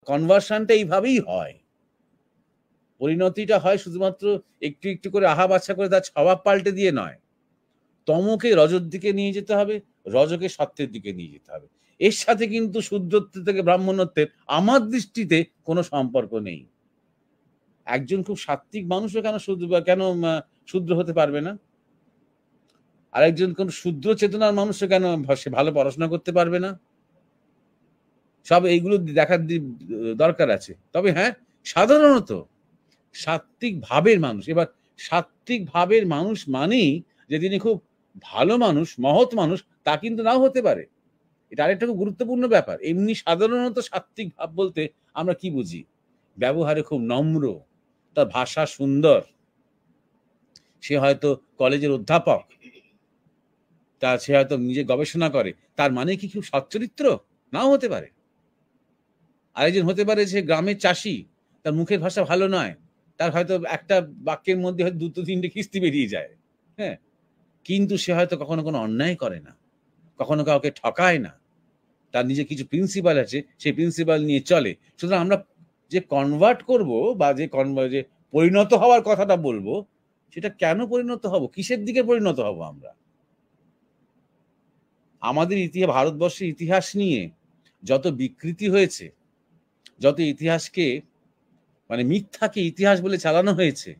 কনভার্সনটা এইভাবেই হয়, পরিণতিটা হয় শুধুমাত্র একটু একটু করে আহা বাচ্চা করে তার স্বভাব পাল্টে দিয়ে নয়। তমকে রজর দিকে নিয়ে যেতে হবে, রজকে সত্যের দিকে নিয়ে যেতে হবে। এর সাথে কিন্তু শূদ্রত্ব থেকে ব্রাহ্মণত্বের আমার দৃষ্টিতে কোনো সম্পর্ক নেই। একজন খুব সাত্ত্বিক মানুষও কেন শূদ্র হতে পারবে না? আরেকজন কোন শূদ্র চেতনার মানুষও কেন সে ভালো পড়াশোনা করতে পারবে না? সব এইগুলো দেখার দরকার আছে। তবে হ্যাঁ, সাধারণত সাত্ত্বিক ভাবের মানুষ, এবার সাত্ত্বিক ভাবের মানুষ মানেই যে তিনি খুব ভালো মানুষ, মহৎ মানুষ, তা কিন্তু নাও হতে পারে। এটা আরেকটা খুব গুরুত্বপূর্ণ ব্যাপার। এমনি সাধারণত সাত্ত্বিক ভাব বলতে আমরা কি বুঝি? ব্যবহারে খুব নম্র, তার ভাষা সুন্দর, সে হয়তো কলেজের অধ্যাপক, সে হয়তো নিজে গবেষণা করে, তার মানে কি খুব সচ্চরিত্র? নাও হতে পারে। আরেকজন হতে পারে যে গ্রামের চাষি, তার মুখের ভাষা ভালো নয়, তার হয়তো একটা বাক্যের মধ্যে হয়তো দুটো তিনটে কিস্তি বেরিয়ে যায়, হ্যাঁ, কিন্তু সে হয়তো কখনো কোনো অন্যায় করে না, কখনো কাউকে ঠকায় না, তার নিজে কিছু প্রিন্সিপাল আছে, সেই প্রিন্সিপাল নিয়ে চলে। সুতরাং আমরা যে কনভার্ট করব বা যে পরিণত হওয়ার কথাটা বলবো, সেটা কেন পরিণত হব, কিসের দিকে পরিণত হব আমরা? আমাদের ইতিহাস, ভারতবর্ষের ইতিহাস নিয়ে যত বিকৃতি হয়েছে, যত ইতিহাসকে মিথ্যাকে ইতিহাস বলে চালানো হয়েছে,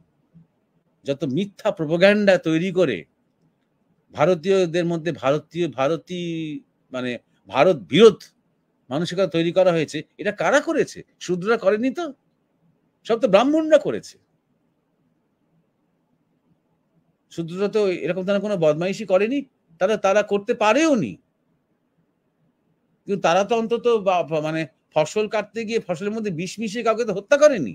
যত মিথ্যা প্রোপাগান্ডা তৈরি করে ভারতীয়দের মধ্যে ভারত বিরোধ মানসিকতা তৈরি করা হয়েছে, এটা কারা করেছে? শূদ্ররা করেনি তো, সব তো ব্রাহ্মণরা করেছে। শূদ্ররা তো এরকম ধরনের কোনো বদমাইশি করেনি, তারা করতে পারেও নি। কিন্তু তারা তো অন্তত ফসল কাটতে গিয়ে ফসলের মধ্যে বিষ মিশিয়ে কাউকে তো হত্যা করেনি।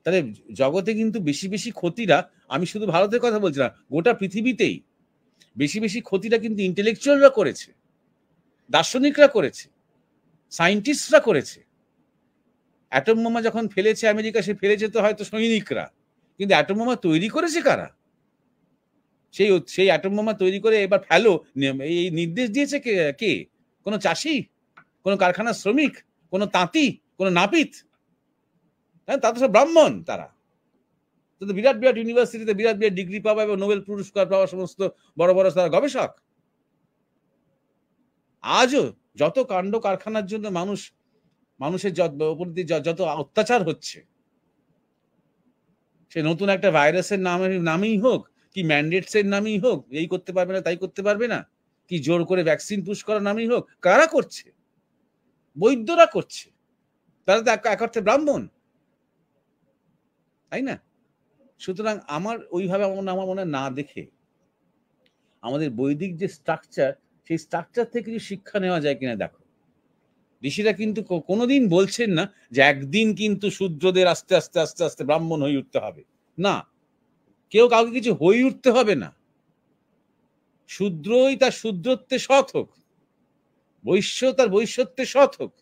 তাহলে জগতে কিন্তু বেশি বেশি ক্ষতিটা, আমি শুধু ভারতের কথা বলছি না, গোটা পৃথিবীতেই বেশি বেশি ক্ষতিটা কিন্তু ইন্টেলেকচুয়ালরা করেছে, দার্শনিকরা করেছে, সায়েন্টিস্টরা করেছে। অ্যাটম বোমা যখন ফেলেছে আমেরিকা, সে ফেলেছে তো হয়তো সৈনিকরা, কিন্তু অ্যাটম বোমা তৈরি করেছে কারা? সেই অ্যাটম বোমা তৈরি করে এবার ফেলো, এই নির্দেশ দিয়েছে কে? কোনো চাষি, কোনো কারখানার শ্রমিক, কোনো তাঁতি, কোনো নাপিত? হ্যাঁ, তারা তো সব ব্রাহ্মণ। তারা তো বিরাট বিরাট ইউনিভার্সিটিতে বিরাট বিরাট ডিগ্রি পাওয়া এবং নোবেল পুরস্কার পাওয়া সমস্ত বড় বড় তারা গবেষক। আজও যত কাণ্ড কারখানার জন্য মানুষের উপর দিয়ে যত অত্যাচার হচ্ছে, সে নতুন একটা ভাইরাসের নামেই হোক, কি ম্যান্ডেটস এর নামেই হোক, এই করতে পারবে না তাই করতে পারবে না, কি জোর করে ভ্যাকসিন পুশ করার নামেই হোক, কারা করছে? বৈদ্যরা করছে। তারা তো এক অর্থে ব্রাহ্মণ, তাই না? সুতরাং আমার ওইভাবে আমার মনে না দেখে আমাদের বৈদিক যে স্ট্রাকচার, সেই স্ট্রাকচার থেকে কিছু শিক্ষা নেওয়া যায় কিনা দেখো। ঋষিরা কিন্তু কোনোদিন বলছেন না যে একদিন কিন্তু শূদ্রদের আস্তে আস্তে আস্তে আস্তে ব্রাহ্মণ হয়ে উঠতে হবে, না, কেউ কাউকে কিছু হয়ে উঠতে হবে না। শূদ্রই তার শূদ্রত্বে সৎ হোক, বৈশ্য তার বৈশ্যত্বে সৎ হোক,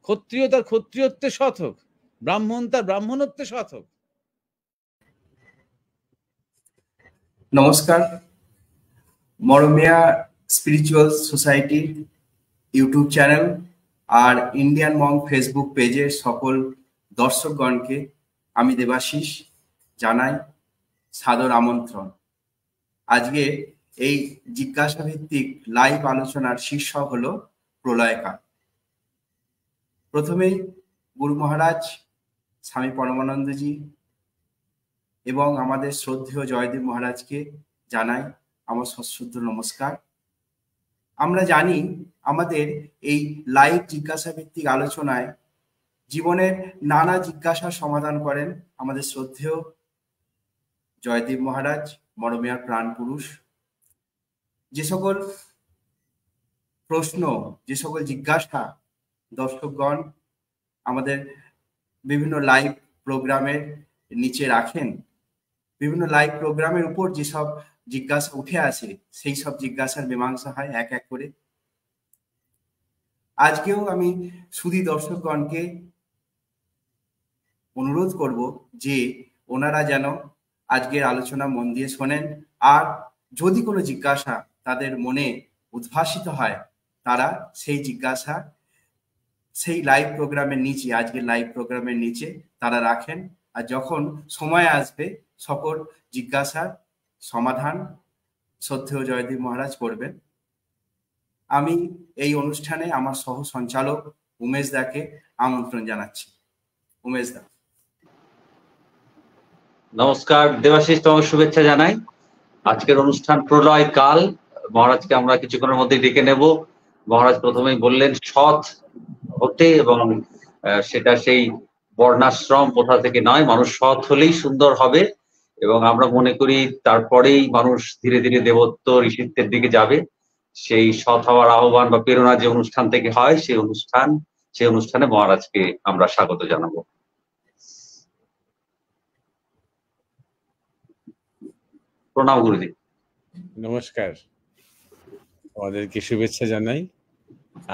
ক্ষত্রিয় তার ক্ষত্রিয়ত্বে সৎ হোক, ব্রাহ্মণ তার ব্রাহ্মণত্বে সৎ হোক। নমস্কার, মরমিয়া স্পিরিচুয়াল সোসাইটি ইউটিউব চ্যানেল আর ইন্ডিয়ান মঙ্ক ফেসবুক পেজের সকল দর্শকগণকে আমি দেবাশিস জানাই সাদর আমন্ত্রণ। আজকে এই জিজ্ঞাসা ভিত্তিক লাইভ আলোচনার শীর্ষক হলো প্রলয়কাল। প্রথমেই গুরু মহারাজ স্বামী পরমানন্দজি এবং আমাদের শ্রদ্ধেয় জয়দেব মহারাজকে জানাই আমার সশ্রদ্ধ নমস্কার। আমরা জানি আমাদের এই লাইভ জিজ্ঞাসা ভিত্তিক আলোচনায় জীবনের নানা জিজ্ঞাসার সমাধান করেন আমাদের শ্রদ্ধেয় জয়দেব মহারাজ, মরমিয়ার প্রাণ পুরুষ। যে সকল প্রশ্ন, যে সকল জিজ্ঞাসা দর্শকগণ আমাদের বিভিন্ন লাইভ প্রোগ্রামের নিচে রাখেন, বিভিন্ন লাইভ প্রোগ্রামের উপর যেসব জিজ্ঞাসা উঠে আসে, সেই সব জিজ্ঞাসার মীমাংসা হয় এক এক করে। আজকেও আমি সুধী দর্শকগণকে অনুরোধ করব যে ওনারা যেন আজকের আলোচনা মন দিয়ে শোনেন, আর যদি কোনো জিজ্ঞাসা তাদের মনে উদ্ভাসিত হয়, তারা সেই জিজ্ঞাসা সেই লাইভ প্রোগ্রামের নিচে, আজকের লাইভ প্রোগ্রামের নিচে তারা রাখেন। আর যখন সময় আসবে সকল জিজ্ঞাসার সমাধান শ্রদ্ধেয় জয়দীপ মহারাজ করবেন। আমি এই অনুষ্ঠানে আমার সহ সঞ্চালক উমেশ দাকে আমন্ত্রণ জানাচ্ছি। উমেশ দা। নমস্কার, দেবাশিস তোমাকে শুভেচ্ছা জানাই। আজকের অনুষ্ঠান প্রলয় কাল। মহারাজকে আমরা কিছুক্ষণের মধ্যে ডেকে নেব। মহারাজ প্রথমেই বললেন সৎ হতে, এবং সেটা সেই বর্ণাশ্রম প্রথা থেকে নয়, মানুষ সৎ হলেই সুন্দর হবে, এবং আমরা মনে করি তারপরেই মানুষ ধীরে ধীরে দেবত্ব ঋষিত্বের দিকে যাবে। সেই সৎ হওয়ার আহ্বান বা প্রেরণা যে অনুষ্ঠান থেকে হয়, সেই অনুষ্ঠানে মহারাজকে আমরা স্বাগত জানাবো। প্রণাম গুরুজি। নমস্কার, আমাদেরকে শুভেচ্ছা জানাই।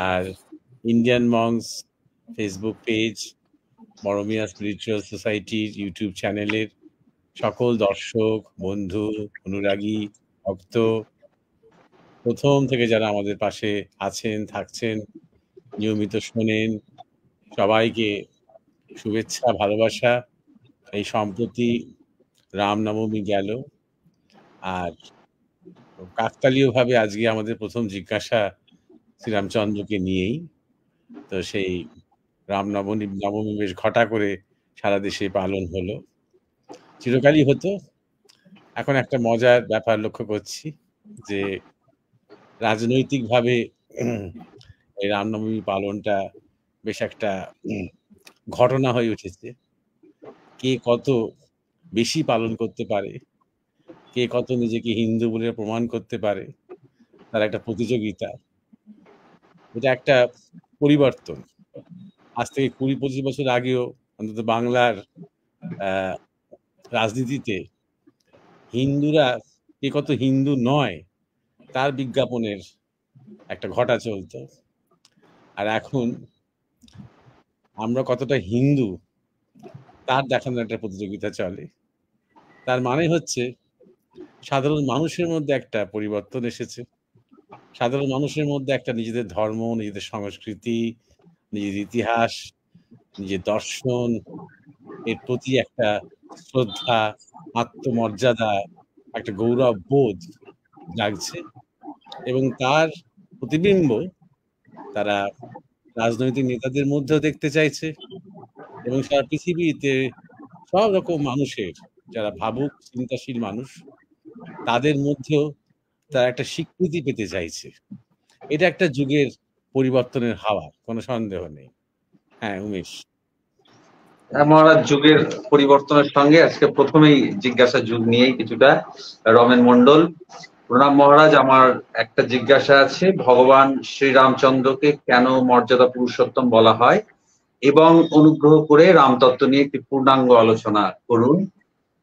আর ইন্ডিয়ান মংস ফেসবুক পেজ, মরমিয়া স্পিরিচুয়াল সোসাইটির ইউটিউব চ্যানেলের সকল দর্শক, বন্ধু, অনুরাগী, ভক্ত, প্রথম থেকে যারা আমাদের পাশে আছেন, থাকছেন, নিয়মিত শোনেন, সবাইকে শুভেচ্ছা, ভালোবাসা। এই সম্প্রতি রামনবমী গেল, আর কাকতালীয়ভাবে আজকে আমাদের প্রথম জিজ্ঞাসা শ্রীরামচন্দ্রকে নিয়েই। তো সেই নবমী বেশ ঘটা করে সারা দেশে পালন হলো, চিরকালই হতো। এখন একটা মজার ব্যাপার লক্ষ্য করছি যে রাজনৈতিকভাবে এই রামনবমী পালনটা বেশ একটা ঘটনা হয়ে উঠেছে। কে কত বেশি পালন করতে পারে, কে কত নিজেকে হিন্দু বলে প্রমাণ করতে পারে, তার একটা প্রতিযোগিতা। এটা একটা পরিবর্তন। আজ থেকে 20-25 বছর আগেও অন্তত বাংলার রাজনীতিতে হিন্দুরা কে কত হিন্দু নয় তার বিজ্ঞাপনের একটা ঘটা চলতো। আর এখন আমরা কতটা হিন্দু তার দেখানোর একটা প্রতিযোগিতা চলে। তার মানে হচ্ছে সাধারণ মানুষের মধ্যে একটা পরিবর্তন এসেছে। সাধারণ মানুষের মধ্যে একটা নিজেদের ধর্ম, নিজেদের সংস্কৃতি, নিজের ইতিহাস, নিজের দর্শন, এর প্রতি একটা শ্রদ্ধা, আত্মমর্যাদা, একটা গৌরব বোধ জাগছে, এবং তার প্রতিবিম্ব তারা রাজনৈতিক নেতাদের মধ্যেও দেখতে চাইছে, এবং সারা পৃথিবীতে সব রকম মানুষের, যারা ভাবুক চিন্তাশীল মানুষ, তাদের মধ্যেও তারা একটা স্বীকৃতি পেতে চাইছে। এটা একটা যুগের পরিবর্তনের হাওয়া, কোনো সন্দেহ নেই। হ্যাঁ উমেশ। মহারাজ, যুগের পরিবর্তনের সঙ্গে আজকে প্রথমেই জিজ্ঞাসা যুগ নিয়েই কিছুটা। রমেন মন্ডল। প্রণাম মহারাজ, আমার একটা জিজ্ঞাসা আছে। ভগবান শ্রীরামচন্দ্রকে কেন মর্যাদা পুরুষোত্তম বলা হয়, এবং অনুগ্রহ করে রামতত্ত্ব নিয়ে একটি পূর্ণাঙ্গ আলোচনা করুন।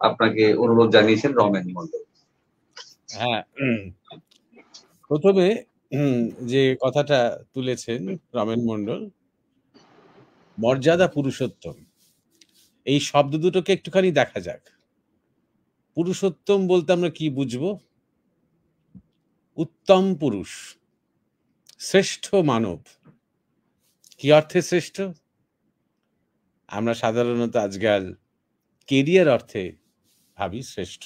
আপনাকে অনুরোধ জানিয়েছেন রমেন মন্ডল। হ্যাঁ, প্রথমে যে কথাটা তুলেছেন রমেন মন্ডল, মর্যাদা পুরুষোত্তম, এই শব্দ দুটোকে একটুখানি দেখা যাক। পুরুষোত্তম বলতে আমরা কি বুঝবো? উত্তম পুরুষ, শ্রেষ্ঠ মানব। কি অর্থে শ্রেষ্ঠ? আমরা সাধারণত আজকাল কেরিয়ার অর্থে ভাবি শ্রেষ্ঠ,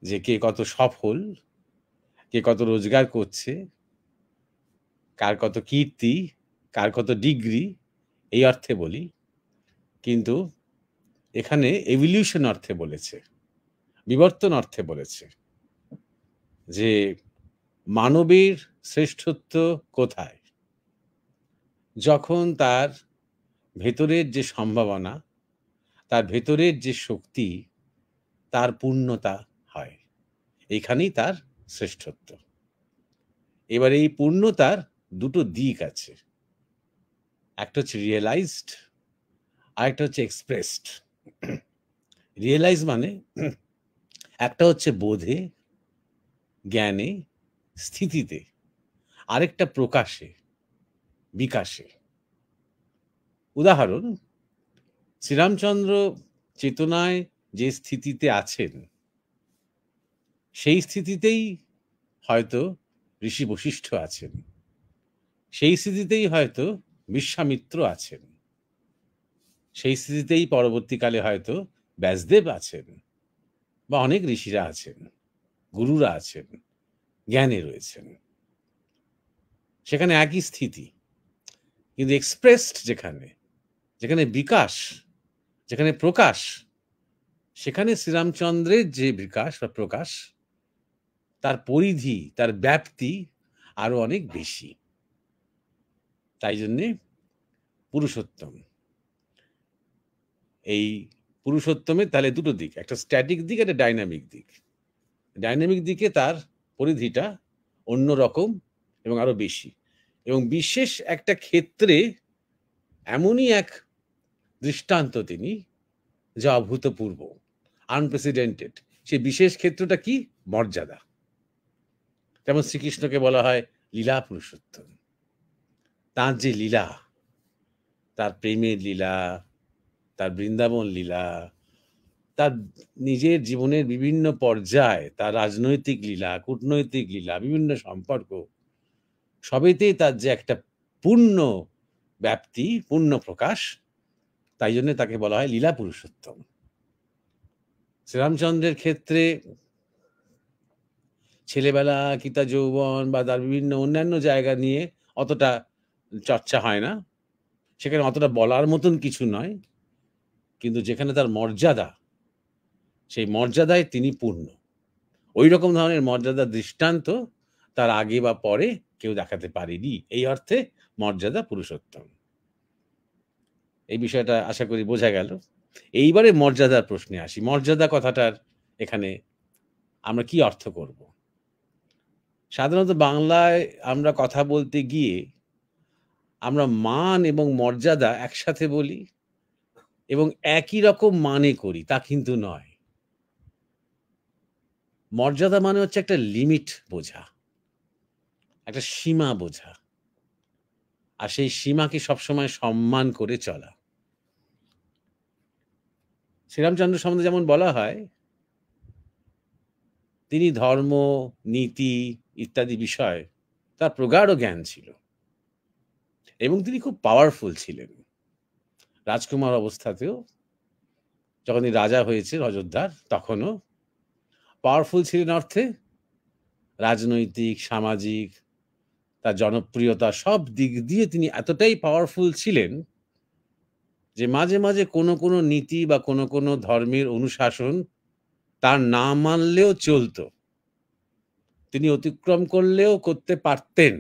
যে কে কত সফল, কে কত রোজগার করছে, কার কত কীর্তি, কার কত ডিগ্রি, এই অর্থে বলি। কিন্তু এখানে এভলিউশন অর্থে বলেছে, বিবর্তন অর্থে বলেছে, যে মানবের শ্রেষ্ঠত্ব কোথায়? যখন তার ভেতরের যে সম্ভাবনা, তার ভেতরের যে শক্তি, তার পূর্ণতা হয়, এইখানেই তার শ্রেষ্ঠত্ব। এবার এই পূর্ণতার দুটো দিক আছে, একটা হচ্ছে রিয়েলাইজড, আর একটা হচ্ছে এক্সপ্রেসড। রিয়েলাইজ মানে একটা হচ্ছে বোধে, জ্ঞানে, স্থিতিতে, আরেকটা প্রকাশে, বিকাশে। উদাহরণ, শ্রীরামচন্দ্র চেতনায় যে স্থিতিতে আছেন, সেই স্থিতিতেই হয়তো ঋষি বশিষ্ঠ আছেন, সেই স্থিতিতেই হয়তো বিশ্বামিত্র আছেন, সেই স্থিতিতেই পরবর্তীকালে হয়তো ব্যাসদেব আছেন বা অনেক ঋষিরা আছেন, গুরুরা আছেন, জ্ঞানে রয়েছেন। সেখানে একই স্থিতি, কিন্তু এক্সপ্রেসড যেখানে, যেখানে বিকাশ, যেখানে প্রকাশ, সেখানে শ্রীরামচন্দ্রের যে বিকাশ বা প্রকাশ, তার পরিধি, তার ব্যাপ্তি আরো অনেক বেশি। তাই জন্যে পুরুষোত্তম, এই পুরুষোত্তমের তাহলে দুটো দিক, একটা স্ট্যাটিক দিক, একটা ডাইনামিক দিক। ডাইনামিক দিকে তার পরিধিটা অন্যরকম এবং আরো বেশি, এবং বিশেষ একটা ক্ষেত্রে এমনই এক দৃষ্টান্ত তিনি যা অভূতপূর্ব, আনপ্রেসিডেন্টেড। সে বিশেষ ক্ষেত্রটা কি? মর্যাদা। যেমন শ্রীকৃষ্ণকে বলা হয় লীলা পুরুষোত্তম। তার যে লীলা, তার প্রেমের লীলা, তার বৃন্দাবন লীলা, তার নিজের জীবনের বিভিন্ন পর্যায়, তার রাজনৈতিক লীলা, কূটনৈতিক লীলা, বিভিন্ন সম্পর্ক, সবেতেই তার যে একটা পূর্ণ ব্যাপ্তি, পূর্ণ প্রকাশ, তাই জন্য তাকে বলা হয় লীলা পুরুষোত্তম। শ্রীরামচন্দ্রের ক্ষেত্রে ছেলেবেলা কি তার যৌবন বা তার বিভিন্ন অন্যান্য জায়গা নিয়ে অতটা চর্চা হয় না, সেখানে অতটা বলার মতন কিছু নয়, কিন্তু যেখানে তার মর্যাদা, সেই মর্যাদায় তিনি পূর্ণ। ওই রকম ধরনের মর্যাদার দৃষ্টান্ত তার আগে বা পরে কেউ দেখাতে পারেনি, এই অর্থে মর্যাদা পুরুষোত্তম। এই বিষয়টা আশা করি বোঝা গেল। এইবারে মর্যাদার প্রশ্নে আসি। মর্যাদা কথাটার এখানে আমরা কি অর্থ করব? সাধারণত বাংলায় আমরা কথা বলতে গিয়ে আমরা মান এবং মর্যাদা একসাথে বলি এবং একই রকম মানে করি, তা কিন্তু নয়। মর্যাদা মানে হচ্ছে একটা লিমিট বোঝা, একটা সীমা বোঝা, আর সেই সীমাকে সবসময় সম্মান করে চলা। শ্রীরামচন্দ্র সম্বন্ধে যেমন বলা হয়, তিনি ধর্ম, নীতি ইত্যাদি বিষয় তার প্রগাঢ় জ্ঞান ছিল এবং তিনি খুব পাওয়ারফুল ছিলেন। রাজকুমার অবস্থাতেও, যখন তিনি রাজা হয়েছে অযোধ্যার, তখনও পাওয়ারফুল ছিলেন অর্থে রাজনৈতিক, সামাজিক, তার জনপ্রিয়তা সব দিক দিয়ে তিনি এতটাই পাওয়ারফুল ছিলেন যে মাঝে মাঝে কোনো কোনো নীতি বা কোনো কোনো ধর্মের অনুশাসন তার না মানলেও চলতো, তিনি অতিক্রম করলেও করতে পারতেন,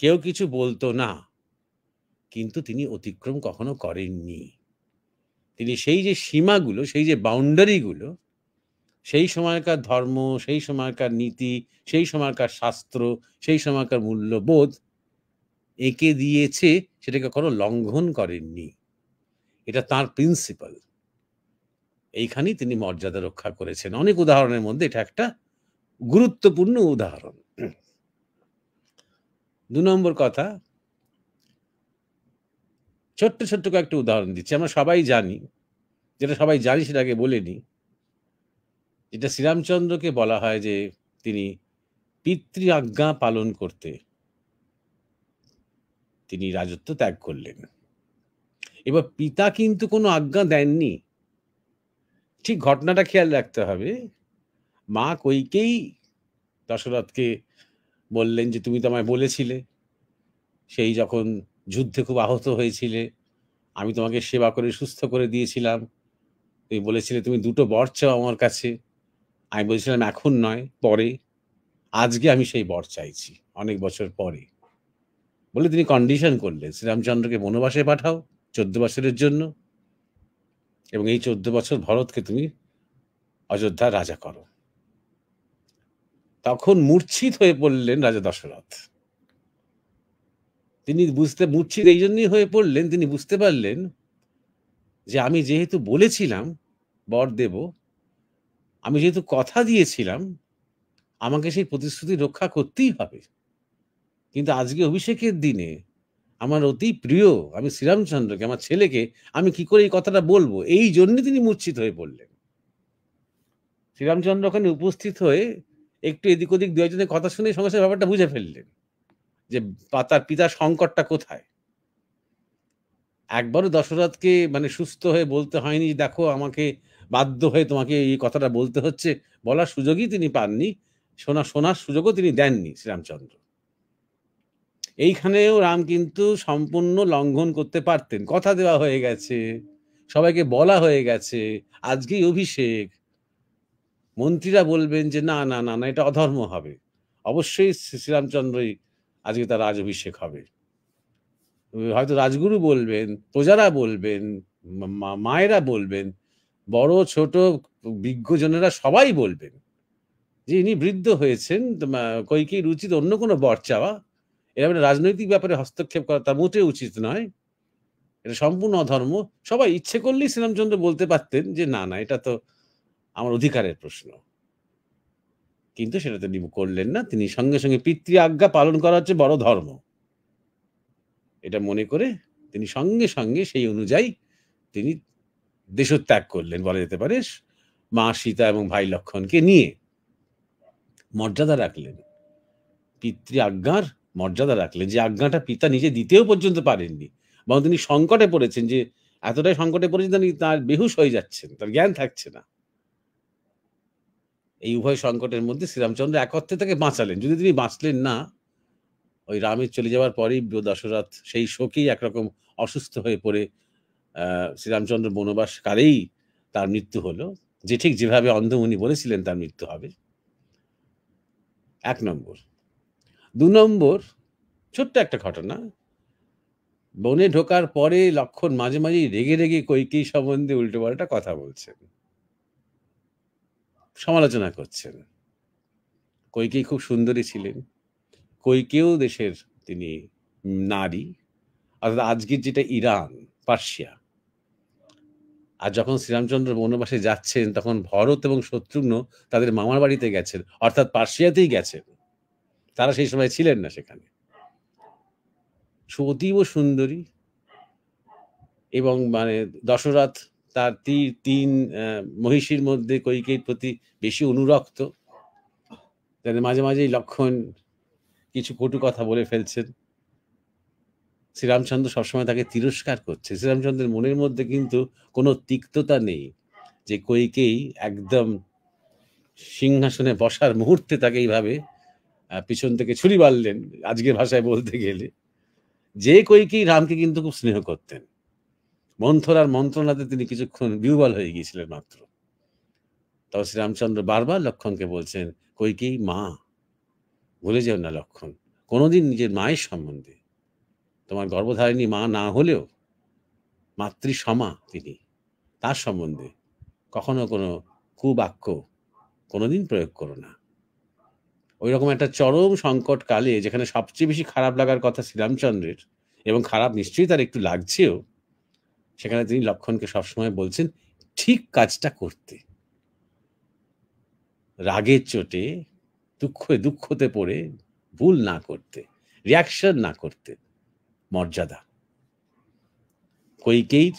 কেউ কিছু বলতো না, কিন্তু তিনি অতিক্রম কখনো করেননি। তিনি সেই যে সীমাগুলো, সেই যে বাউন্ডারিগুলো, সেই সময়কার ধর্ম, সেই সময়কার নীতি, সেই সময়কার শাস্ত্র, সেই সময়কার মূল্যবোধ এঁকে দিয়েছে, সেটাকে কখনো লঙ্ঘন করেননি। এটা তার প্রিন্সিপাল। এইখানেই তিনি মর্যাদা রক্ষা করেছেন। অনেক উদাহরণের মধ্যে এটা একটা গুরুত্বপূর্ণ উদাহরণ। ২ নম্বর কথা, ছোট্ট ছোট্ট কয়েকটা উদাহরণ দিচ্ছি। আমরা সবাই জানি, যেটা সবাই জানি সেটাকে বলে নিই। যেটা শ্রীরামচন্দ্রকে বলা হয় যে তিনি পিতৃ আজ্ঞা পালন করতে তিনি রাজত্ব ত্যাগ করলেন। এবার পিতা কিন্তু কোনো আজ্ঞা দেননি। ঠিক ঘটনাটা খেয়াল রাখতে হবে। মা কইকেই দশরথকে বললেন যে তুমি তো আমায় বলেছিলে, সেই যখন যুদ্ধে খুব আহত হয়েছিলে, আমি তোমাকে সেবা করে সুস্থ করে দিয়েছিলাম, তুমি বলেছিলে তুমি 2টো বর চাও আমার কাছে। আমি বলেছিলাম এখন নয়, পরে। আজকে আমি সেই বর চাইছি, অনেক বছর পরে। বলে তিনি কন্ডিশন করলেন শ্রীরামচন্দ্রকে বনবাসে পাঠাও 14 বছরের জন্য, এবং এই 14 বছর ভরতকে তুমি অযোধ্যার রাজা করো। তখন মূর্ছিত হয়ে পড়লেন রাজা দশরথ। তিনি মূর্ছিত এই জন্যই হয়ে পড়লেন, তিনি বুঝতে পারলেন যে আমি যেহেতু বলেছিলাম বর দেব, আমি যেহেতু কথা দিয়েছিলাম, আমাকে সেই প্রতিশ্রুতি রক্ষা করতেই হবে। কিন্তু আজকে অভিষেকের দিনে আমার অতি প্রিয় আমি শ্রীরামচন্দ্রকে, আমার ছেলেকে আমি কি করে এই কথাটা বলবো? এই জন্য তিনি মূর্ছিত হয়ে পড়লেন। শ্রীরামচন্দ্র ওখানে উপস্থিত হয়ে একটু এদিক ওদিক 2 একজনের কথা শুনে সঙ্গে সঙ্গে ব্যাপারটা বুঝে ফেললেন যে তার পিতার সংকটটা কোথায়। একবারও দশরথকে মানে সুস্থ হয়ে বলতে হয়নি, দেখো আমাকে বাধ্য হয়ে তোমাকে এই কথাটা বলতে হচ্ছে, বলার সুযোগই তিনি পাননি, শোনার সুযোগও তিনি দেননি শ্রীরামচন্দ্র। এইখানেও রাম কিন্তু সম্পূর্ণ লঙ্ঘন করতে পারতেন, কথা দেওয়া হয়ে গেছে, সবাইকে বলা হয়ে গেছে আজকেই অভিষেক, মন্ত্রীরা বলবেন যে না না না না এটা অধর্ম হবে, অবশ্যই শ্রীরামচন্দ্রই আজকে তার রাজ অভিষেক হবে। হয়তো রাজগুরু বলবেন, প্রজারা বলবেন, মায়েরা বলবেন, বড় ছোট বিজ্ঞজনেরা সবাই বলবেন যে ইনি বৃদ্ধ হয়েছেন, কইকেয়ীর উচিত অন্য কোনো বর চাওয়া, এরকম রাজনৈতিক ব্যাপারে হস্তক্ষেপ করা তা মোটেও উচিত নয়, এটা সম্পূর্ণ অধর্ম। সবাই ইচ্ছে করলেই শ্রীরামচন্দ্র বলতে পারতেন যে না না এটা তো আমার অধিকারের প্রশ্ন, কিন্তু সেটা তিনি করলেন না। তিনি সঙ্গে সঙ্গে পিতৃ আজ্ঞা পালন করা হচ্ছে বড় ধর্ম, এটা মনে করে তিনি সঙ্গে সঙ্গে সেই অনুযায়ী তিনি দেশত্যাগ করলেন বলা যেতে পারে, মা সীতা এবং ভাই লক্ষণকে নিয়ে। মর্যাদা রাখলেন, পিতৃ আজ্ঞার মর্যাদা রাখলেন, যে আজ্ঞাটা পিতা নিজে দিতেও পর্যন্ত পারেননি, এবং তিনি সংকটে পড়েছেন, যে এতটাই সংকটে পড়েছেন তিনি তার বেহুশ হয়ে যাচ্ছেন, তার জ্ঞান থাকছে না। এই উভয় সংকটের মধ্যে শ্রীরামচন্দ্র একত্রে তাকে বাঁচালেন। যদি তিনি বাঁচলেন না, ওই রামের চলে যাওয়ার পরেই দশরথ সেই শোকেই একরকম অসুস্থ হয়ে পড়ে শ্রীরামচন্দ্র বনবাস কালেই তার মৃত্যু হলো, যে ঠিক যেভাবে অন্ধমুনি বলেছিলেন তার মৃত্যু হবে। 1 নম্বর। 2 নম্বর, ছোট্ট একটা ঘটনা, বনে ঢোকার পরে লক্ষণ মাঝে মাঝেই রেগে রেগে কইকেয়ী সম্বন্ধে উল্টোপাল্টা কথা বলছেন, সমালোচনা করছেন। কইকেয়ী খুব সুন্দরী ছিলেন, কইকেয়ীও দেশের তিনি নারী, অর্থাৎ আজকের যেটা ইরান, পার্সিয়া। আর যখন শ্রীরামচন্দ্র বনবাসে যাচ্ছেন তখন ভরত এবং শত্রুঘ্ন তাদের মামার বাড়িতে গেছেন, অর্থাৎ পার্সিয়াতেই গেছেন, তারা সেই সময় ছিলেন না সেখানে। অতীব সুন্দরী, এবং মানে দশরথ তার 3 মহিষীর মধ্যে কইকেয়ীর প্রতি বেশি অনুরক্ত, তাদের মাঝে মাঝেই লক্ষণ কিছু কটু কথা বলে ফেলছেন। শ্রীরামচন্দ্র সবসময় তাকে তিরস্কার করছে। শ্রীরামচন্দ্রের মনের মধ্যে কিন্তু কোনো তিক্ততা নেই, যে কইকেয়ী একদম সিংহাসনে বসার মুহূর্তে তাকে এইভাবে পিছন থেকে ছুরি মারলেন, আজকের ভাষায় বলতে গেলে। যে কইকেয়ী রামকে কিন্তু খুব স্নেহ করতেন, মন্থরার মন্ত্রণাতে তিনি কিছুক্ষণ বিহ্বল হয়ে গিয়েছিলেন মাত্র। তবে শ্রীরামচন্দ্র বারবার লক্ষণকে বলছেন, কইকেয়ী মা, ভুলে যেও না লক্ষণ, কোনোদিন নিজের মায়ের সম্বন্ধে, তোমার গর্ভধারিণী মা না হলেও মাতৃসমা তিনি, তার সম্বন্ধে কখনো কোনো কুবাক্য কোনোদিন প্রয়োগ করো না। ওই রকম একটা চরম সংকট কালে, যেখানে সবচেয়ে বেশি খারাপ লাগার কথা শ্রীরামচন্দ্রের, এবং খারাপ নিশ্চয়ই তার একটু লাগছেও, সেখানে তিনি লক্ষণকে সবসময় বলছেন ঠিক কাজটা করতে, রাগের চোটে দুঃখতে পড়ে ভুল না করতে, রিয়াকশন না করতে। মর্যাদা, কইকেয়ীর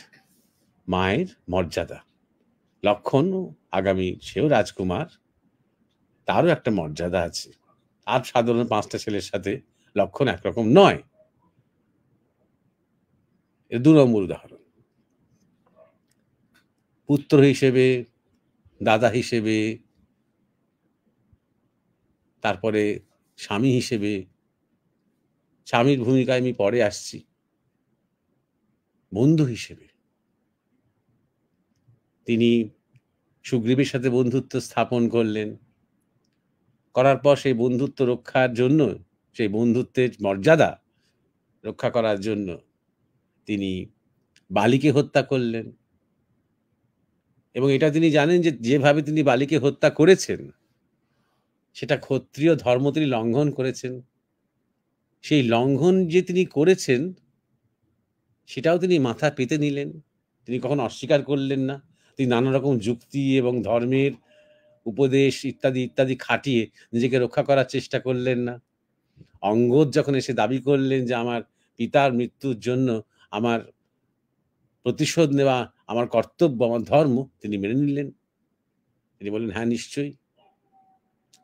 মায়ের মর্যাদা, লক্ষণ আগামী সেও রাজকুমার, তারও একটা মর্যাদা আছে। আর সাধারণ 5টা ছেলের সাথে লক্ষণ একরকম নয়। 2 নম্বর উদাহরণ, পুত্র হিসেবে, দাদা হিসেবে, তারপরে স্বামী হিসেবে, স্বামীর ভূমিকায় আমি পরে আসছি, বন্ধু হিসেবে তিনি সুগ্রীবের সাথে বন্ধুত্ব স্থাপন করলেন, করার পর সেই বন্ধুত্ব রক্ষার জন্য, সেই বন্ধুত্বের মর্যাদা রক্ষা করার জন্য তিনি বালিকে হত্যা করলেন। এবং এটা তিনি জানেন যে যেভাবে তিনি বালিকে হত্যা করেছেন সেটা ক্ষত্রিয় ধর্ম তিনি লঙ্ঘন করেছেন। সেই লঙ্ঘন যে তিনি করেছেন সেটাও তিনি মাথা পেতে নিলেন, তিনি কখনো অস্বীকার করলেন না। তিনি নানা রকম যুক্তি এবং ধর্মের উপদেশ ইত্যাদি ইত্যাদি খাটিয়ে নিজেকে রক্ষা করার চেষ্টা করলেন না। অঙ্গদ যখন এসে দাবি করলেন যে আমার পিতার মৃত্যুর জন্য আমার প্রতিশোধ নেওয়া আমার কর্তব্য, আমার ধর্ম, তিনি মেনে নিলেন। তিনি বললেন হ্যাঁ নিশ্চয়ই।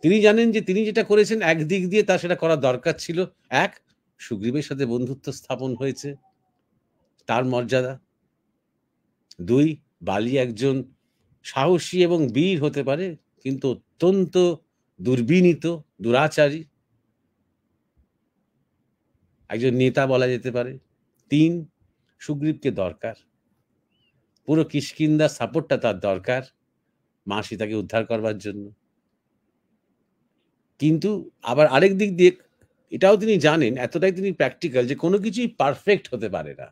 তিনি জানেন যে তিনি যেটা করেছেন একদিক দিয়ে তার সেটা করা দরকার ছিল। 1, সুগ্রীবের সাথে বন্ধুত্ব স্থাপন হয়েছে, তার মর্যাদা। 2, বালি একজন সাহসী এবং বীর হতে পারে, কিন্তু অত্যন্ত দুর্বিনীত, দুরাচারী একজন নেতা বলা যেতে পারে। 3, সুগ্রীবকে দরকার, পুরো কিষ্কিন্ধার সাপোর্টটা তার দরকার মা সীতাকে উদ্ধার করবার জন্য। কিন্তু আবার আরেক দিক দিয়ে এটাও তিনি জানেন, এতটাই তিনি প্র্যাকটিক্যাল, যে কোনো কিছুই পারফেক্ট হতে পারে না।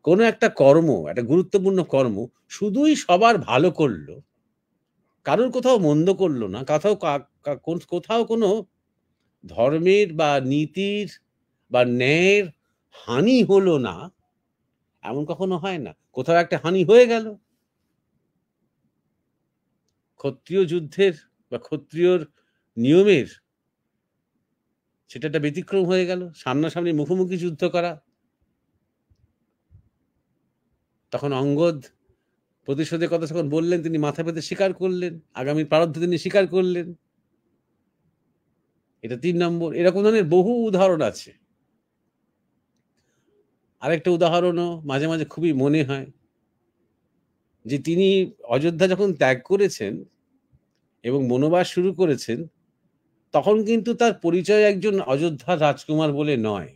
কোনো একটা কর্ম, একটা গুরুত্বপূর্ণ কর্ম শুধুই সবার ভালো করলো, কারোর কোথাও মন্দ করলো না, কোথাও কোনো ধর্মের বা নীতির বা ন্যায়ের হানি হলো না, এমন কখনো হয় না। কোথাও একটা হানি হয়ে গেল, ক্ষত্রিয় যুদ্ধের বা ক্ষত্রিয়র নিয়মের সেটা একটা ব্যতিক্রম হয়ে গেল, সামনাসামনি মুখোমুখি যুদ্ধ করা। তখন অঙ্গদ প্রতিশোধের কথা যখন বললেন, তিনি মাথা পেতে স্বীকার করলেন, আগামী প্রারব্ধ তিনি স্বীকার করলেন। এটা 3 নম্বর। এরকম ধরনের বহু উদাহরণ আছে। আরেকটা উদাহরণও মাঝে মাঝে খুবই মনে হয়, যে তিনি অযোধ্যা যখন ত্যাগ করেছেন এবং বনবাস শুরু করেছেন, তখন কিন্তু তার পরিচয় একজন অযোধ্যার রাজকুমার বলে নয়।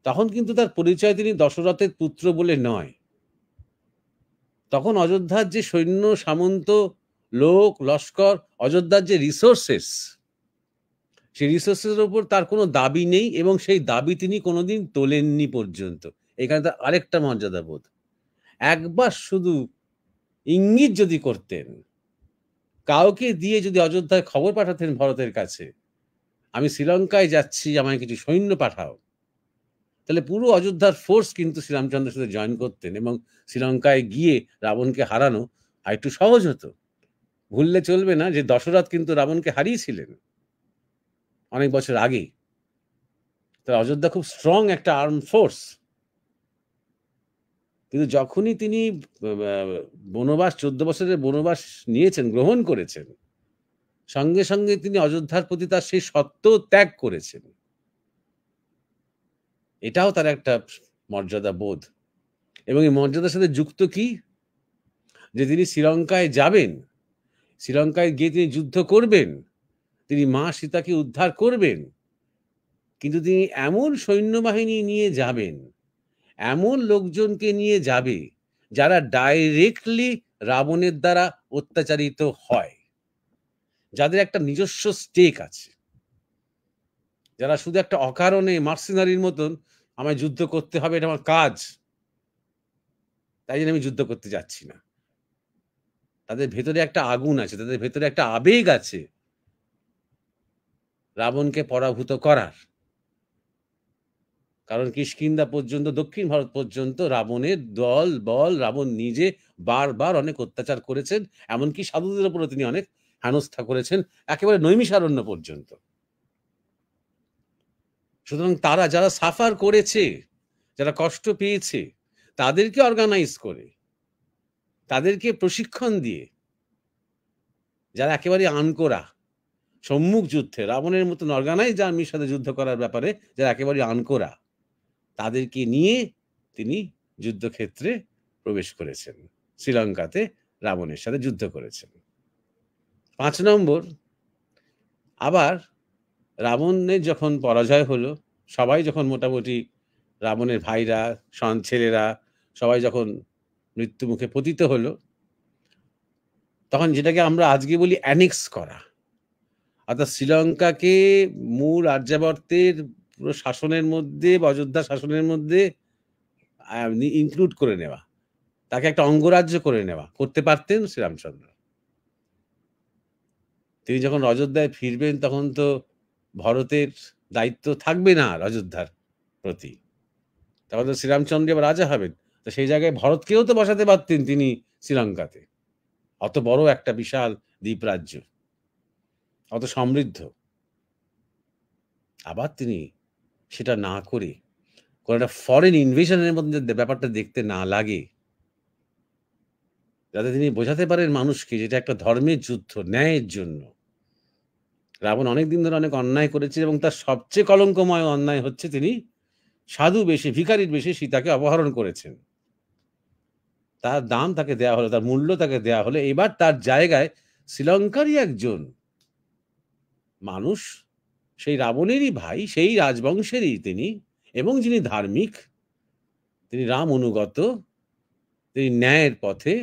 তখন কিন্তু তার পরিচয় তিনি দশরথের পুত্র বলে নয়। তখন অযোধ্যার যে সৈন্য সামন্ত লোক লস্কর, অযোধ্যার যে রিসোর্সেস, সেই রিসোর্সের উপর তার কোনো দাবি নেই, এবং সেই দাবি তিনি কোনোদিন তোলেননি পর্যন্ত। এখানে তার আরেকটা মর্যাদা বোধ। একবার শুধু ইঙ্গিত যদি করতেন, কাউকে দিয়ে যদি অযোধ্যায় খবর পাঠাতেন ভরতের কাছে, আমি শ্রীলঙ্কায় যাচ্ছি, আমায় কিছু সৈন্য পাঠাও, তাহলে পুরো অযোধ্যার ফোর্স কিন্তু শ্রীরামচন্দ্রের সাথে জয়েন করতেন, এবং শ্রীলঙ্কায় গিয়ে রাবণকে হারানো আর একটু সহজ হতো। ভুললে চলবে না যে দশরথ কিন্তু রাবণকে হারিয়েছিলেন অনেক বছর আগে। তার অযোধ্যা খুব স্ট্রং একটা আর্ম ফোর্স। কিন্তু যখনই তিনি বনবাস 14 বছরের বনবাস নিয়েছেন, গ্রহণ করেছেন, সঙ্গে সঙ্গে তিনি অযোধ্যার প্রতি তার সেই সত্য ত্যাগ করেছেন। এটাও তার একটা মর্যাদা বোধ। এবং এই মর্যাদার সাথে যুক্ত কি, যে তিনি শ্রীলঙ্কায় যাবেন, শ্রীলঙ্কায় গিয়ে তিনি যুদ্ধ করবেন, তিনি মা সীতাকে উদ্ধার করবেন, কিন্তু তিনি এমন সৈন্যবাহিনী নিয়ে যাবেন, এমন লোকজনকে নিয়ে যাবে যারা ডাইরেক্টলি রাবণের দ্বারা অত্যাচারিত হয়, যাদের একটা নিজস্ব স্টেক আছে, যারা শুধু একটা অকারণে মার্সিনারির মতন আমায় যুদ্ধ করতে হবে, এটা আমার কাজ, তাই জন্য আমি যুদ্ধ করতে যাচ্ছি না। তাদের ভেতরে একটা আগুন আছে, তাদের ভেতরে একটা আবেগ আছে রাবণকে পরাভূত করার। কারণ কিষ্কিন্ধা পর্যন্ত, দক্ষিণ ভারত পর্যন্ত রাবণের দল বল, রাবণ নিজে বারবার অনেক অত্যাচার করেছেন, এমনকি সাধুদের উপরে তিনি অনেক হেনস্থা করেছেন, একেবারে নৈমিষারণ্য পর্যন্ত। সুতরাং তারা যারা সাফার করেছে, যারা কষ্ট পেয়েছে, তাদেরকে অর্গানাইজ করে, তাদেরকে প্রশিক্ষণ দিয়ে, যারা একেবারে আনকোরা সম্মুখ যুদ্ধে রাবণের মতন অর্গানাইজ আর্মির সাথে যুদ্ধ করার ব্যাপারে যারা একেবারে আনকোরা, তাদেরকে নিয়ে তিনি যুদ্ধক্ষেত্রে প্রবেশ করেছেন, শ্রীলঙ্কাতে রাবণের সাথে যুদ্ধ করেছেন। 5 নম্বর, আবার রাবণের যখন পরাজয় হলো, সবাই যখন মোটামুটি রাবণের ভাইরা, ছেলেরা সবাই যখন মৃত্যু মুখে পতিত হলো, তখন যেটাকে আমরা আজকে বলি অ্যানেক্স করা, অর্থাৎ শ্রীলঙ্কাকে মূল আর্যাবর্তের পুরো শাসনের মধ্যে বা অযোধ্যা শাসনের মধ্যে ইনক্লুড করে নেওয়া, তাকে একটা অঙ্গরাজ্য করে নেওয়া, করতে পারতেন শ্রীরামচন্দ্র। তিনি যখন অযোধ্যায় ফিরবেন, তখন তো ভরতের দায়িত্ব থাকবে না আর অযোধ্যার প্রতি, তখন তো শ্রীরামচন্দ্র আবার রাজা হবেন। তো সেই জায়গায় ভরতকেও তো বসাতে পারতেন তিনি শ্রীলঙ্কাতে, অত বড় একটা বিশাল দ্বীপরাজ্য, অত সমৃদ্ধ। আবার তিনি সেটা না করে, কোনো একটা ফরেন ইনভেশনের মধ্যে ব্যাপারটা দেখতে না লাগে, যাতে তিনি বোঝাতে পারেন মানুষকে যেটা একটা ধর্মের যুদ্ধ, ন্যায়ের জন্য। রাবণ অনেকদিন ধরে অনেক অন্যায় করেছে, এবং তার সবচেয়ে কলঙ্কময় অন্যায় হচ্ছে তিনি সাধু বেশে, ভিখারির বেশে সীতাকে অপহরণ করেছেন। তার দাম তাকে দেয়া হলো, তার মূল্য তাকে দেয়া হলো। এবার তার জায়গায় শ্রীলঙ্কারই একজন মানুষ, সেই রাবণেরই ভাই, সেই রাজবংশেরই তিনি, এবং যিনি ধার্মিক, তিনি রাম অনুগত, তিনি ন্যায়ের পথে,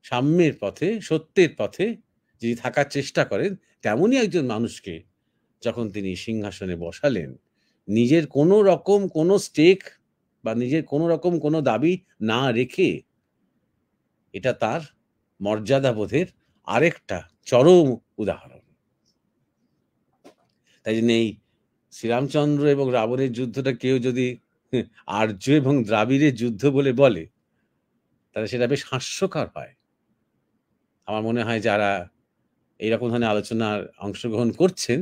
সাম্যের পথে, সত্যের পথে যিনি থাকার চেষ্টা করেন, তেমনই একজন মানুষকে যখন তিনি সিংহাসনে বসালেন, নিজের কোনো রকম কোনো স্টেক বা নিজের কোনো রকম কোনো দাবি না রেখে, এটা তার মর্যাদাবোধের আরেকটা চরম উদাহরণ। তাই জন্য এই শ্রীরামচন্দ্র এবং রাবণের যুদ্ধটা কেউ যদি আর্য এবং দ্রাবিড়ের যুদ্ধ বলে বলে, তাহলে সেটা বেশ হাস্যকর হয়। আমার মনে হয় যারা এইরকম ধরনের আলোচনার অংশগ্রহণ করছেন,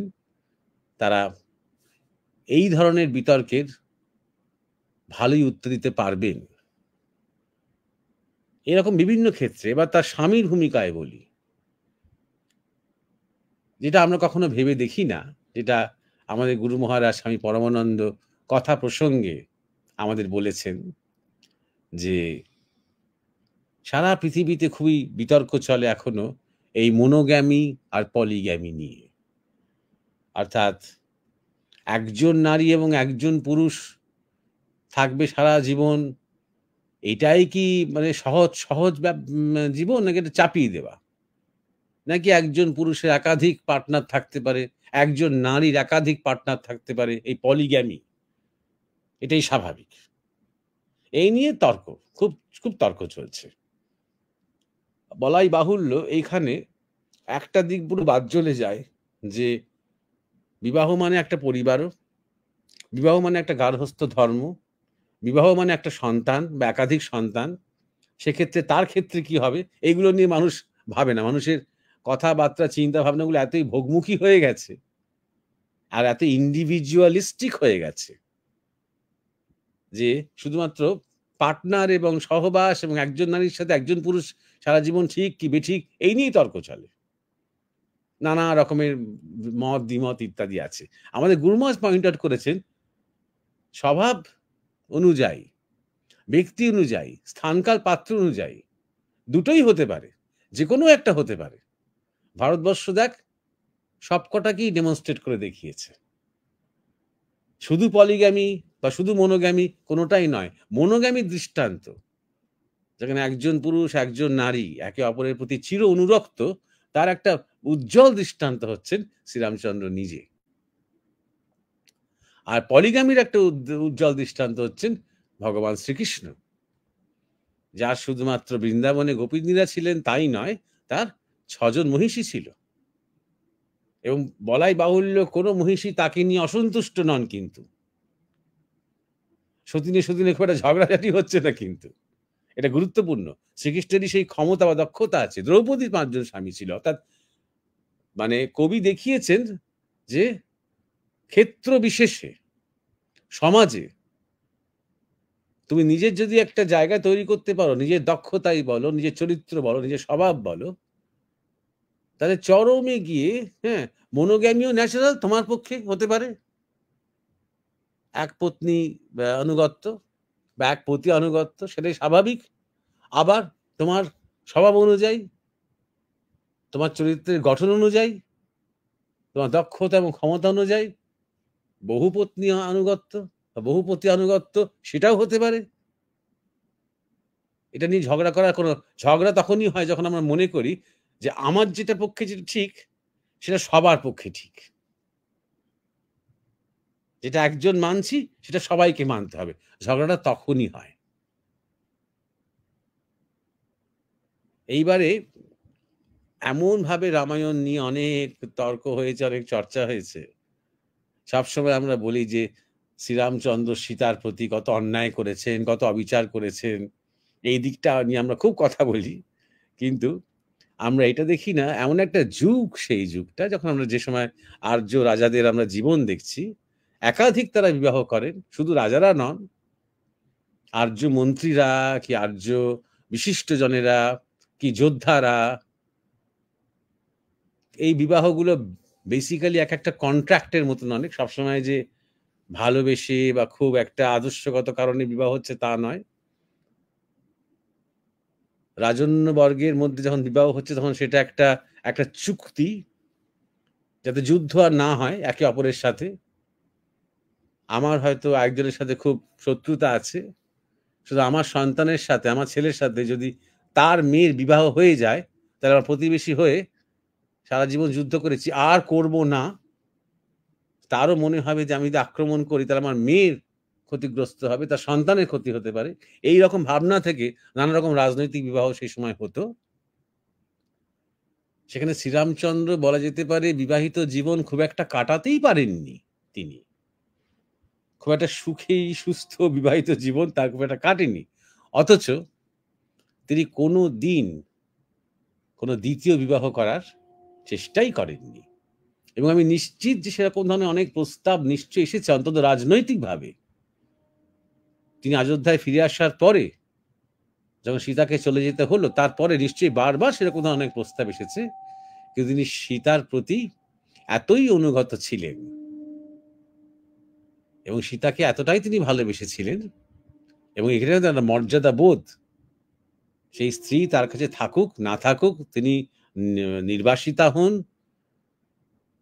তারা এই ধরনের বিতর্কের ভালোই উত্তর দিতে পারবেন। এরকম বিভিন্ন ক্ষেত্রে, এবার তার স্বামীর ভূমিকায় বলি, যেটা আমরা কখনো ভেবে দেখি না, যেটা আমাদের গুরু মহারাজ স্বামী পরমানন্দ কথা প্রসঙ্গে আমাদের বলেছেন, যে সারা পৃথিবীতে খুবই বিতর্ক চলে এখনো এই মনোগ্যামি আর পলিগ্যামি নিয়ে। অর্থাৎ একজন নারী এবং একজন পুরুষ থাকবে সারা জীবন, এটাই কি মানে সহজ জীবন, নাকি এটা চাপিয়ে দেওয়া? নাকি একজন পুরুষের একাধিক পার্টনার থাকতে পারে, একজন নারীর একাধিক পার্টনার থাকতে পারে, এই পলিগ্যামি এটাই স্বাভাবিক? এই নিয়ে তর্ক, খুব খুব তর্ক চলছে। বলাই বাহুল্য এইখানে একটা দিক পুরো বাদ চলে যায়, যে বিবাহ মানে একটা পরিবারও, বিবাহ মানে একটা গার্হস্থ্য ধর্ম, বিবাহ মানে একটা সন্তান বা একাধিক সন্তান। সেক্ষেত্রে তার ক্ষেত্রে কি হবে, এইগুলো নিয়ে মানুষ ভাবে না। মানুষের কথাবার্তা, চিন্তা ভাবনাগুলো এতই ভোগমুখী হয়ে গেছে আর এত ইন্ডিভিজুয়ালিস্টিক হয়ে গেছে, যে শুধুমাত্র পার্টনার এবং সহবাস এবং একজন নারীর সাথে একজন পুরুষ সারা জীবন ঠিক কি বেঠিক, এই নিয়েই তর্ক চলে। নানা রকমের মত দ্বিমত ইত্যাদি আছে। আমাদের গুরু মহারাজ পয়েন্ট আউট করেছেন, স্বভাব অনুযায়ী, ব্যক্তি অনুযায়ী, স্থানকাল পাত্র অনুযায়ী দুটোই হতে পারে, যে কোনো একটা হতে পারে। ভারতবর্ষ দেখ সবকটাকেই ডেমনস্ট্রেট করে দেখিয়েছে। শুধু পলিগ্যামি বা শুধু মনোগ্যামি কোনোটাই নয়। মনোগ্যামি দৃষ্টান্ত, যেখানে একজন পুরুষ একজন নারী একে অপরের প্রতি চির অনুরক্ত, তার একটা উজ্জ্বল দৃষ্টান্ত হচ্ছেন শ্রীরামচন্দ্র নিজে। আর পলিগ্যামির একটা উজ্জ্বল দৃষ্টান্ত হচ্ছেন ভগবান শ্রীকৃষ্ণ, যার শুধুমাত্র বৃন্দাবনে গোপিনীরা ছিলেন তাই নয়, তার 6 মহিষী ছিল। এবং বলাই বাহুল্য, কোনো মহিষী তাকে নিয়ে অসন্তুষ্ট নন, কিন্তু সতীনে খুব একটা ঝগড়াঝাটি হচ্ছে না, কিন্তু এটা গুরুত্বপূর্ণ। শ্রীকৃষ্ণেরই সেই ক্ষমতা বা দক্ষতা আছে। দ্রৌপদীর 5 জন স্বামী ছিল। অর্থাৎ মানে কবি দেখিয়েছেন যে ক্ষেত্র বিশেষে, সমাজে তুমি নিজের যদি একটা জায়গা তৈরি করতে পারো, নিজের দক্ষতাই বলো, নিজের চরিত্র বলো, নিজের স্বভাব বলো, তাহলে চরমে গিয়ে মনোগ্যামিও ন্যাচারাল তোমার পক্ষে হতে পারে। এক পত্নী আনুগত্য বা এক পতি আনুগত্য, সেটাই স্বাভাবিক। আবার তোমার স্বভাব অনুযায়ী, তোমার চরিত্রের গঠন অনুযায়ী, তোমার দক্ষতা এবং ক্ষমতা অনুযায়ী বহুপত্নী আনুগত্য বা বহুপতি আনুগত্য, সেটাও হতে পারে। এটা নিয়ে ঝগড়া করার কোনো, ঝগড়া তখনই হয় যখন আমরা মনে করি যে আমার যেটা পক্ষে যেটা ঠিক, সেটা সবার পক্ষে ঠিক। যেটা একজন মানছি, সেটা সবাইকে মানতে হবে। ঝগড়াটা তখনই হয়। এইবারে এমন ভাবে রামায়ণ নিয়ে অনেক তর্ক হয়েছে, অনেক চর্চা হয়েছে। সবসময় আমরা বলি যে শ্রীরামচন্দ্র সীতার প্রতি কত অন্যায় করেছেন, কত অবিচার করেছেন, এই দিকটা নিয়ে আমরা খুব কথা বলি। কিন্তু আমরা এটা দেখি না, এমন একটা যুগ, সেই যুগটা যখন আমরা, যে সময় আর্য রাজাদের আমরা জীবন দেখছি, একাধিক তারা বিবাহ করেন। শুধু রাজারা নন, আর্য মন্ত্রীরা কি আর্য বিশিষ্ট জনেরা কি যোদ্ধারা, এই বিবাহগুলো বেসিক্যালি এক একটা কন্ট্রাক্টের মতন। অনেক সবসময় যে ভালোবেসে বা খুব একটা আদর্শগত কারণে বিবাহ হচ্ছে তা নয়। রাজন্য বর্গের মধ্যে যখন বিবাহ হচ্ছে তখন সেটা একটা চুক্তি, যাতে যুদ্ধ আর না হয় একে অপরের সাথে। আমার হয়তো একজনের সাথে খুব শত্রুতা আছে, শুধু আমার সন্তানের সাথে, আমার ছেলের সাথে যদি তার মেয়ের বিবাহ হয়ে যায়, তাহলে আমার প্রতিবেশী হয়ে সারা জীবন যুদ্ধ করেছি আর করব না, তারও মনে হবে যে আমি যদি আক্রমণ করি তাহলে আমার মেয়ের ক্ষতিগ্রস্ত হবে, তার সন্তানের ক্ষতি হতে পারে। এই রকম ভাবনা থেকে নানা রকম রাজনৈতিক বিবাহ সেই সময় হতো। সেখানে শ্রীরামচন্দ্র বলা যেতে পারে বিবাহিত জীবন খুব একটা কাটাতেই পারেননি। তিনি খুব একটা সুখেই সুস্থ বিবাহিত জীবন তার খুব একটা কাটেনি। অথচ তিনি কোনো দিন কোনো দ্বিতীয় বিবাহ করার চেষ্টাই করেননি। এবং আমি নিশ্চিত যে সেরকম ধরনের অনেক প্রস্তাব নিশ্চয়ই এসেছে, অন্তত রাজনৈতিকভাবে। তিনি অযোধ্যায় ফিরে আসার পরে যখন সীতাকে চলে যেতে হলো, তারপরে নিশ্চয়ই বারবার সেরকম ধরনের অনেক প্রস্তাব এসেছে, কিন্তু তিনি সীতার প্রতি এতই অনুগত ছিলেন এবং সীতাকে এতটাই তিনি ভালোবেসেছিলেন, এবং এখানে একটা মর্যাদা বোধ, সেই স্ত্রী তার কাছে থাকুক না থাকুক, তিনি নির্বাসিতা হন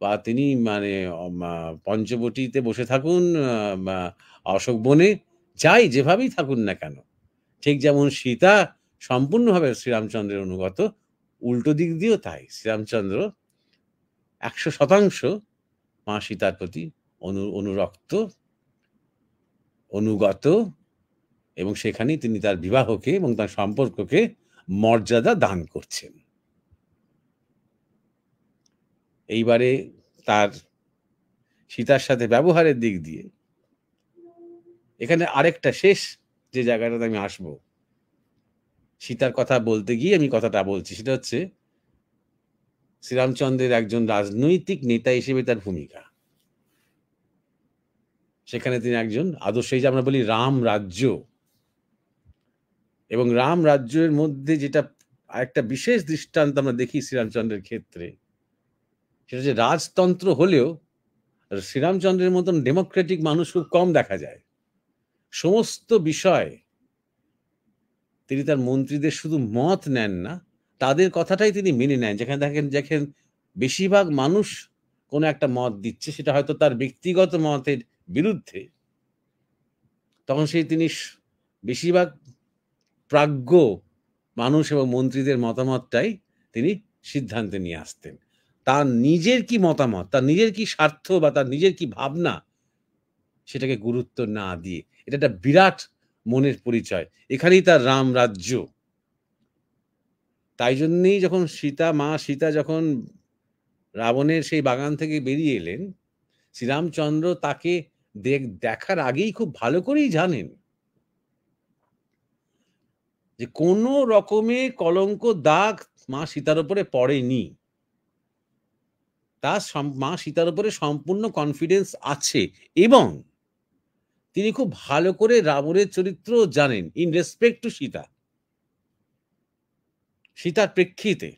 বা তিনি মানে পঞ্চবটিতে বসে থাকুন, অশোক বনে, যাই যেভাবেই থাকুন না কেন, ঠিক যেমন সীতা সম্পূর্ণভাবে শ্রীরামচন্দ্রের অনুগত, উল্টো দিক দিয়েও তাই। শ্রীরামচন্দ্র 100% মা সীতার প্রতি অনুরক্ত, অনুগত, এবং সেখানেই তিনি তার বিবাহকে এবং তার সম্পর্ককে মর্যাদা দান করছেন। এইবারে তার সীতার সাথে ব্যবহারের দিক দিয়ে এখানে আরেকটা শেষ যে জায়গাটাতে আমি আসব, সীতার কথা বলতে গিয়ে আমি কথাটা বলছি, সেটা হচ্ছে শ্রীরামচন্দ্রের একজন রাজনৈতিক নেতা হিসেবে তার ভূমিকা। সেখানে তিনি একজন আদর্শ, এই যে আমরা বলি রাম রাজ্য, এবং রাম রাজ্যের মধ্যে যেটা একটা বিশেষ দৃষ্টান্ত আমরা দেখি শ্রীরামচন্দ্রের ক্ষেত্রে, সেটা হচ্ছে রাজতন্ত্র হলেও শ্রীরামচন্দ্রের মতন ডেমোক্রেটিক মানুষ খুব কম দেখা যায়। সমস্ত বিষয় তিনি তার মন্ত্রীদের শুধু মত নেন না, তাদের কথাটাই তিনি মেনে নেন। যেখানে দেখেন বেশিরভাগ মানুষ কোনো একটা মত দিচ্ছে, সেটা হয়তো তার ব্যক্তিগত মতের বিরুদ্ধে, তখন তিনি বেশিরভাগ প্রাজ্ঞ মানুষ এবং মন্ত্রীদের মতামতটাই তিনি সিদ্ধান্তে নিয়ে আসতেন। তার নিজের কি মতামত, তার নিজের কি স্বার্থ বা তার নিজের কি ভাবনা, সেটাকে গুরুত্ব না দিয়ে, এটা একটা বিরাট মনের পরিচয়। এখানেই তার রাম রাজ্য। তাই জন্যই যখন মা সীতা যখন রাবণের সেই বাগান থেকে বেরিয়ে এলেন, শ্রীরামচন্দ্র তাকে দেখার আগেই খুব ভালো করেই জানেন যে কোনো রকমের কলঙ্ক দাগ মা সীতার উপরে পড়েনি। তার মা সীতার উপরে সম্পূর্ণ কনফিডেন্স আছে, এবং তিনি খুব ভালো করে রাবণের চরিত্র জানেন, ইন রেসপেক্ট টু সীতা, সীতার প্রেক্ষিতে।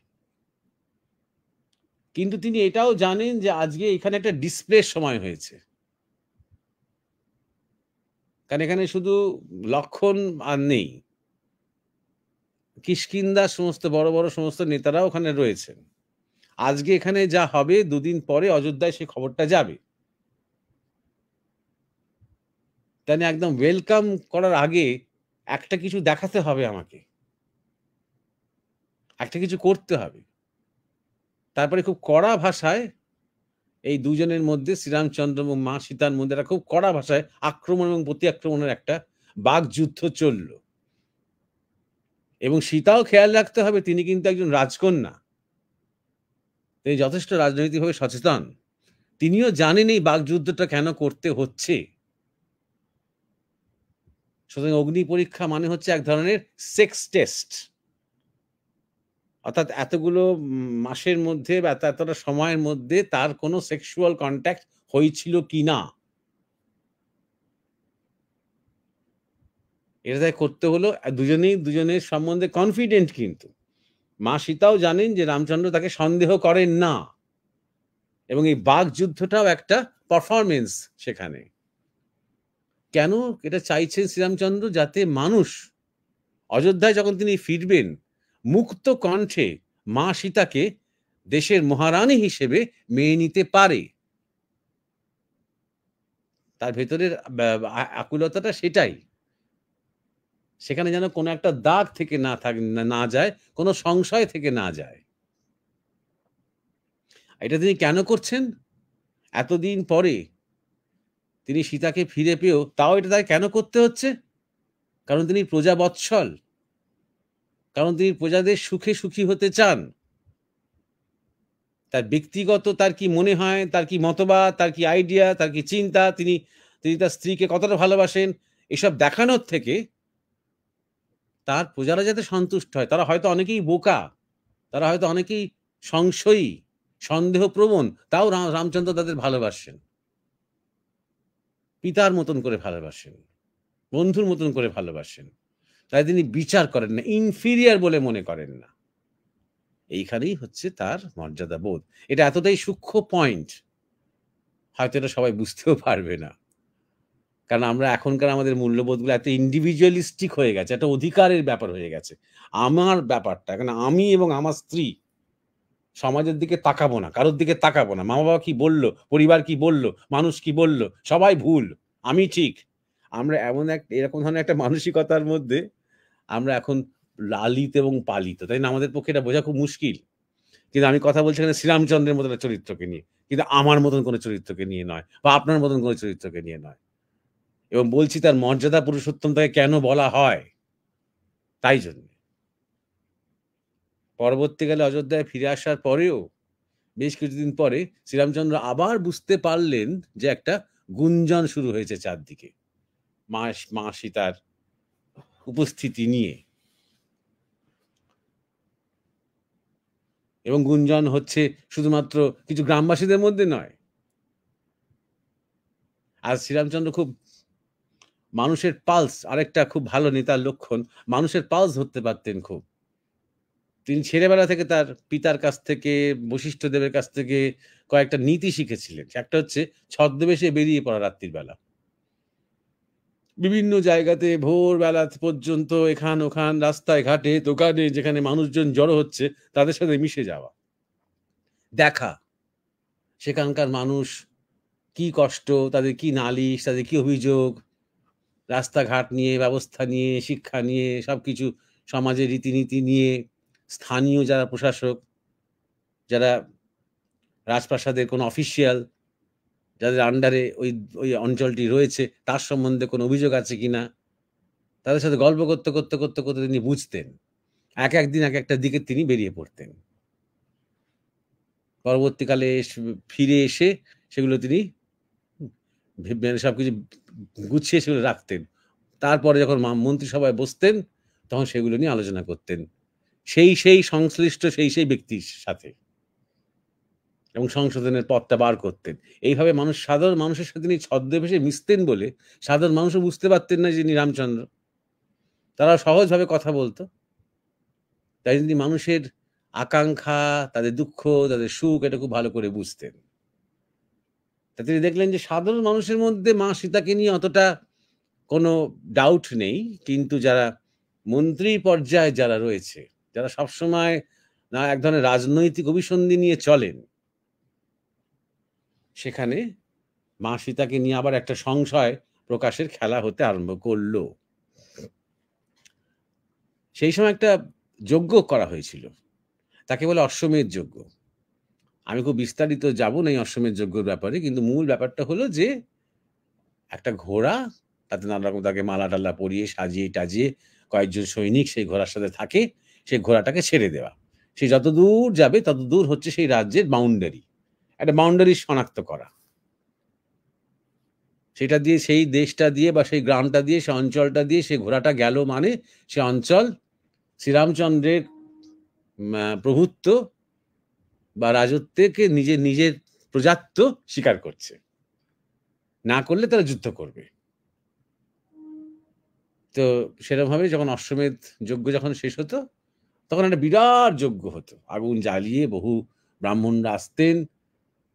কিন্তু তিনি এটাও জানেন যে আজকে এখানে একটা ডিসপ্লের সময় হয়েছে, কারণ এখানে শুধু লক্ষণ আর নেই, কিষ্কিন্ধার সমস্ত বড় বড় সমস্ত নেতারা ওখানে রয়েছেন। আজকে এখানে যা হবে, দুদিন পরে অযোধ্যায় সেই খবরটা যাবে। তাই একদম ওয়েলকাম করার আগে একটা কিছু দেখাতে হবে, আমাকে একটা কিছু করতে হবে। তারপরে খুব কড়া ভাষায় এই দুজনের মধ্যে, শ্রীরামচন্দ্র এবং মা সীতার মধ্যে একটা খুব কড়া ভাষায় আক্রমণ এবং প্রতি আক্রমণের একটা বাকযুদ্ধ চলল। এবং সীতাও খেয়াল রাখতে হবে, তিনি কিন্তু একজন রাজকন্যা, তিনি যথেষ্ট রাজনৈতিকভাবে সচেতন। তিনিও জানেন এই বাকযুদ্ধটা কেন করতে হচ্ছে। সুতরাং অগ্নি পরীক্ষা মানে হচ্ছে এক ধরনের সেক্স টেস্ট, অর্থাৎ এতগুলো মাসের মধ্যে বা এতটা সময়ের মধ্যে তার কোনো সেক্সুয়াল কন্ট্যাক্ট হয়েছিল কিনা, এটা তাই করতে হলো। দুজনেই দুজনের সম্বন্ধে কনফিডেন্ট, কিন্তু মা সীতাও জানেন যে রামচন্দ্র তাকে সন্দেহ করেন না, এবং এই বাকযুদ্ধটাও একটা পারফরমেন্স সেখানে। কেন এটা চাইছেন শ্রীরামচন্দ্র? যাতে মানুষ অযোধ্যায় যখন তিনি ফিরবেন, মুক্ত কণ্ঠে মা সীতাকে দেশের মহারানী হিসেবে মেনে নিতে পারে। তার ভেতরের আকুলতাটা সেটাই। সেখানে যেন কোনো একটা দাগ থেকে না যায়, কোনো সংশয় থেকে না যায়। এটা তিনি কেন করছেন? এতদিন পরে তিনি সীতাকে ফিরে পেয়েও তাও এটা তাকে কেন করতে হচ্ছে? কারণ তিনি প্রজাবৎসল, কারণ তিনি প্রজাদের সুখে সুখী হতে চান। তার ব্যক্তিগত তার কি মনে হয়, তার কি মতবাদ, তার কি আইডিয়া, তার কি চিন্তা, তিনি তার স্ত্রীকে কতটা ভালোবাসেন, এসব দেখানোর থেকে তার প্রজারা যাতে সন্তুষ্ট হয়। তারা হয়তো অনেকেই বোকা, তারা হয়তো অনেকেই সংশয়ী, সন্দেহপ্রবণ, তাও রামচন্দ্র তাদের ভালোবাসেন, পিতার মতন করে ভালোবাসেন, বন্ধুর মতন করে ভালোবাসেন। তাই তিনি বিচার করেন না, ইনফিরিয়ার বলে মনে করেন না। এইখানেই হচ্ছে তার মর্যাদা বোধ। এটা এতটাই সূক্ষ্ম পয়েন্ট, হয়তো এটা সবাই বুঝতেও পারবে না। কারণ আমরা এখনকার আমাদের মূল্যবোধগুলো এত ইন্ডিভিজুয়ালিস্টিক হয়ে গেছে, একটা অধিকারের ব্যাপার হয়ে গেছে। আমার ব্যাপারটা, কারণ আমি এবং আমার স্ত্রী সমাজের দিকে তাকাবো না, কারোর দিকে তাকাবো না। মা বাবা কি বললো, পরিবার কি বললো, মানুষ কি বললো, সবাই ভুল, আমি ঠিক। আমরা এরকম ধরনের একটা মানসিকতার মধ্যে আমরা এখন লালিত এবং পালিত, তাই না? আমাদের পক্ষে এটা বোঝা খুব মুশকিল। কিন্তু আমি কথা বলছি এখানে শ্রীরামচন্দ্রের মতন চরিত্রকে নিয়ে, কিন্তু আমার মতন কোনো চরিত্রকে নিয়ে নয়, বা আপনার মতন কোনো চরিত্রকে নিয়ে নয়। এবং বলছি তার মর্যাদা পুরুষোত্তম তাকে কেন বলা হয়, তাই জন্য। পরবর্তীকালে অযোধ্যায় ফিরে আসার পরেও বেশ কিছুদিন পরে শ্রীরামচন্দ্র আবার বুঝতে পারলেন যে একটা গুঞ্জন শুরু হয়েছে চারদিকে মা সীতার উপস্থিতি নিয়ে, এবং গুঞ্জন হচ্ছে শুধুমাত্র কিছু গ্রামবাসীদের মধ্যে নয়। আর শ্রীরামচন্দ্র খুব মানুষের পালস, আরেকটা খুব ভালো নেতার লক্ষণ, মানুষের পালস ধরতে পারতেন খুব। তিনি ছেলেবেলা থেকে তার পিতার কাছ থেকে, বশিষ্ঠদেবের কাছ থেকে কয়েকটা নীতি শিখেছিলেন। একটা হচ্ছে ছদ্মবেশে বেরিয়ে পড়া রাত্রির বেলা, বিভিন্ন জায়গাতে ভোরবেলা পর্যন্ত এখান ওখান, রাস্তায় ঘাটে, দোকানে, যেখানে মানুষজন জড়ো হচ্ছে তাদের সাথে মিশে যাওয়া, দেখা সেখানকার মানুষ কি কষ্ট, তাদের কি নালিশ, তাদের কি অভিযোগ, রাস্তাঘাট নিয়ে, ব্যবস্থা নিয়ে, শিক্ষা নিয়ে, সবকিছু, সমাজের রীতিনীতি নিয়ে, স্থানীয় যারা প্রশাসক, যারা রাজপ্রাসাদের কোনো অফিসিয়াল, যাদের আন্ডারে ওই অঞ্চলটি রয়েছে, তার সম্বন্ধে কোনো অভিযোগ আছে কিনা, তাদের সাথে গল্প করতে করতে করতে করতে তিনি বুঝতেন। একদিন এক একটা দিকে তিনি বেরিয়ে পড়তেন। পরবর্তীকালে ফিরে এসে সেগুলো তিনি সবকিছু গুছিয়ে সেগুলো রাখতেন। তারপরে যখন মন্ত্রিসভায় বসতেন তখন সেগুলো নিয়ে আলোচনা করতেন সেই সংশ্লিষ্ট সেই ব্যক্তির সাথে, এবং সংশোধনের পথটা বার করতেন। এইভাবে সাধারণ মানুষের সাথে তিনি ছদ্মবেশে মিশতেন বলে সাধারণ মানুষও বুঝতে পারতেন না যে তিনি রামচন্দ্র। তারা সহজভাবে কথা বলতো। তাই তিনি মানুষের আকাঙ্ক্ষা, তাদের দুঃখ, তাদের সুখ, এটা খুব ভালো করে বুঝতেন। তা তিনি দেখলেন যে সাধারণ মানুষের মধ্যে মা সীতাকে নিয়ে অতটা কোনো ডাউট নেই, কিন্তু যারা মন্ত্রী পর্যায়ে যারা রয়েছে, যারা সবসময় না এক ধরনের রাজনৈতিক অভিসন্ধি নিয়ে চলেন, সেখানে মা সীতাকে নিয়ে আবার একটা সংশয় প্রকাশের খেলা হতে আরম্ভ করলো। সেই সময় একটা যজ্ঞ করা হয়েছিল, তাকে বলে অশ্বমেধ যজ্ঞ। আমি খুব বিস্তারিত যাব না এই অশ্বমেধ যজ্ঞের ব্যাপারে, কিন্তু মূল ব্যাপারটা হলো যে একটা ঘোড়া, তাতে নানা রকম তাকে মালা টালা পরিয়ে সাজিয়ে টাজিয়ে কয়েকজন সৈনিক সেই ঘোড়ার সাথে থাকে, সেই ঘোড়াটাকে ছেড়ে দেওয়া। সে যত দূর যাবে তত দূর হচ্ছে সেই রাজ্যের বাউন্ডারি, একটা বাউন্ডারি শনাক্ত করা। সেটা দিয়ে, সেই দেশটা দিয়ে বা সেই গ্রামটা দিয়ে, সে অঞ্চলটা দিয়ে সে ঘোড়াটা গেল মানে সে অঞ্চল শ্রীরামচন্দ্রের প্রভুত্ব বা রাজত্বকে নিজের প্রজাত্ব স্বীকার করছে। না করলে তারা যুদ্ধ করবে। তো সেরকম ভাবে যখন অশ্বমেধ যজ্ঞ যখন শেষ হতো, তখন একটা বিরাট যজ্ঞ হতো, আগুন জ্বালিয়ে বহু ব্রাহ্মণরা আসতেন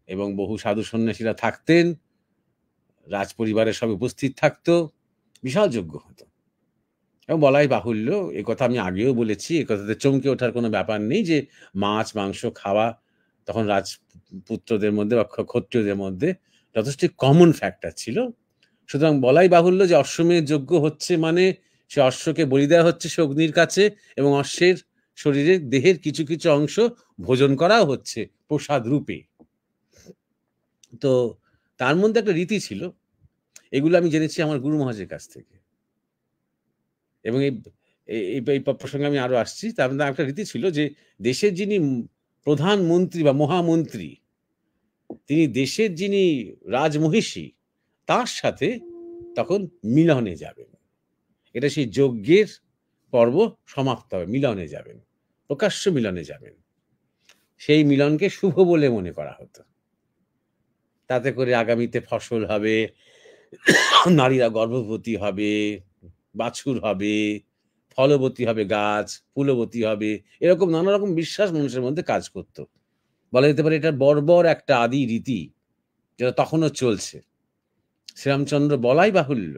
এবং বহু সাধু সন্ন্যাসীরা থাকতেন, রাজ পরিবারের সব উপস্থিত থাকতো, বিশাল যজ্ঞ হতো। এবং বলাই বাহুল্য, এ কথা আমি আগেও বলেছি, এ কথাতে চমকে ওঠার কোনো ব্যাপার নেই যে মাছ মাংস খাওয়া তখন রাজপুত্রদের মধ্যে বা ক্ষত্রিয়দের মধ্যে যথেষ্ট কমন ফ্যাক্টর ছিল। সুতরাং বলাই বাহুল্য যে অশ্বমেধ যজ্ঞ হচ্ছে মানে সে অশ্বকে বলি দেওয়া হচ্ছে সে অগ্নির কাছে, এবং অশ্বের শরীরের দেহের কিছু কিছু অংশ ভোজন করাও হচ্ছে প্রসাদ রূপে। তো তার মধ্যে একটা রীতি ছিল, এগুলো আমি জেনেছি আমার গুরু মহারাজের কাছ থেকে, এবং এই প্রসঙ্গে আমি আরো আসছি। তার মধ্যে একটা রীতি ছিল যে দেশের যিনি প্রধানমন্ত্রী বা মহামন্ত্রী, তিনি দেশের যিনি রাজমহিষী তার সাথে তখন মিলনে যাবেন। এটা সেই যজ্ঞের পর্ব সমাপ্ত হবে, মিলনে যাবেন, প্রকাশ্য মিলনে যাবেন। সেই মিলনকে শুভ বলে মনে করা হতো। তাতে করে আগামীতে ফসল হবে, নারীরা গর্ভবতী হবে, বাছুর হবে, ফলবতী হবে গাছ, ফুলবতী হবে, এরকম নানা রকম বিশ্বাস মানুষের মধ্যে কাজ করত। বলা যেতে পারে এটা বর্বর একটা আদি রীতি, যেটা তখনও চলছে। শ্রীরামচন্দ্র বলাই বাহুল্য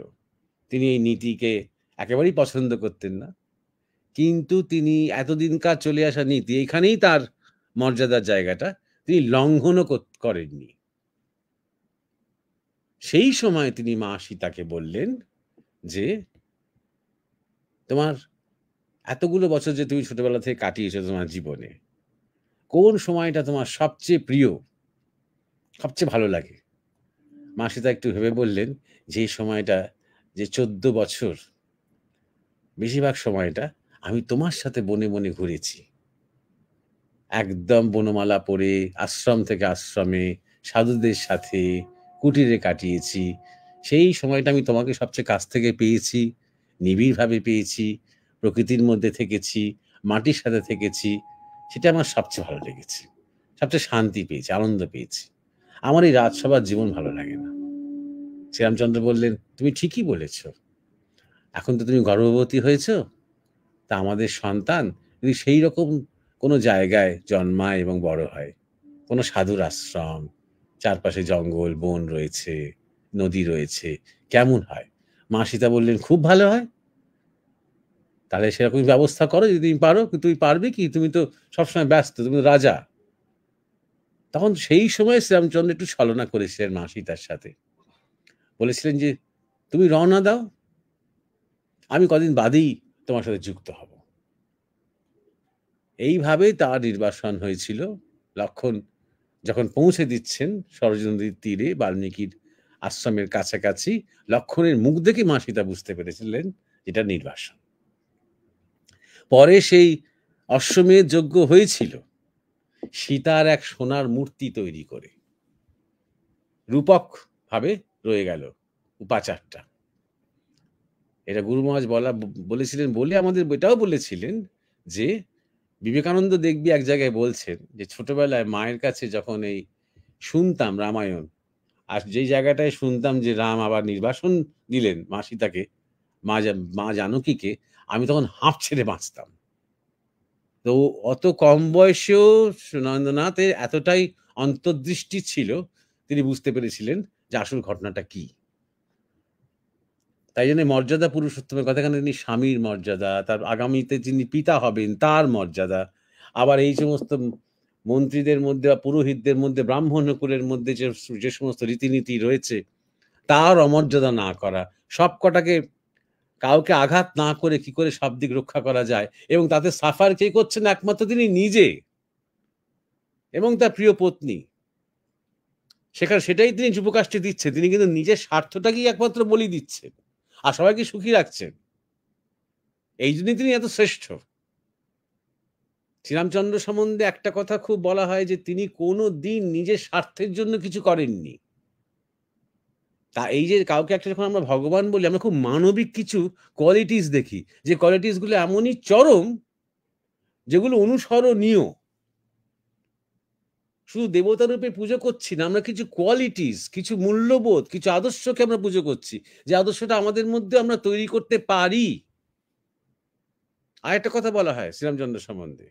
তিনি এই নীতিকে একেবারেই পছন্দ করতেন না, কিন্তু তিনি এতদিনকার চলে আসা নীতি, এখানেই তার মর্যাদার জায়গাটা, তিনি লঙ্ঘনও করেননি। সেই সময় তিনি মা সীতাকে বললেন যে তোমার এতগুলো বছর যে তুমি ছোটবেলা থেকে কাটিয়েছো তোমার জীবনে, কোন সময়টা তোমার সবচেয়ে প্রিয়, সবচেয়ে ভালো লাগে? মা সীতা একটু ভেবে বললেন যে সময়টা, যে 14 বছর বেশিরভাগ সময়টা আমি তোমার সাথে বনে বনে ঘুরেছি, একদম বনমালা পরে আশ্রম থেকে আশ্রমে সাধুদের সাথে কুটিরে কাটিয়েছি। সেই সময়টা আমি তোমাকে সবচেয়ে কাছ থেকে পেয়েছি, নিবিড়ভাবে পেয়েছি, প্রকৃতির মধ্যে থেকেছি, মাটির সাথে থেকেছি, সেটা আমার সবচেয়ে ভালো লেগেছে, সবচেয়ে শান্তি পেয়েছি, আনন্দ পেয়েছি। আমার এই রাজসভার জীবন ভালো লাগে না। শ্রীরামচন্দ্র বললেন তুমি ঠিকই বলেছ, এখন তো তুমি গর্ভবতী হয়েছ, তা আমাদের সন্তান যদি সেই রকম কোনো জায়গায় জন্মায় এবং বড় হয়, কোনো সাধুর আশ্রম, চারপাশে জঙ্গল বন রয়েছে, নদী রয়েছে, কেমন হয়? মা সীতা বললেন খুব ভালো হয়, তাহলে সেরকম ব্যবস্থা করো যদি তুমি পারো। তুমি পারবে কি? তুমি তো সবসময় ব্যস্ত, তুমি তো রাজা। তখন সেই সময় শ্রীরামচন্দ্র একটু ছলনা করেছিলেন মা সীতার সাথে, বলেছিলেন যে তুমি রওনা দাও, আমি কদিন বাদেই তোমার সাথে যুক্ত হব। এইভাবেই তার নির্বাসন হয়েছিল। লক্ষণ যখন পৌঁছে দিচ্ছেন সরযূ নদীর তীরে বাল্মীকির আশ্রমের কাছাকাছি, লক্ষণের মুখ দেখে মা সীতা বুঝতে পেরেছিলেন এটা নির্বাসন। পরে সেই অশ্বমেধ যজ্ঞ হয়েছিল সীতার এক সোনার মূর্তি তৈরি করে, রূপক ভাবে রয়ে গেল উপাচারটা। এটা গুরু মহারাজ বলেছিলেন বলে আমাদের এটাও বলেছিলেন যে বিবেকানন্দ দেখবি এক জায়গায় বলছেন যে ছোটবেলায় মায়ের কাছে যখন এই শুনতাম রামায়ণ, আর যেই জায়গাটায় শুনতাম যে রাম আবার নির্বাসন দিলেন মা সীতাকে, মা জানকীকে, আমি তখন হাঁপ ছেড়ে বাঁচতাম। তো অত কম বয়সেও নরেন্দ্রনাথের এতটাই অন্তর্দৃষ্টি ছিল, তিনি বুঝতে পেরেছিলেন যে আসল ঘটনাটা কি। তাই জন্য মর্যাদা পুরুষোত্তমের কথা, এখানে তিনি স্বামীর মর্যাদা, তার আগামীতে যিনি পিতা হবেন তার মর্যাদা, আবার এই সমস্ত মন্ত্রীদের মধ্যে বা পুরোহিতদের মধ্যে, ব্রাহ্মণ কুলের মধ্যে যে সমস্ত রীতিনীতি রয়েছে তার অমর্যাদা না করা, সব কটাকে কাউকে আঘাত না করে কি করে সব দিক রক্ষা করা যায়, এবং তাতে সাফার কে করছেন? একমাত্র তিনি নিজে এবং তার প্রিয় পত্নী। সেটাই তিনি যুবকাষ্ঠে দিচ্ছেন, তিনি কিন্তু নিজের স্বার্থটাকেই একমাত্র বলি দিচ্ছেন আর সবাইকে সুখী রাখছেন। এই জন্যই তিনি এত শ্রেষ্ঠ। শ্রীরামচন্দ্র সম্বন্ধে একটা কথা খুব বলা হয় যে তিনি কোনো দিন নিজের স্বার্থের জন্য কিছু করেননি। তা এই যে কাউকে একটা যখন আমরা ভগবান বলি, আমরা খুব মানবিক কিছু কোয়ালিটিস দেখি, যে কোয়ালিটিস গুলো এমনই চরম যেগুলো অনুসরণীয়। শুধু দেবতা রূপে পুজো করছি না, আমরা কিছু কোয়ালিটিস, কিছু মূল্যবোধ, কিছু আদর্শকে আমরা পুজো করছি, যে আদর্শটা আমাদের মধ্যে আমরা তৈরি করতে পারি। আর একটা কথা বলা হয় শ্রীরামচন্দ্র সম্বন্ধে,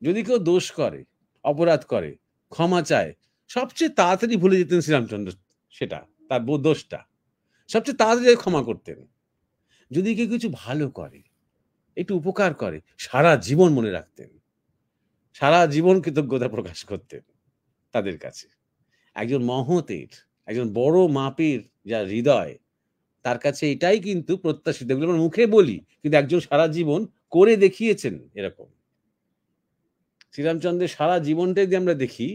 যদি কেউ দোষ করে, অপরাধ করে, ক্ষমা চায়, সবচেয়ে তাড়াতাড়ি ভুলে যেতেন শ্রীরামচন্দ্র সেটা তার দোষটা সবচেয়ে তাড়াতাড়ি ক্ষমা করতেন। যদি কেউ কিছু ভালো করে, একটু উপকার করে, সারা জীবন মনে রাখতেন, সারা জীবন কৃতজ্ঞতা প্রকাশ করতেন তাদের কাছে। একজন মহতের, একজন বড় মাপের যা হৃদয়, তার কাছে এটাই কিন্তু প্রত্যাশিত। এগুলো আমরা মুখে বলি, কিন্তু একজন সারা জীবন করে দেখিয়েছেন এরকম। শ্রীরামচন্দ্রের সারা জীবনটাই যদি আমরা দেখি,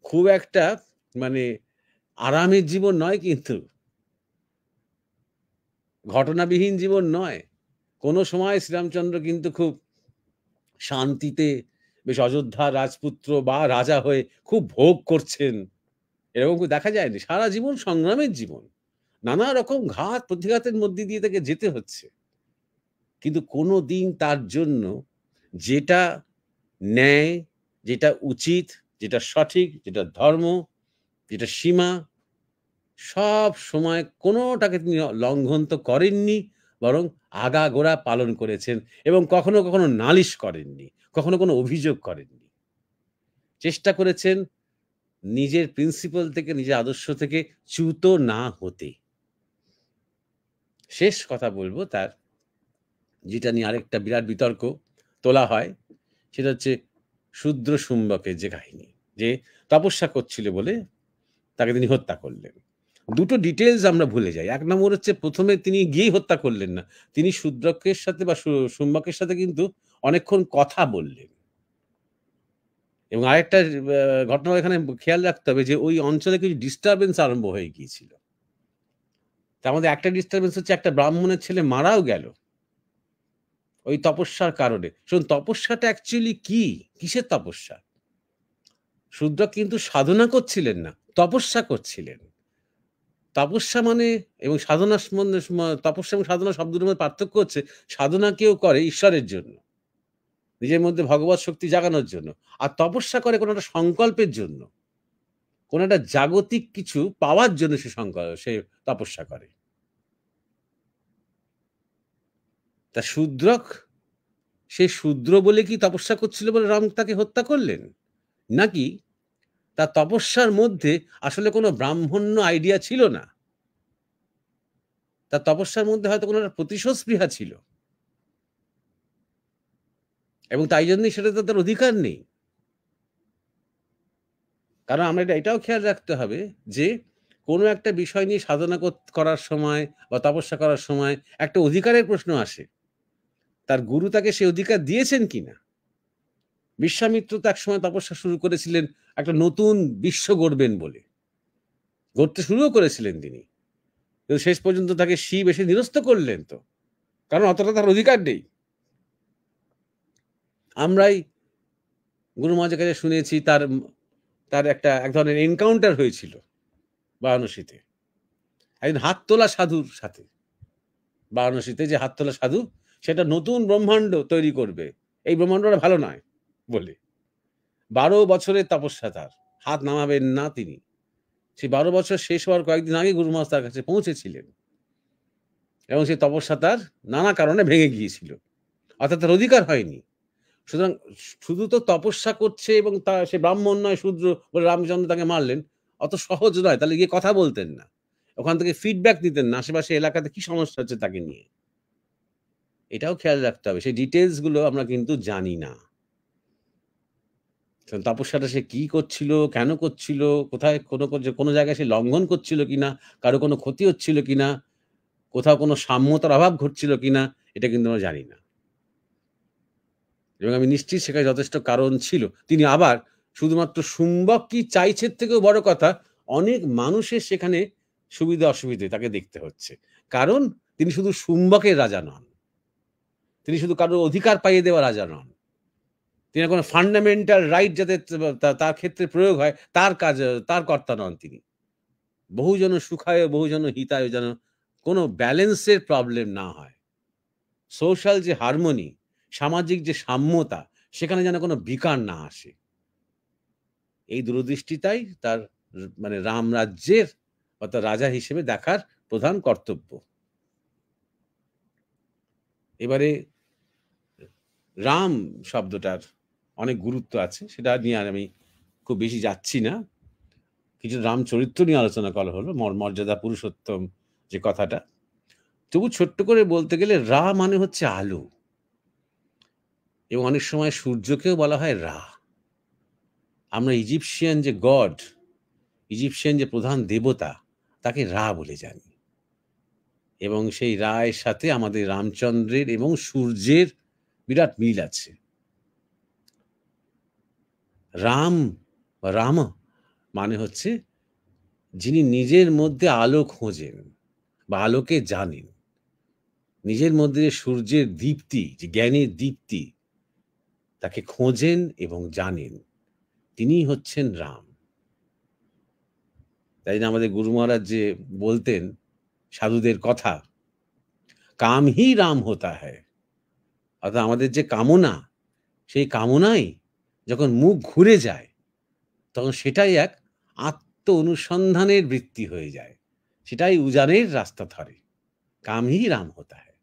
খুব একটা মানে আরামের জীবন নয়, কিন্তু ঘটনাবিহীন জীবন নয়। কোনো সময় শ্রীরামচন্দ্র কিন্তু খুব শান্তিতে বেশ অযোধ্যার রাজপুত্র বা রাজা হয়ে খুব ভোগ করছেন, এরকম দেখা যায়নি। সারা জীবন সংগ্রামের জীবন, নানা রকম ঘাত প্রতিঘাতের মধ্যে দিয়ে তাকে যেতে হচ্ছে, কিন্তু কোনো দিন তার জন্য যেটা ন্যায়, যেটা উচিত, যেটা সঠিক, যেটা ধর্ম, যেটা সীমা, সব সময় কোনোটাকে তিনি লঙ্ঘন তো করেননি, বরং আগাগোড়া পালন করেছেন এবং কখনো কখনো নালিশ করেননি, কখনো কোনো অভিযোগ করেননি। চেষ্টা করেছেন নিজের প্রিন্সিপাল থেকে, নিজের আদর্শ থেকে চ্যুত না হতে। শেষ কথা বলবো তার, যেটা নিয়ে আরেকটা বিরাট বিতর্ক তোলা হয়, সেটা হচ্ছে শূদ্র শুম্বকের যে কাহিনী, যে তপস্যা করছিল বলে তাকে তিনি হত্যা করলেন। দুটো ডিটেলস আমরা ভুলে যাই। এক নম্বর হচ্ছে, প্রথমে তিনি গিয়েই হত্যা করলেন না, তিনি শূদ্রকের সাথে বা শুম্বকের সাথে কিন্তু অনেকক্ষণ কথা বললেন। এবং আরেকটা ঘটনা এখানে খেয়াল রাখতে হবে, যে ওই অঞ্চলে কিছু ডিস্টারবেন্স আরম্ভ হয়ে গিয়েছিল। তার মধ্যে একটা ডিস্টারবেন্স হচ্ছে, একটা ব্রাহ্মণের ছেলে মারাও গেল ওই তপস্যার কারণে। শুনুন, তপস্যাটা অ্যাকচুয়ালি কি, কিসের তপস্যা? শূদ্র কিন্তু সাধনা করছিলেন না, তপস্যা করছিলেন। তপস্যা মানে এবং সাধনা, তপস্যা এবং সাধনা শব্দের মধ্যে পার্থক্য হচ্ছে, সাধনা কেউ করে ঈশ্বরের জন্য, নিজের মধ্যে ভগবত শক্তি জাগানোর জন্য, আর তপস্যা করে কোনো একটা সংকল্পের জন্য, কোনো একটা জাগতিক কিছু পাওয়ার জন্য সে তপস্যা করে। তা শূদ্রক, সে শূদ্র বলে কি তপস্যা করছিল বলে রাম তাকে হত্যা করলেন? নাকি তার তপস্যার মধ্যে আসলে কোনো ব্রাহ্মণ্য আইডিয়া ছিল না, তার তপস্যার মধ্যে হয়তো কোনো একটা প্রতিশোধ স্পৃহা ছিল, এবং তাই জন্যই সেটা তো তার অধিকার নেই। কারণ আমরা এটাও খেয়াল রাখতে হবে যে, কোনো একটা বিষয় নিয়ে সাধনা করার সময় বা তপস্যা করার সময় একটা অধিকারের প্রশ্ন আসে, তার গুরু তাকে সে অধিকার দিয়েছেন কিনা। বিশ্বামিত্র তো একসময় তপস্যা শুরু করেছিলেন একটা নতুন বিশ্ব গড়বেন বলে, গড়তে শুরুও করেছিলেন তিনি, কিন্তু শেষ পর্যন্ত তাকে শিব এসে নিরস্ত করলেন, তো কারণ অতটা তার অধিকার নেই। আমরাই গুরু মহারাজের কাছে শুনেছি তার তার এক ধরনের এনকাউন্টার হয়েছিল বারাণসীতে, একজন হাত তোলা সাধুর সাথে। বারাণসীতে যে হাত তোলা সাধু, সেটা নতুন ব্রহ্মাণ্ড তৈরি করবে, এই ব্রহ্মাণ্ডটা ভালো নয় বলে 12 বছরের তপস্যা, তার হাত নামাবেন না তিনি। সেই 12 বছর শেষ হওয়ার কয়েকদিন আগে গুরু মহারাজ তার কাছে পৌঁছেছিলেন, এবং সেই তপস্যা তার নানা কারণে ভেঙে গিয়েছিল, অর্থাৎ তার অধিকার হয়নি। সুতরাং শুধু তো তপস্যা করছে এবং সে ব্রাহ্মণ নয়, শূদ্র বলে রামচন্দ্র তাকে মারলেন, অত সহজ নয়। তাহলে গিয়ে কথা বলতেন না, ওখান থেকে ফিডব্যাক নিতেন না, আশেপাশে এলাকাতে কি সমস্যা হচ্ছে তাকে নিয়ে। এটাও খেয়াল রাখতে হবে, সেই ডিটেলস গুলো আমরা কিন্তু জানি না। তপস্যাটা সে কি করছিল, কেন করছিল, কোথায় কোনো জায়গায় সে লঙ্ঘন করছিল কিনা, কারো কোনো ক্ষতি হচ্ছিল কিনা, কোথাও কোনো সাম্যতার অভাব ঘটছিল কিনা, এটা কিন্তু আমরা জানি না। এবং আমি নিশ্চিত সেখানে যথেষ্ট কারণ ছিল। তিনি আবার শুধুমাত্র শুম্বক কি চাইছের থেকেও বড় কথা, অনেক মানুষের সেখানে সুবিধা অসুবিধে তাকে দেখতে হচ্ছে। কারণ তিনি শুধু শুম্বকের রাজা নন, তিনি শুধু কারোর অধিকার পাইয়ে দেওয়া রাজা নন, তিনি কোনো ফান্ডামেন্টাল রাইট যাতে তার ক্ষেত্রে প্রয়োগ হয় তার কাজ, তার কর্তা নন তিনি। বহুজন সুখায়, বহুজন হিতায়, যেন কোনো ব্যালেন্সের প্রবলেম না হয়, সোশ্যাল যে হারমোনি, সামাজিক যে সাম্যতা, সেখানে যেন কোনো বিকার না আসে, এই দূরদৃষ্টিটাই তার মানে রাম রাজ্যের অর্থাৎ রাজা হিসেবে দেখার প্রধান কর্তব্য। এবারে রাম শব্দটার অনেক গুরুত্ব আছে, সেটা নিয়ে আর আমি খুব বেশি যাচ্ছি না। কিছু রামচরিত্র নিয়ে আলোচনা করা হলো, মর্যাদা পুরুষোত্তম যে কথাটা। তবু ছোট্ট করে বলতে গেলে রা মানে হচ্ছে আলো, এবং অনেক সময় সূর্যকেও বলা হয় রা। আমরা ইজিপশিয়ান যে গড, ইজিপশিয়ান যে প্রধান দেবতা, তাকে রা বলে জানি, এবং সেই রায়ের সাথে আমাদের রামচন্দ্রের এবং সূর্যের বিরাট মিল আছে। রাম বা রাম মানে হচ্ছে যিনি নিজের মধ্যে আলো খোঁজেন বা আলোকে জানেন, নিজের মধ্যে সূর্যের দীপ্তি, যে জ্ঞানের দীপ্তি, তাকে খোঁজেন এবং জানেন, তিনি হচ্ছেন রাম। তাই না আমাদের গুরু মহারাজ যে বলতেন সাধুদের কথা, কাম হি রাম হতা হ্যায়, অর্থাৎ আমাদের যে কামনা, সেই কামনাই যখন মুখ ঘুরে যায় তখন সেটাই এক আত্ম অনুসন্ধানের বৃত্তি হয়ে যায়, সেটাই উজানের রাস্তা ধরে। কাম হি রাম হতা হ্যায়।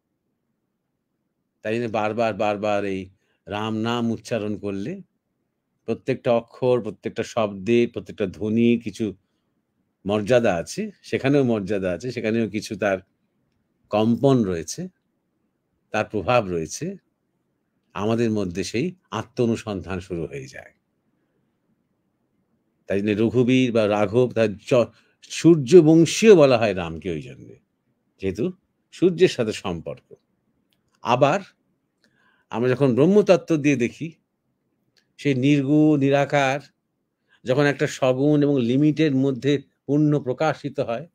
তাই জন্য বারবার বারবার এই রাম নাম উচ্চারণ করলে প্রত্যেকটা অক্ষর, প্রত্যেকটা শব্দের, প্রত্যেকটা ধ্বনির কিছু মর্যাদা আছে, সেখানেও মর্যাদা আছে, সেখানেও কিছু তার কম্পন রয়েছে, তার প্রভাব রয়েছে। আমাদের মধ্যে সেই আত্ম অনুসন্ধান শুরু হয়ে যায়। তাই জন্য রঘুবীর বা রাঘব, তার সূর্যবংশীয় বলা হয় রামকে ওই জন্যে, যেহেতু সূর্যের সাথে সম্পর্ক। আবার আমরা যখন ব্রহ্মতত্ত্ব দিয়ে দেখি, সেই নির্গুণ নিরাকার যখন একটা সগুণ এবং লিমিটের মধ্যে পূর্ণ প্রকাশিত হয়,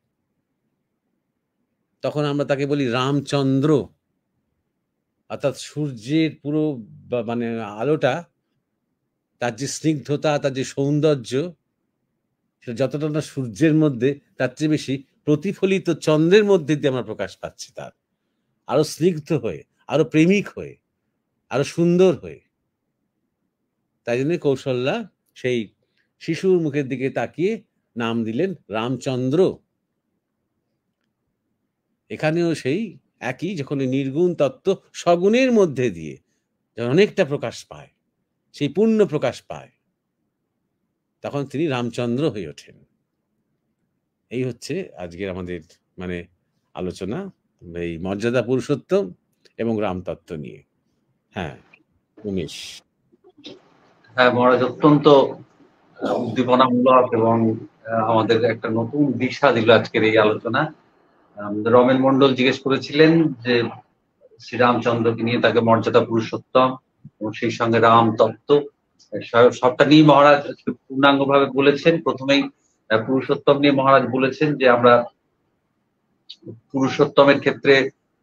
তখন আমরা তাকে বলি রামচন্দ্র। অর্থাৎ সূর্যের পুরো মানে আলোটা, তার যে স্নিগ্ধতা, তার যে সৌন্দর্য, সেটা যতটা না সূর্যের মধ্যে, তার চেয়ে বেশি প্রতিফলিত চন্দ্রের মধ্যে দিয়ে আমরা প্রকাশ পাচ্ছি, তার আরো স্নিগ্ধ হয়ে, আরো প্রেমিক হয়ে, আরো সুন্দর হয়ে। তাই জন্য কৌশল্যা সেই শিশুর মুখের দিকে তাকিয়ে নাম দিলেন রামচন্দ্র। এখানেও সেই একই, যখন নির্গুণ তত্ত্ব সগুণের মধ্যে দিয়ে যখন অনেকটা প্রকাশ পায়, সেই পূর্ণ প্রকাশ পায়, তখন তিনি রামচন্দ্র হয়ে ওঠেন। এই হচ্ছে আজকের আমাদের মানে আলোচনা, এই মর্যাদা পুরুষোত্তম এবং রামতত্ত্ব নিয়ে। হ্যাঁ উমেশ। হ্যাঁ মহারাজ, অত্যন্ত উদ্দীপনামূলক এবং আমাদের একটা নতুন দিশা দিল আজকের এই আলোচনা। রমেন মন্ডল জিজ্ঞেস করেছিলেন যে শ্রীরামচন্দ্রকে নিয়ে, তাকে মর্যাদা পুরুষোত্তম এবং সেই সঙ্গে রাম তত্ত্ব, সবটা নিয়ে মহারাজ পূর্ণাঙ্গ ভাবে বলেছেন। প্রথমেই পুরুষোত্তম নিয়ে মহারাজ বলেছেন যে আমরা পুরুষোত্তমের ক্ষেত্রে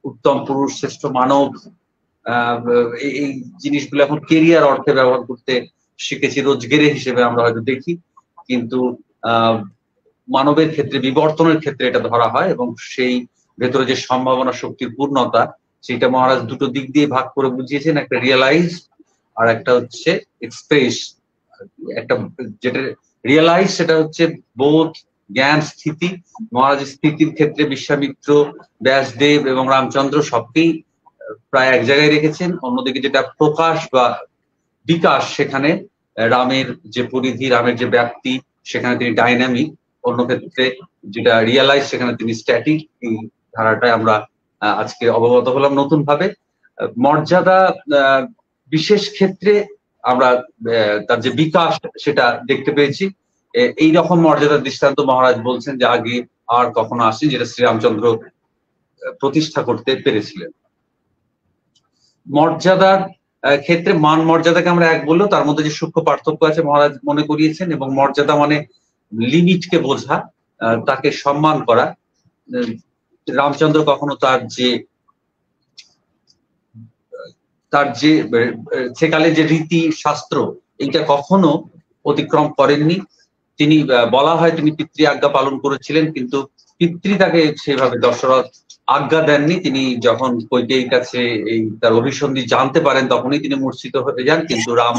উত্তম পুরুষ, শ্রেষ্ঠ মানব, এই জিনিসগুলো এখন কেরিয়ার অর্থে ব্যবহার করতে শিখেছি, রোজগেরে হিসেবে আমরা হয়তো দেখি, কিন্তু মানবের ক্ষেত্রে, বিবর্তনের ক্ষেত্রে এটা ধরা হয়, এবং সেই ভেতরে যে সম্ভাবনা, শক্তির পূর্ণতা, সেটা মহারাজ দুটো দিক দিয়ে ভাগ করে বুঝিয়েছেন, একটা রিয়েলাইজ আর একটা হচ্ছে এক্সপ্রেস। একটা যেটা রিয়েলাইজ সেটা হচ্ছে বোধ, জ্ঞান, স্থিতি। মহারাজ স্থিতির ক্ষেত্রে বিশ্বামিত্র, ব্যাসদেব এবং রামচন্দ্র সবকেই প্রায় এক জায়গায় রেখেছেন। অন্যদিকে যেটা প্রকাশ বা বিকাশ, সেখানে রামের যে পরিধি, রামের যে ব্যাপ্তি, সেখানে তিনি ডাইনামিক। অন্য ক্ষেত্রে যেটা রিয়েলাইজ, সেখানে তিনি স্ট্যাটিক। এই ধারাটায় আমরা আজকে অবগত হলাম নতুন ভাবে। মর্যাদা বিশেষ ক্ষেত্রে আমরা তার যে বিকাশ, সেটা দেখতে পেয়েছি। এই রকম মর্যাদার দৃষ্টান্ত মহারাজ বলছেন যে আগে আর কখনো আসেনি, যেটা শ্রীরামচন্দ্র প্রতিষ্ঠা করতে পেরেছিলেন। মর্যাদার ক্ষেত্রে মান মর্যাদাকে আমরা এক বললেও তার মধ্যে যে সূক্ষ্ম পার্থক্য আছে মহারাজ মনে করিয়েছেন। এবং মর্যাদা মানে লিমিটকে বোঝা, তাকে সম্মান করা। রামচন্দ্র কখনো তার যে সেকালে যে রীতি শাস্ত্র, এইটা কখনো অতিক্রম করেননি। তিনি বলা হয় তিনি পিতৃ আজ্ঞা পালন করেছিলেন, কিন্তু পিতৃ তাকে সেভাবে দশরথ আজ্ঞা দেননি। তিনি যখন কৈকেয়ীর কাছে এই তার অভিসন্ধি জানতে পারেন, তখনই তিনি মূর্ছিত হয়ে যান। কিন্তু রাম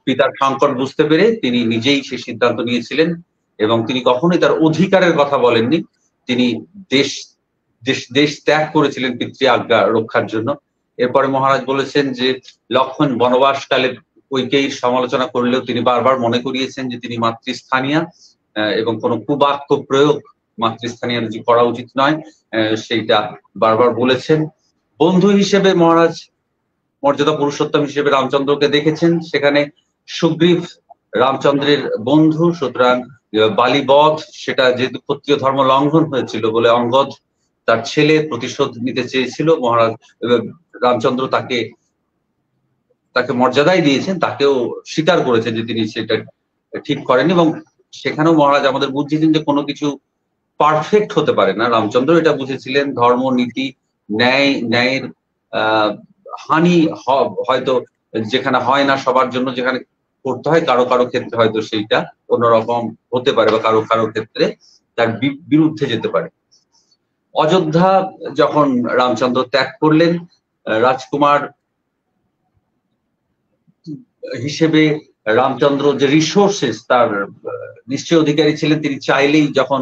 পিতার সংকট বুঝতে পেরে তিনি নিজেই সেই সিদ্ধান্ত নিয়েছিলেন, এবং তিনি কখনোই তার অধিকারের কথা বলেননি। তিনি দেশ ত্যাগ করেছিলেন পিতৃ আজ্ঞা রক্ষার জন্য। এরপরে মহারাজ বলেছেন যে লক্ষ্মণ বনবাসকালে কৈকেয়ীর সমালোচনা করলেও তিনি বারবার মনে করিয়েছেন যে তিনি মাতৃস্থানীয়া, এবং কোনো কুবাক্য প্রয়োগ মাতৃস্থানীয় যে করা উচিত নয় সেইটা বারবার বলেছেন। বন্ধু হিসেবে মহারাজ মর্যাদা পুরুষোত্তম হিসেবে রামচন্দ্রকে দেখেছেন, সেখানে সুগ্রীব রামচন্দ্রের বন্ধু, সুতরাং বালিবধ সেটা যেহেতু ক্ষত্রিয় ধর্ম লঙ্ঘন হয়েছিল বলে অঙ্গদ তার ছেলে প্রতিশোধ নিতে চেয়েছিল, মহারাজ রামচন্দ্র তাকে মর্যাদাই দিয়েছেন, তাকেও স্বীকার করেছেন যে তিনি সেটা ঠিক করেন, এবং সেখানেও মহারাজ আমাদের বুঝিয়েছেন যে কোনো কিছু পারফেক্ট হতে পারে না। রামচন্দ্র এটা বুঝেছিলেন, ধর্ম নীতি ন্যায়ের হানি হয়তো যেখানে হয় না সবার জন্য, যেখানে করতে হয় কারো কারো ক্ষেত্রে হয়তো সেইটা অন্যরকম হতে পারে বা কারো কারো ক্ষেত্রে তার বিরুদ্ধে যেতে পারে। অযোধ্যা যখন রামচন্দ্র ত্যাগ করলেন, রাজকুমার হিসেবে রামচন্দ্র যে রিসোর্সেস তার নিশ্চয় অধিকারী ছিলেন। তিনি চাইলেই যখন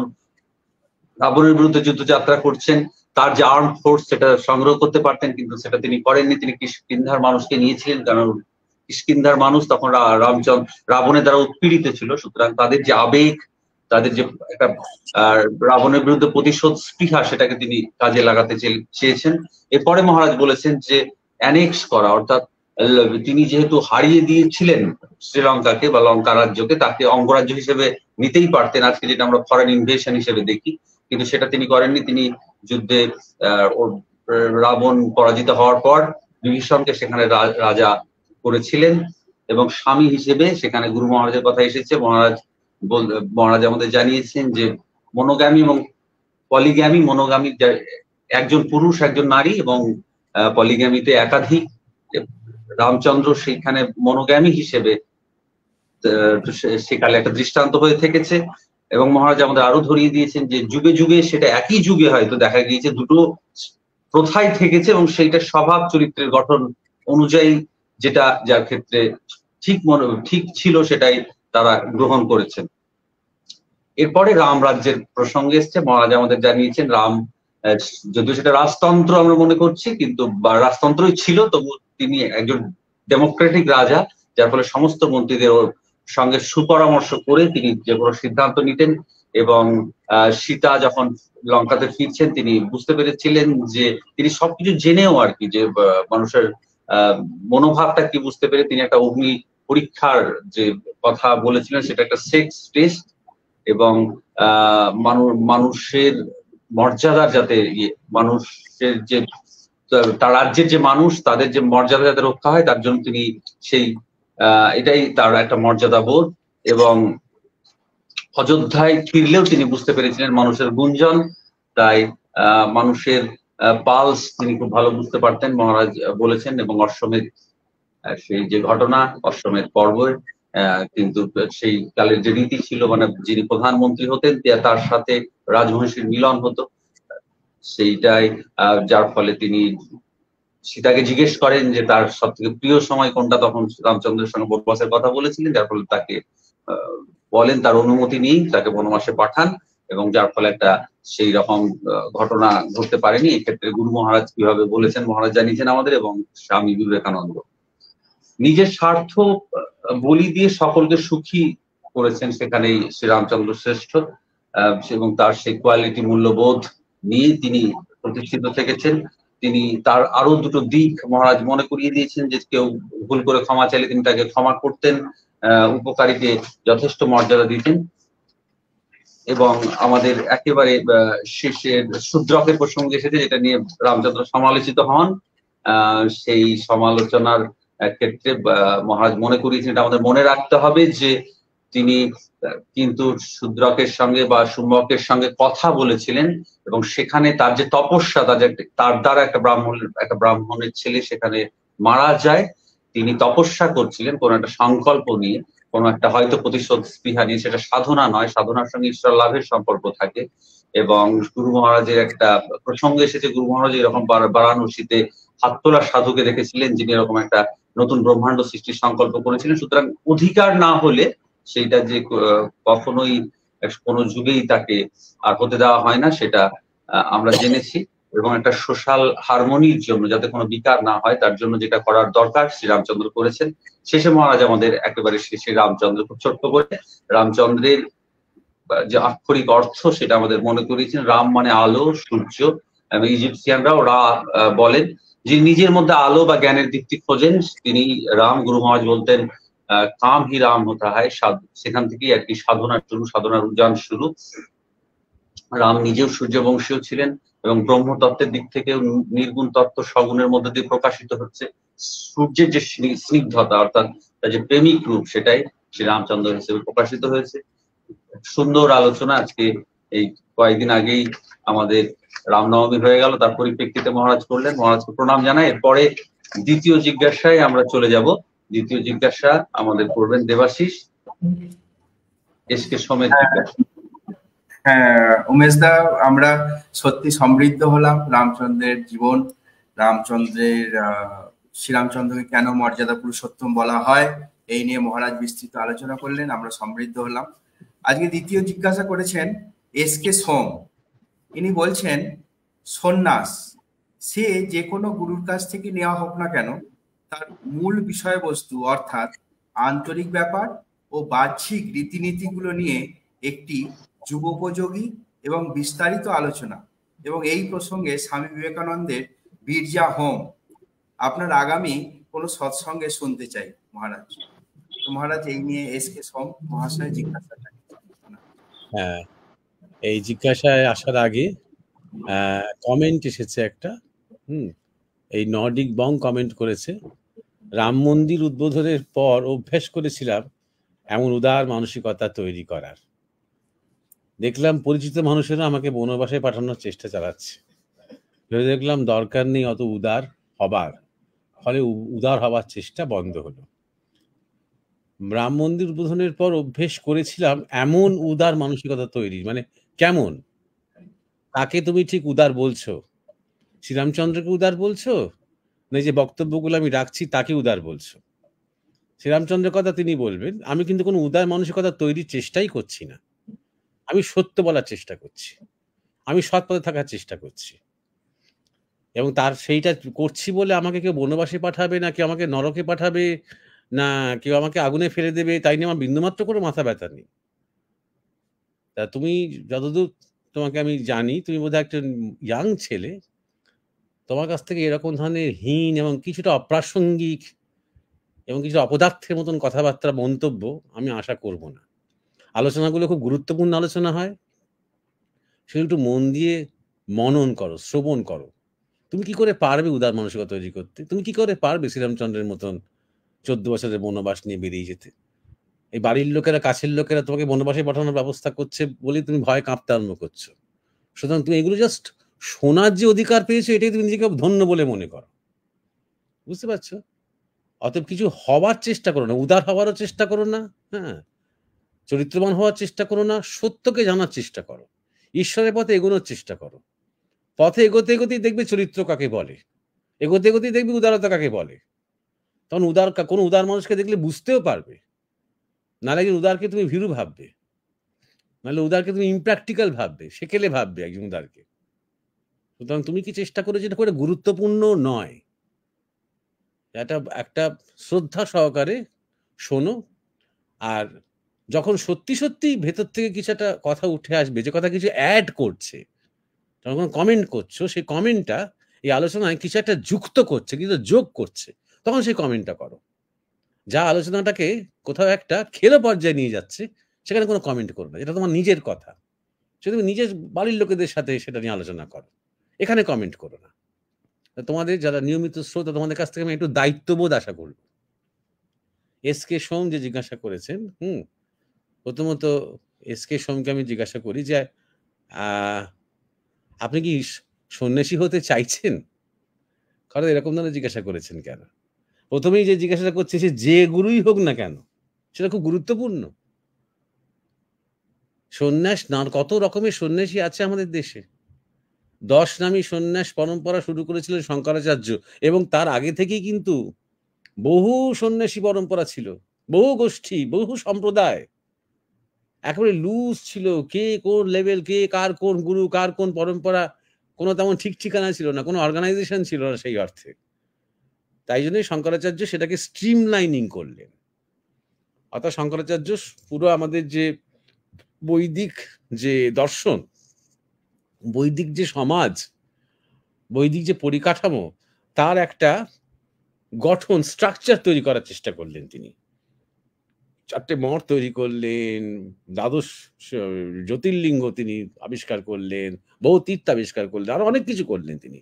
রাবণের বিরুদ্ধে যুদ্ধযাত্রা করছেন তার যে আর্ম ফোর্স সেটা সংগ্রহ করতে পারতেন, কিন্তু সেটা তিনি করেননি। তিনি কিষ্কিন্ধার মানুষকে নিয়েছিলেন, কারণ কিষ্কিন্ধার মানুষ তখন রাবণের দ্বারা উৎপীড়িত ছিল, সুতরাং তাদের যে আবেগ, তাদের যে একটা রাবণের বিরুদ্ধে প্রতিশোধ স্পৃহা, সেটাকে তিনি কাজে লাগাতে চেয়েছেন। এরপরে মহারাজ বলেছেন যে অ্যানেক্স করা, অর্থাৎ তিনি যেহেতু হারিয়ে দিয়েছিলেন শ্রীলঙ্কাকে বা লঙ্কা রাজ্যকে, তাকে অঙ্গরাজ্য হিসেবে নিতেই পারতেন, আজকে যেটা আমরা ফরেন ইনভেশন হিসেবে দেখি, কিন্তু সেটা তিনি করেননি। তিনি যুদ্ধে রাবণ পরাজিত হওয়ার পর বিভীষণকে সেখানে রাজা করেছিলেন, এবং স্বামী হিসেবে সেখানে গুরু মহারাজের কথা এসেছে। মহারাজ আমাদের জানিয়েছেন যে মনোগামী এবং পলিগ্যামি, মনোগামী একজন পুরুষ একজন নারী, এবং পলিগ্যামিতে একাধিক। রামচন্দ্র সেখানে মনোগামী হিসেবে সেকালে একটা দৃষ্টান্ত হয়ে থেকেছে, এবং মহারাজ আমাদের আরো ধরিয়ে দিয়েছেন যে যুগে যুগে সেটা একই যুগে হয়তো দেখা গিয়েছে দুটো প্রথাই থেকেছে, এবং সেইটা স্বভাব চরিত্রের গঠন অনুযায়ী যেটা যার ক্ষেত্রে ঠিক ছিল সেটাই তারা গ্রহণ করেছেন। এরপরে রাম রাজ্যের প্রসঙ্গে এসছে। মহারাজ আমাদের জানিয়েছেন রাম, যদিও সেটা রাজতন্ত্র আমরা মনে করছি, কিন্তু রাজতন্ত্রই ছিল, তবু তিনি একজন ডেমোক্রেটিক রাজা, যার ফলে সমস্ত মন্ত্রীদের সঙ্গে সুপরামর্শ করে তিনি যে কোনো সিদ্ধান্ত নিতেন। এবং সীতা যখন লঙ্কাতে ফিরছেন তিনি বুঝতে পেরেছিলেন যে তিনি সবকিছু জেনেও আর কি, যে মানুষের মনোভাবটা কি বুঝতে পেরে তিনি একটা অগ্নি পরীক্ষার যে কথা বলেছিলেন সেটা একটা সেক্স টেস্ট, এবং মানুষের মর্যাদার যাতে মানুষের যে তার রাজ্যের যে মানুষ তাদের যে মর্যাদা যাতে রক্ষা হয় তার জন্য তিনি সেই এটাই তার একটা মর্যাদা বোধ। এবং অযোধ্যায় ফিরলেও তিনি বুঝতে পেরেছিলেন মানুষের গুঞ্জন, তাই মানুষের পালস তিনি খুব ভালো বুঝতে পারতেন, মহারাজ বলেছেন। এবং অশ্বমেধ সেই যে ঘটনা, অশ্বমেধ পর্বে কিন্তু সেই কালের যে রীতি ছিল, মানে যিনি প্রধানমন্ত্রী হতেন তার সাথে রাজমহিষীর মিলন হতো, সেইটাই যার ফলে তিনি সীতাকে জিজ্ঞেস করেন যে তার সব থেকে প্রিয় সময় কোনটা, তখন রামচন্দ্রের সঙ্গে বনবাসের কথা বলেছিলেন, যার ফলে তাকে বলেন তার অনুমতি নিয়ে তাকে বনবাসে পাঠান, এবং যার ফলে একটা সেই রকম ঘটনা ঘটতে পারেনি। এক্ষেত্রে গুরু মহারাজ কিভাবে বলেছেন মহারাজ জানিয়েছেন আমাদের, এবং স্বামী বিবেকানন্দ নিজের স্বার্থ বলি দিয়ে সকলকে সুখী করেছেন, সেখানেই শ্রীরামচন্দ্র শ্রেষ্ঠ, এবং তার সেই কোয়ালিটি মূল্যবোধ নিয়ে তিনি প্রতিষ্ঠিত থেকেছেন। তিনি তার আরো দুটো দিক মহারাজ মনে করিয়ে দিয়েছেন, যে কেউ ভুল করে ক্ষমা চাইলে তিনি তাকে ক্ষমা করতেন, উপকারীকে যথেষ্ট মর্যাদা দিতেন। এবং আমাদের একেবারে শেষের শূদ্রকের প্রসঙ্গে এসেছে, যেটা নিয়ে রামচন্দ্র সমালোচিত হন, সেই সমালোচনার ক্ষেত্রে মহারাজ মনে করিয়েছেন, এটা আমাদের মনে রাখতে হবে যে তিনি কিন্তু শূদ্রকের সঙ্গে বা শুম্ভকের সঙ্গে কথা বলেছিলেন, এবং সেখানে তার যে তপস্যা, তার দ্বারা একটা ব্রাহ্মণের ছেলে সেখানে মারা যায়। তিনি তপস্যা করছিলেন কোন একটা সংকল্প নিয়ে, কোন একটা হয়তো প্রতিশোধ স্পৃহা নিয়ে, সেটা সাধনা নয়, সাধনার সঙ্গে ঈশ্বর লাভের সম্পর্ক থাকে। এবং গুরু মহারাজের একটা প্রসঙ্গ এসেছে, গুরু মহারাজ এরকম বারাণসীতে হাত তোলা সাধুকে দেখেছিলেন, যিনি এরকম একটা নতুন ব্রহ্মাণ্ড সৃষ্টির সংকল্প করেছিলেন। সুতরাং অধিকার না হলে সেইটা যে কখনোই কোনো যুগেই তাকে আর হতে দেওয়া হয় না, সেটা আমরা জেনেছি। এবং একটা সোশ্যাল হারমোনির জন্য, যাতে কোনো বিকার না হয়, তার জন্য যেটা করার দরকার শ্রীরামচন্দ্র করেছেন। শেষে মহারাজ আমাদের একেবারে শেষে রামচন্দ্র খুব ছোট্ট করে রামচন্দ্রের যে আক্ষরিক অর্থ সেটা আমাদের মনে করিয়েছেন। রাম মানে আলো, সূর্য, এবং ইজিপসিয়ানরাও বলেন যে নিজের মধ্যে আলো বা জ্ঞানের দীপ্তি খোঁজেন তিনি রাম। গুরু মহারাজ বলতেন কাম হি রাম হতা হয়, সেখান থেকেই আর কি সাধনার শুরু, সাধনার উজান শুরু। রাম নিজেও সূর্যবংশীয় ছিলেন এবং ব্রহ্মতত্ত্বের দিক থেকেও নির্গুণ তত্ত্ব সগুণের মধ্যে দিয়ে প্রকাশিত হচ্ছে। সূর্যের যে স্নিগ্ধতা অর্থাৎ তার যে প্রেমিক রূপ সেটাই শ্রী রামচন্দ্র হিসেবে প্রকাশিত হয়েছে। সুন্দর আলোচনা। আজকে এই কয়েকদিন আগেই আমাদের রামনবমী হয়ে গেল, তার পরিপ্রেক্ষিতে মহারাজ করলেন, মহারাজকে প্রণাম জানাই। এরপরে দ্বিতীয় জিজ্ঞাসায় আমরা চলে যাব। দ্বিতীয় জিজ্ঞাসা আমাদের করবেন দেবাশিস এসকে সমেত জিজ্ঞাসা। হ্যাঁ উমেশ দা, আমরা সত্যি সমৃদ্ধ হলাম রামচন্দ্রের জীবন, রামচন্দ্রের শ্রীরামচন্দ্রকে কেন মর্যাদা পুরুষোত্তম বলা হয় এই নিয়ে মহারাজ বিস্তৃত আলোচনা করলেন, আমরা সমৃদ্ধ হলাম। আজকে দ্বিতীয় জিজ্ঞাসা করেছেন এসকে সোম। ইনি বলছেন সন্ন্যাস সে যে কোনো গুরুর কাছ থেকে নেওয়া হোক না কেন, তার মূল বিষয়বস্তু অর্থাৎ আন্তরিক ব্যাপার ও বাহ্যিক রীতিনীতিগুলো নিয়ে একটি যুগোপযোগী এবং বিস্তারিত আলোচনা, এবং এই প্রসঙ্গে স্বামী বিবেকানন্দের বীর্যা হোম আপনার আগামী কোনো সৎসঙ্গে শুনতে চাই মহারাজ। তো মহারাজ এই নিয়ে এসকে সোম মহাশয় জিজ্ঞাসাটা। হ্যাঁ, এই জিজ্ঞাসায় আসার আগে কমেন্ট এসেছে একটা। এই নর্ডিক বং কমেন্ট করেছে, রাম মন্দির উদ্বোধনের পর অভ্যাস করেছিলাম এমন উদার মানসিকতা তৈরি করার। দেখলাম পরিচিত মানুষেরা আমাকে বনবাসে পাঠানোর চেষ্টা চালাচ্ছে। ভেবে দেখলাম দরকার নেই অত উদার হবার, ফলে উদার হবার চেষ্টা বন্ধ হলো। রাম মন্দির উদ্বোধনের পর অভ্যেস করেছিলাম এমন উদার মানসিকতা তৈরি, মানে কেমন? তাকে তুমি ঠিক উদার বলছো? শ্রীরামচন্দ্রকে উদার বলছো, না যে বক্তব্যগুলো আমি রাখছি তাকে উদার বলছো? শ্রীরামচন্দ্রের কথা তিনি বলবেন, আমি কিন্তু কোনো উদার মানসিকতা তৈরির চেষ্টাই করছি না। আমি সত্য বলার চেষ্টা করছি, আমি সৎ পথে থাকার চেষ্টা করছি, এবং তার সেইটা করছি বলে আমাকে কেউ বনবাসে পাঠাবে, না কেউ আমাকে নরকে পাঠাবে, না কেউ আমাকে আগুনে ফেলে দেবে, তাই নিয়ে আমার বিন্দুমাত্র করে মাথা ব্যথা নেই। তা তুমি যতদূর তোমাকে আমি জানি, তুমি বোধহয় একটা ইয়াং ছেলে, তোমার কাছ থেকে এরকম ধরনের হীন এবং কিছুটা অপ্রাসঙ্গিক এবং কিছু অপদার্থের মতন কথাবার্তা মন্তব্য আমি আশা করব না। আলোচনাগুলো খুব গুরুত্বপূর্ণ আলোচনা হয়, সেগুলো একটু মন দিয়ে মনন করো, শ্রবণ করো। তুমি কি করে পারবে উদার মানসিকতা তৈরি করতে? তুমি কি করে পারবে শ্রীরামচন্দ্রের মতন 14 বছরের বনবাস নিয়ে বেরিয়ে যেতে? এই বাড়ির লোকেরা, কাছের লোকেরা তোমাকে বনবাসে পাঠানোর ব্যবস্থা করছে বলে তুমি ভয় কাঁপতে আরম্ভ করছো। সুতরাং তুমি এগুলো জাস্ট শোনার যে অধিকার পেয়েছো, এটাই তুমি নিজেকে ধন্য বলে মনে করো। বুঝতে পারছো? অতএব কিছু হওয়ার চেষ্টা করো না, উদার হওয়ারও চেষ্টা করো না, হ্যাঁ, চরিত্রবান হওয়ার চেষ্টা করো না, সত্যকে জানার চেষ্টা করো, ঈশ্বরের পথে এগোনোর চেষ্টা করো। পথে এগোতে এগোতেই দেখবে চরিত্র কাকে বলে, এগোতে এগোতেই দেখবে উদারতা কাকে বলে। তখন কোনো উদার মানুষকে দেখলে বুঝতেও পারবে। নাহলে একজন উদারকে তুমি ভীরু ভাববে, নাহলে উদারকে তুমি ইমপ্র্যাকটিক্যাল ভাববে, সেকেলে ভাববে একজন উদারকে। সুতরাং তুমি কি চেষ্টা করে যেটা করে গুরুত্বপূর্ণ নয়, এটা একটা শ্রদ্ধা সহকারে শোনো। আর যখন সত্যি সত্যি ভেতর থেকে কিছু একটা কথা উঠে আসবে, যে কথা কিছু অ্যাড করছে, যখন কমেন্ট করছো, সেই কমেন্টটা এই আলোচনায় কিছু একটা যুক্ত করছে, কিছু যোগ করছে, তখন সেই কমেন্টটা করো। যা আলোচনাটাকে কোথাও একটা খেলো পর্যায়ে নিয়ে যাচ্ছে, সেখানে কোনো কমেন্ট করো না। এটা তোমার নিজের কথা, সে তুমি নিজের বাড়ির লোকেদের সাথে সেটা নিয়ে আলোচনা করো, এখানে কমেন্ট করো না। তোমাদের যারা নিয়মিত শ্রোতা, তোমাদের কাছ থেকে আমি একটু দায়িত্ববোধ আশা করব। এসকে সোম যে জিজ্ঞাসা করেছেন, প্রথমত এসকে সোমকে আমি জিজ্ঞাসা করি যে আপনি কি সন্ন্যাসী হতে চাইছেন? কারণ এরকম ধরনের জিজ্ঞাসা করেছেন কেন? প্রথমেই যে জিজ্ঞাসাটা করছে, সে যে গুরুই হোক না কেন, সেটা খুব গুরুত্বপূর্ণ। সন্ন্যাস না, কত রকমের সন্ন্যাসী আছে আমাদের দেশে। 10 নামী সন্ন্যাস পরম্পরা শুরু করেছিলেন শঙ্করাচার্য, এবং তার আগে থেকেই কিন্তু বহু সন্ন্যাসী পরম্পরা ছিল, বহু গোষ্ঠী, বহু সম্প্রদায়। একেবারে লুজ ছিল, কে কোন লেভেল, কে কার কোন গুরু, কার কোন পরম্পরা, কোনো তেমন ঠিক ঠিকানা ছিল না, কোনো অর্গানাইজেশন ছিল না সেই অর্থে। তাই জন্যই শঙ্করাচার্য সেটাকে স্ট্রিমলাইনিং করলেন। অর্থাৎ শঙ্করাচার্য পুরো আমাদের যে বৈদিক যে দর্শন, বৈদিক যে সমাজ, বৈদিক যে পরিকাঠামো, তার একটা গঠন, স্ট্রাকচার তৈরি করার চেষ্টা করলেন তিনি। 4টে মঠ তৈরি করলেন, দ্বাদশ জ্যোতির্লিঙ্গ তিনি আবিষ্কার করলেন, বহু তীর্থ আবিষ্কার করলেন, আরো অনেক কিছু করলেন তিনি।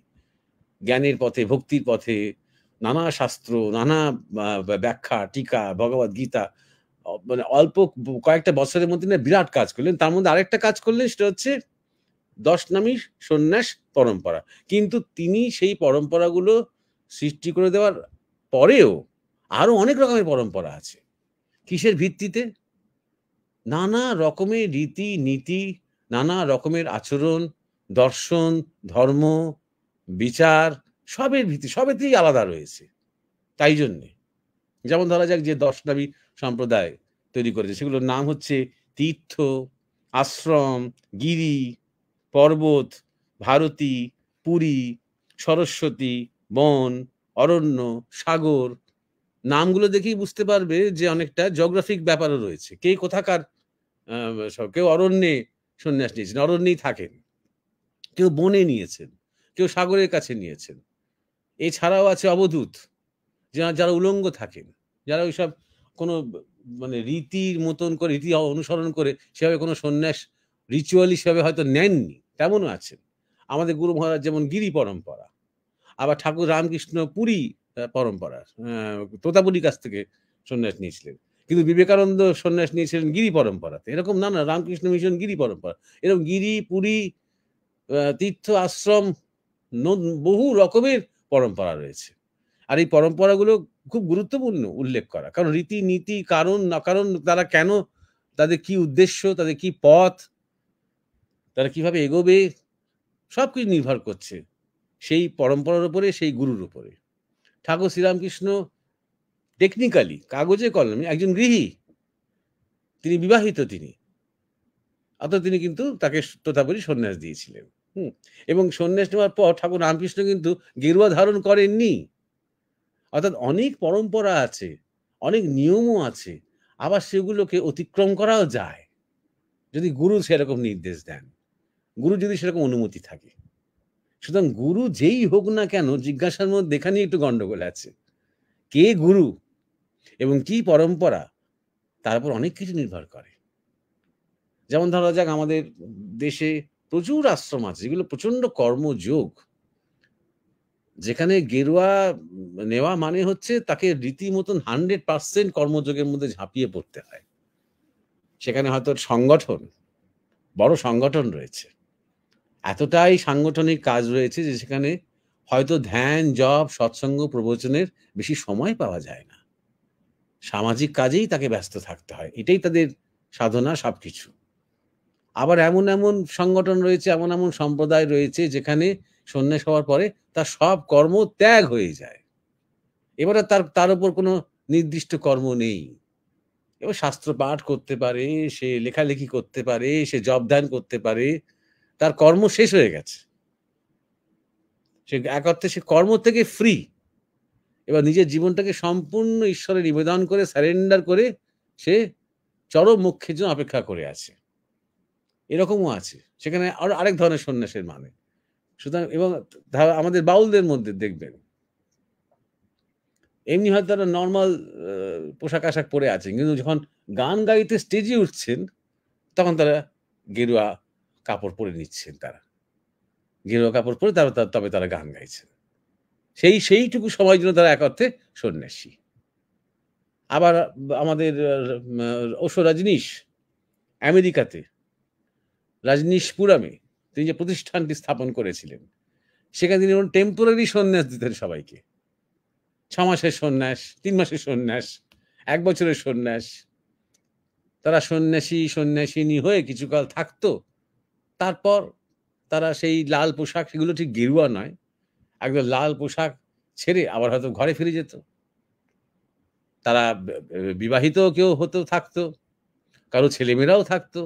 জ্ঞানের পথে, ভক্তির পথে নানা শাস্ত্র, নানা ব্যাখ্যা, টিকা, ভগবদ গীতা, মানে অল্প কয়েকটা বছরের মধ্যে না বিরাট কাজ করলেন। তার মধ্যে আরেকটা কাজ করলেন, সেটা হচ্ছে 10 নামী সন্ন্যাস পরম্পরা। কিন্তু তিনি সেই পরম্পরাগুলো সৃষ্টি করে দেওয়ার পরেও আরো অনেক রকমের পরম্পরা আছে। কিসের ভিত্তিতে? নানা রকমের রীতি নীতি, নানা রকমের আচরণ, দর্শন, ধর্ম, বিচার, সবের ভিত্তি, সবেতেই আলাদা রয়েছে। তাই জন্যে যেমন ধরা যাক যে 10 নামী সম্প্রদায় তৈরি করেছে, সেগুলোর নাম হচ্ছে তীর্থ, আশ্রম, গিরি, পর্বত, ভারতী, পুরী, সরস্বতী, বন, অরণ্য, সাগর। নামগুলো দেখেই বুঝতে পারবে যে অনেকটা জিওগ্রাফিক ব্যাপারও রয়েছে। কে কোথাকার, কেউ অরণ্যে সন্ন্যাস নিয়েছেন, অরণ্যেই থাকেন, কেউ বনে নিয়েছেন, কেউ সাগরের কাছে নিয়েছেন। এছাড়াও আছে অবধূত, যারা উলঙ্গ থাকেন, যারা ওইসব কোনো মানে রীতির মতন করে, রীতি অনুসরণ করে সেভাবে কোনো সন্ন্যাস রিচুয়াল হিসাবে হয়তো নেননি, তেমনও আছেন। আমাদের গুরু মহারাজ যেমন গিরি পরম্পরা, আবার ঠাকুর রামকৃষ্ণ পুরী পরম্পরা, তোতাপুরীর কাছ থেকে সন্ন্যাস নিয়েছিলেন। কিন্তু বিবেকানন্দ সন্ন্যাস নিয়েছিলেন গিরি পরম্পরাতে। এরকম না রামকৃষ্ণ মিশন গিরি পরম্পরা, এরকম গিরি, পুরী, তীর্থ, আশ্রম, বহু রকমের পরম্পরা রয়েছে। আর এই পরম্পরাগুলো খুব গুরুত্বপূর্ণ উল্লেখ করা, কারণ রীতি নীতি, কারণ না কারণ, তারা কেন, তাদের কি উদ্দেশ্য, তাদের কি পথ, তারা কিভাবে এগোবে, সবকিছু নির্ভর করছে সেই পরম্পরার উপরে, সেই গুরুর উপরে। ঠাকুর শ্রীরামকৃষ্ণ টেকনিক্যালি কাগজে কলমে একজন গৃহী, তিনি বিবাহিত, তিনি অর্থাৎ তিনি কিন্তু তাকে তোতাপুরী সন্ন্যাস দিয়েছিলেন। এবং সন্ন্যাস নেওয়ার পর ঠাকুর রামকৃষ্ণ কিন্তু গেরুয়া ধারণ করেননি। অর্থাৎ অনেক পরম্পরা আছে, অনেক নিয়মও আছে, আবার সেগুলোকে অতিক্রম করাও যায় যদি গুরু সেরকম নির্দেশ দেন, গুরু যদি সেরকম অনুমতি থাকে। সুতরাং গুরু যেই হোক না কেন, জিজ্ঞাসার মধ্যে এখানে একটু গন্ডগোল আছে। কে গুরু এবং কি পরম্পরা, তার উপর অনেক কিছু নির্ভর করে। যেমন ধরা যাক, আমাদের দেশে প্রচুর আশ্রম আছে যেগুলো প্রচন্ড কর্মযোগ, যেখানে গেরুয়া নেওয়া মানে হচ্ছে তাকে রীতিমতন 100% কর্মযোগের মধ্যে ঝাঁপিয়ে পড়তে হয়। সেখানে হয়তো সংগঠন, বড় সংগঠন রয়েছে, এতটাই সাংগঠনিক কাজ রয়েছে যে সেখানে হয়তো ধ্যান, জপ, সৎসঙ্গ, প্রবচনের বেশি সময় পাওয়া যায় না। সামাজিক কাজেই তাকে ব্যস্ত থাকতে হয়, এটাই তাদের সাধনা, সবকিছু। আবার এমন এমন সংগঠন রয়েছে, এমন এমন সম্প্রদায় রয়েছে যেখানে সন্ন্যাস হওয়ার পরে তার সব কর্ম ত্যাগ হয়ে যায়। এবারে তার উপর কোনো নির্দিষ্ট কর্ম নেই। এবার শাস্ত্র পাঠ করতে পারে, সে লেখালেখি করতে পারে, সে জপ ধ্যান করতে পারে, তার কর্ম শেষ হয়ে গেছে। সে এক অর্থে সে কর্ম থেকে ফ্রি। এবার নিজের জীবনটাকে সম্পূর্ণ ঈশ্বরে নিবেদন করে, সারেন্ডার করে সে চরম মোক্ষের জন্য অপেক্ষা করে আছে। এরকমও আছে, সেখানে আরো আরেক ধরনের সন্ন্যাসের মানে। সুতরাং এবং আমাদের বাউলদের মধ্যে দেখবেন, এমনি হয়তো তারা নর্মাল পোশাক আশাক পরে আছেন, কিন্তু যখন গান গাইতে স্টেজে উঠছেন তখন তারা গেরুয়া কাপড় পরে নিচ্ছেন, তারা গেরুয়া কাপড় পরে তবে তারা গান গাইছেন। সেইটুকু সময়ের জন্য তারা এক অর্থে সন্ন্যাসী। আবার আমাদের ওশো রজনীশ আমেরিকাতে, রজনীশপুরমে তিনি যে প্রতিষ্ঠানটি স্থাপন করেছিলেন, সেখানে তিনি টেম্পোরারি সন্ন্যাস দিতেন সবাইকে। 6 মাসের সন্ন্যাস, 3 মাসের সন্ন্যাস, 1 বছরের সন্ন্যাস। তারা সন্ন্যাসিনী হয়ে কিছুকাল থাকতো, তারপর তারা সেই লাল পোশাক, সেগুলো ঠিক গেরুয়া নয়, একদম লাল পোশাক ছেড়ে আবার হয়তো ঘরে ফিরে যেত। তারা বিবাহিত কেউ হতো, থাকতো, কারো ছেলেমেয়েরাও থাকতো।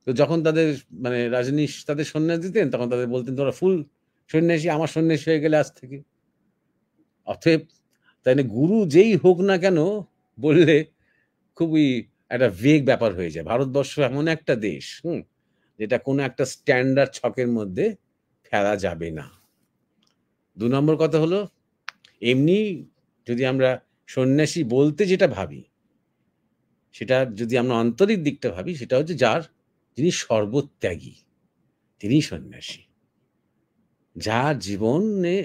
তো যখন তাদের মানে রজনীশ তাদের সন্ন্যাস দিতেন, তখন তাদের বলতেন তোরা ফুল সন্ন্যাসী, আমার সন্ন্যাসী হয়ে গেলে আজ থেকে। অতএব তাই গুরু যেই হোক না কেন বললে খুবই একটা ভেগ ব্যাপার হয়ে যায়। ভারতবর্ষ এমন একটা দেশ যেটা কোনো একটা স্ট্যান্ডার্ড ছকের মধ্যে ফেলা যাবে না। ২ নম্বর কথা হলো, এমনি যদি আমরা সন্ন্যাসী বলতে যেটা ভাবি, সেটা যদি আমরা আন্তরিক দিকটা ভাবি, সেটা হচ্ছে যিনি সর্বত্যাগী, তিনিই সন্ন্যাসী। যার জীবনে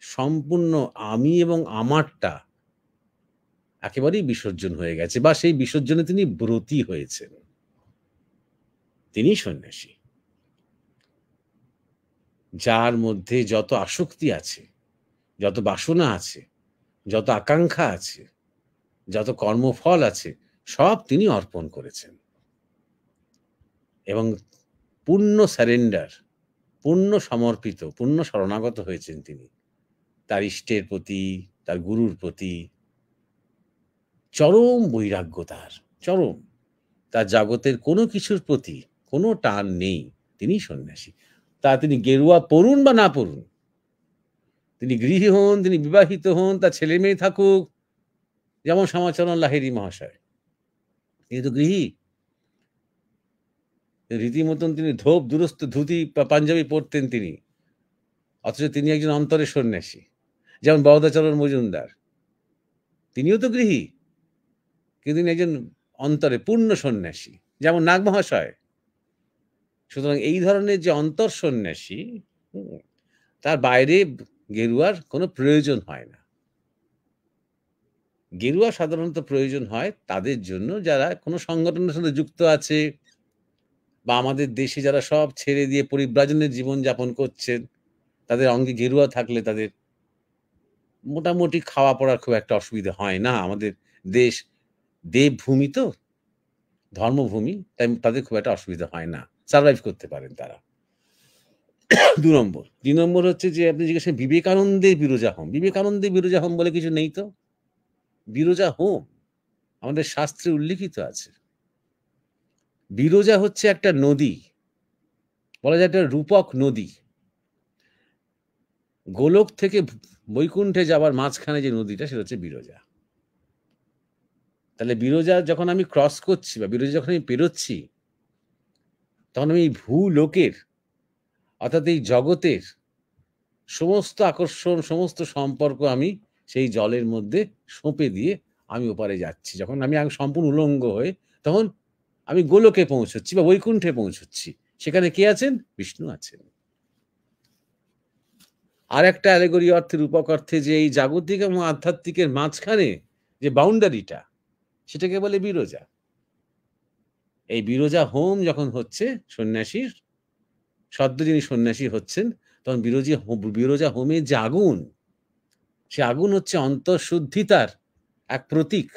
সম্পূর্ণ আমি এবং আমারটা একেবারেই বিসর্জন হয়ে গেছে, বা সেই বিসর্জনে তিনি ব্রতী হয়েছেন, তিনিই সন্ন্যাসী। যার মধ্যে যত আসক্তি আছে, যত বাসনা আছে, যত আকাঙ্ক্ষা আছে, যত কর্মফল আছে, সব তিনি অর্পণ করেছেন এবং পূর্ণ সারেন্ডার, পূর্ণ সমর্পিত, পূর্ণ শরণাগত হয়েছেন তিনি তার ইষ্টের প্রতি, তার গুরুর প্রতি। চরম বৈরাগ্য চরম, তার জগতের কোনো কিছুর প্রতি কোনো টান নেই, তিনি সন্ন্যাসী। তিনি গেরুয়া পড়ুন বা না পড়ুন, তিনি গৃহী হন, তিনি বিবাহিত হন, তার ছেলে মেয়ে থাকুক, যেমন শ্যামাচরণ লাহিড়ী মহাশয়, তিনি তো গৃহী। রীতিমতন তিনি ধোপ দুরস্ত ধুতি পাঞ্জাবি পরতেন তিনি, অথচ তিনি একজন অন্তরের সন্ন্যাসী। যেমন বরদাচরণ মজুমদার, তিনিও তো গৃহী, কিন্তু তিনি একজন অন্তরে পূর্ণ সন্ন্যাসী, যেমন নাগ মহাশয়। সুতরাং এই ধরনের যে অন্তর সন্ন্যাসী, তার বাইরে গেরুয়ার কোনো প্রয়োজন হয় না। গেরুয়া সাধারণত প্রয়োজন হয় তাদের জন্য যারা কোনো সংগঠনের সাথে যুক্ত আছে, বা আমাদের দেশে যারা সব ছেড়ে দিয়ে পরিব্রাজনের জীবন যাপন করছেন, তাদের অঙ্গে গেরুয়া থাকলে তাদের মোটামুটি খাওয়া পড়ার খুব একটা অসুবিধা হয় না। আমাদের দেশ দেবভূমি তো, ধর্মভূমি, তাই তাদের খুব একটা অসুবিধা হয় না, সার্ভাইভ করতে পারেন তারা। ২ নম্বর। ৩ নম্বর হচ্ছে যে আপনি জিজ্ঞাসা বিবেকানন্দের বিরজা হোম। বিবেকানন্দের বিরজা হোম বলে কিছু নেই তো। বিরজা হোম আমাদের শাস্ত্রে উল্লিখিত আছে। বিরজা হচ্ছে একটা নদী, বলা যায় একটা রূপক নদী। গোলক থেকে বৈকুণ্ঠে যাবার মাঝখানে যে নদীটা, সেটা হচ্ছে বিরজা। তাহলে বিরজা যখন আমি ক্রস করছি, বা বিরজা যখন আমি পেরোচ্ছি, তখন আমি এই ভূলোকের, অর্থাৎ এই জগতের সমস্ত আকর্ষণ, সমস্ত সম্পর্ক আমি সেই জলের মধ্যে সঁপে দিয়ে আমি ওপারে যাচ্ছি। যখন আমি সম্পূর্ণ উলঙ্গ হয়ে, তখন আমি গোলকে পৌঁছচ্ছি বা বৈকুণ্ঠে পৌঁছচ্ছি। সেখানে কে আছেন? বিষ্ণু আছেন। আর একটা অ্যালেগরি অর্থে, রূপক অর্থে, যে এই জাগতিক এবং আধ্যাত্মিকের মাঝখানে যে বাউন্ডারিটা, সেটাকে বলে বিরজা। এই বিরজা হোম যখন হচ্ছে সন্ন্যাসীর, সদ্য যিনি সন্ন্যাসী হচ্ছেন, তখন বিরজা হোমের যে আগুন, সে আগুন হচ্ছে অন্তঃশুদ্ধিতার এক প্রতীক।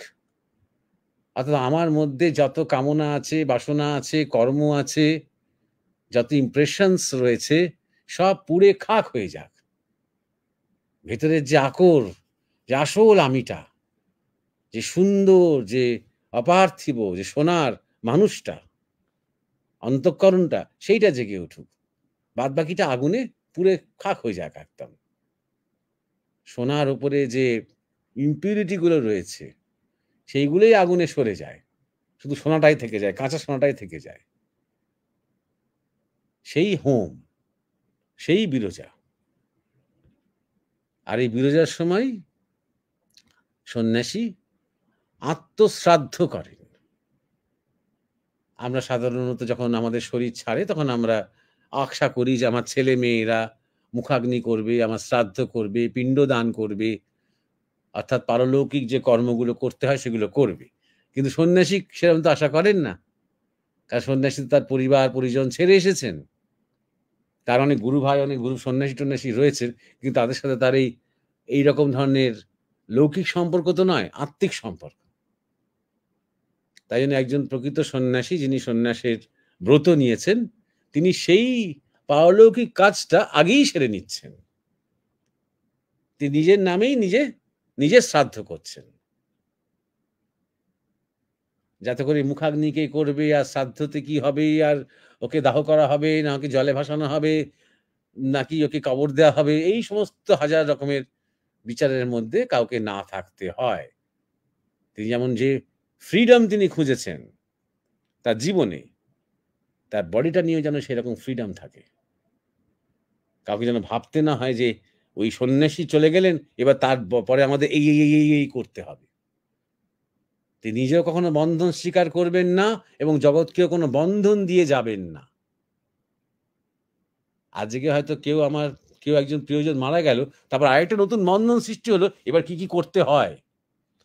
অর্থাৎ আমার মধ্যে যত কামনা আছে, বাসনা আছে, কর্ম আছে, যত ইমপ্রেশনস রয়েছে, সব পুড়ে খাক হয়ে যাক। ভেতরের যে আকর, যে আসল আমিটা, যে সুন্দর, যে অপার্থিব, যে সোনার মানুষটা, অন্তঃকরণটা, সেইটা জেগে উঠুক। বাদ বাকিটা আগুনে পুড়ে খাক হয়ে যাক একদম। সোনার উপরে যে ইম্পিউরিটি গুলো রয়েছে, সেইগুলোই আগুনে সরে যায়, শুধু সোনাটাই থেকে যায়, কাঁচা সোনাটাই থেকে যায়। সেই হোম, সেই বিরজা। আর এই বিরজার সময় সন্ন্যাসী আত্মশ্রাদ্ধ করেন। আমরা সাধারণত যখন আমাদের শরীর ছাড়ে, তখন আমরা আশা করি যে আমার ছেলে মেয়েরা মুখাগ্নি করবে, আমার শ্রাদ্ধ করবে, পিণ্ডদান করবে, অর্থাৎ পারলৌকিক যে কর্মগুলো করতে হয় সেগুলো করবে। কিন্তু সন্ন্যাসী সেরকম তো আশা করেন না, কারণ সন্ন্যাসী তার পরিবার পরিজন ছেড়ে এসেছেন। তার অনেক গুরু ভাই, অনেক গুরু সন্ন্যাসী টন্যাসী রয়েছেন, কিন্তু তাদের সাথে তার এই রকম ধরনের লৌকিক সম্পর্ক তো নয়, আত্মিক সম্পর্ক। তাই জন্য একজন প্রকৃত সন্ন্যাসী, যিনি সন্ন্যাসের ব্রত নিয়েছেন, তিনি সেই পারলৌকিক কাজটা আগেই সেরে নিচ্ছেন। তিনি নিজের নামেই নিজের শ্রাদ্ধ করছেন, যাতে করে মুখাগ্নিকে করবে, আর শ্রাদ্ধতে কি হবে, আর ওকে দাহ করা হবে, না ওকে জলে ভাসানো হবে, নাকি ওকে কবর দেওয়া হবে, এই সমস্ত হাজার রকমের বিচারের মধ্যে কাউকে না থাকতে হয়। তিনি যেমন যে ফ্রিডম তিনি খুঁজেছেন তার জীবনে, তার বডিটা নিয়ে যেন সেরকম ফ্রিডম থাকে। কাউকে যেন ভাবতে না হয় যে ওই সন্ন্যাসী চলে গেলেন, এবার তার পরে আমাদের এই করতে হবে। তিনি নিজেও কখনো বন্ধন স্বীকার করবেন না এবং জগৎকেও কোনো বন্ধন দিয়ে যাবেন না। আজকে হয়তো কেউ একজন প্রিয়জন মারা গেল, তারপর আরেকটা নতুন বন্ধন সৃষ্টি হলো। এবার কি করতে হয়,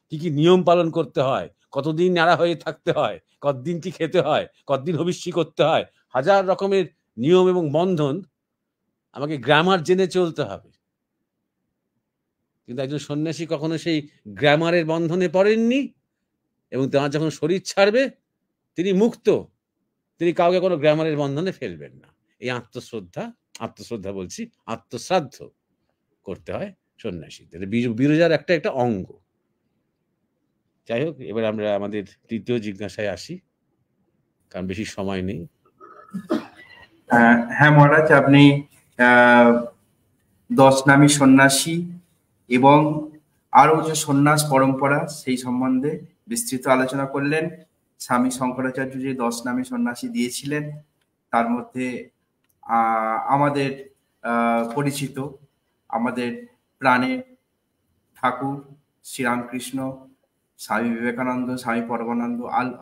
কি নিয়ম পালন করতে হয়, কতদিন নাড়া হয়ে থাকতে হয়, কতদিন কি খেতে হয়, কতদিন হবিষ্যি করতে হয়, হাজার রকমের নিয়ম এবং বন্ধন আমাকে গ্রামার জেনে চলতে হবে। কিন্তু একজন সন্ন্যাসী কখনো সেই গ্রামারের বন্ধনে পড়েননি এবং তার যখন শরীর ছাড়বে তিনি মুক্ত, তিনি কাউকে কোনো গ্রামারের বন্ধনে ফেলবেন না। এই আত্মশ্রদ্ধা বলছি, আত্মশ্রাদ্ধ করতে হয় সন্ন্যাসীদের, বিরজার একটা অঙ্গ। যাই হোক, এবার আমরা আমাদের তৃতীয় জিজ্ঞাসায় আসি, কারণ বেশি সময় নেই। হ্যাঁ মহারাজ, আপনি 10 নামী সন্ন্যাসী এবং আরো যে সন্ন্যাস পরম্পরা সেই সম্বন্ধে বিস্তৃত আলোচনা করলেন। স্বামী শঙ্করাচার্য যে 10 নামী সন্ন্যাসী দিয়েছিলেন তার মধ্যে আমাদের পরিচিত, আমাদের প্রাণের ঠাকুর শ্রীরামকৃষ্ণ, স্বামী বিবেকানন্দ, স্বামী পরমানন্দ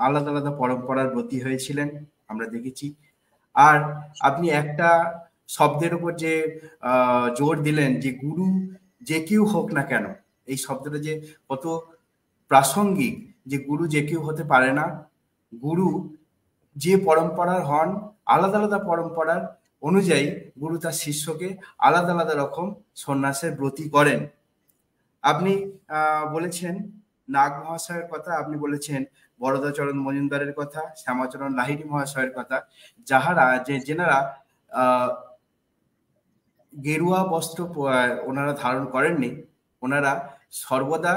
আলাদা আলাদা পরম্পরার ব্রতী হয়েছিলেন আমরা দেখেছি। আর আপনি একটা শব্দের উপর যে জোর দিলেন যে গুরু যে কেউ হোক না কেন, এই শব্দটা যে কত প্রাসঙ্গিক, যে গুরু যে কেউ হতে পারে না। গুরু যে পরম্পরার হন, আলাদা আলাদা পরম্পরার অনুযায়ী গুরু তার শিষ্যকে আলাদা আলাদা রকম সন্ন্যাসের ব্রতী করেন। আপনি বলেছেন নাগ মহাশয়ের কথা, আপনি বলেছেন বরদাচরণ মজুমদারের কথা, শ্যামাচরণ লাহিড়ী মহাশয়ের কথা, যেনারা গেরুয়া বস্ত্র ওনারা ধারণ করেননি, ওনারা সর্বদা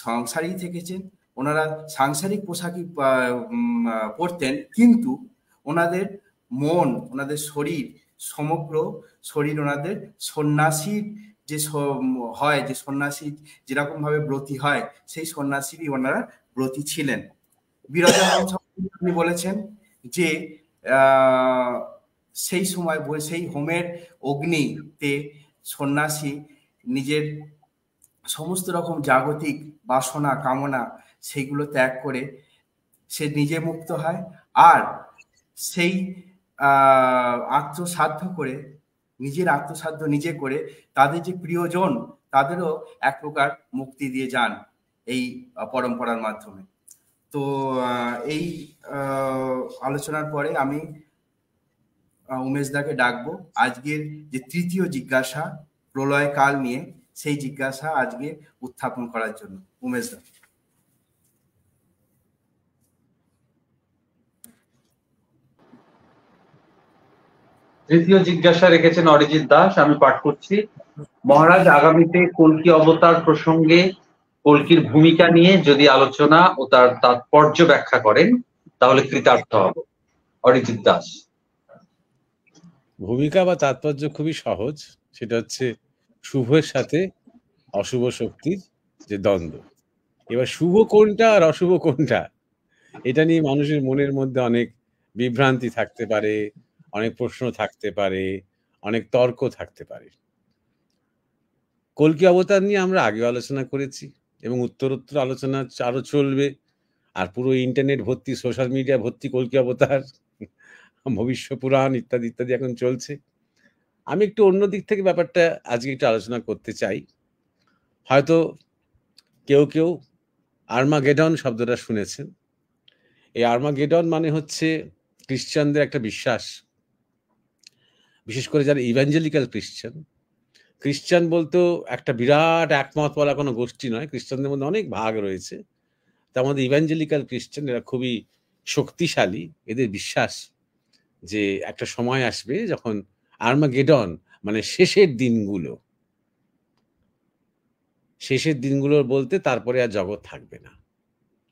সংসারী থেকেছেন, ওনারা সাংসারিক পোশাকই পরতেন, কিন্তু ওনাদের মন, ওনাদের শরীর, সমগ্র শরীর ওনাদের সন্ন্যাসীর যে হয়, যে সন্ন্যাসী যেরকম ভাবে ব্রতী হয় সেই সন্ন্যাসীরই ওনারা ব্রতী ছিলেন। বিরজা হোম সম্বন্ধে আপনি বলেছেন যে সেই সময় সেই হোমের অগ্নিতে সন্ন্যাসী নিজের সমস্ত রকম জাগতিক বাসনা কামনা সেইগুলো ত্যাগ করে সে নিজে মুক্ত হয়, আর সেই আত্মসাধ্য করে, নিজের আত্মসাধ্য নিজে করে তাদের যে প্রিয়জন তাদেরও এক প্রকার মুক্তি দিয়ে যান এই পরম্পরার মাধ্যমে। তো এই আলোচনার পরে আমি উমেশ দাকে ডাকবো আজকের যে তৃতীয় জিজ্ঞাসা প্রলয় কাল নিয়ে, সেই জিজ্ঞাসা আজকে উত্থাপন করার জন্য। উমেশ দা। তৃতীয় জিজ্ঞাসা রেখেছেন অরিজিৎ দাস, আমি পাঠ করছি। মহারাজ, আগামীতে কল্কি অবতার প্রসঙ্গে কল্কির ভূমিকা নিয়ে যদি আলোচনা ও তার তাৎপর্য ব্যাখ্যা করেন তাহলে কৃতার্থ হব। অরিজিৎ দাস। ভূমিকা বা তাৎপর্য খুবই সহজ, সেটা হচ্ছে শুভের সাথে অশুভ শক্তির যে দ্বন্দ্ব। এবার শুভ কোনটা আর অশুভ কোনটা, এটা নিয়ে মানুষের মনের মধ্যে অনেক বিভ্রান্তি থাকতে পারে, অনেক প্রশ্ন থাকতে পারে, অনেক তর্ক থাকতে পারে। কল্কি অবতার নিয়ে আমরা আগে আলোচনা করেছি এবং উত্তরোত্তর আলোচনা আরো চলবে। আর পুরো ইন্টারনেট ভর্তি, সোশ্যাল মিডিয়া ভর্তি কল্কি অবতার, ভবিষ্য পুরাণ ইত্যাদি ইত্যাদি এখন চলছে। আমি একটু অন্য দিক থেকে ব্যাপারটা আজকে একটু আলোচনা করতে চাই। হয়তো কেউ আর্মাগেডন শব্দটা শুনেছেন। এই আর্মাগেডন মানে হচ্ছে খ্রিস্টানদের একটা বিশ্বাস, বিশেষ করে যারা ইভাঞ্জেলিক্যাল খ্রিস্টান বলতেও একটা বিরাট একমতওয়ালা কোনো গোষ্ঠী নয়, খ্রিস্টানদের মধ্যে অনেক ভাগ রয়েছে। তার মধ্যে ইভাঞ্জেলিক্যাল খ্রিস্টান এরা খুবই শক্তিশালী। এদের বিশ্বাস যে একটা সময় আসবে যখন আর্মাগেডন মানে শেষের দিনগুলো বলতে তারপরে আর জগৎ থাকবে না।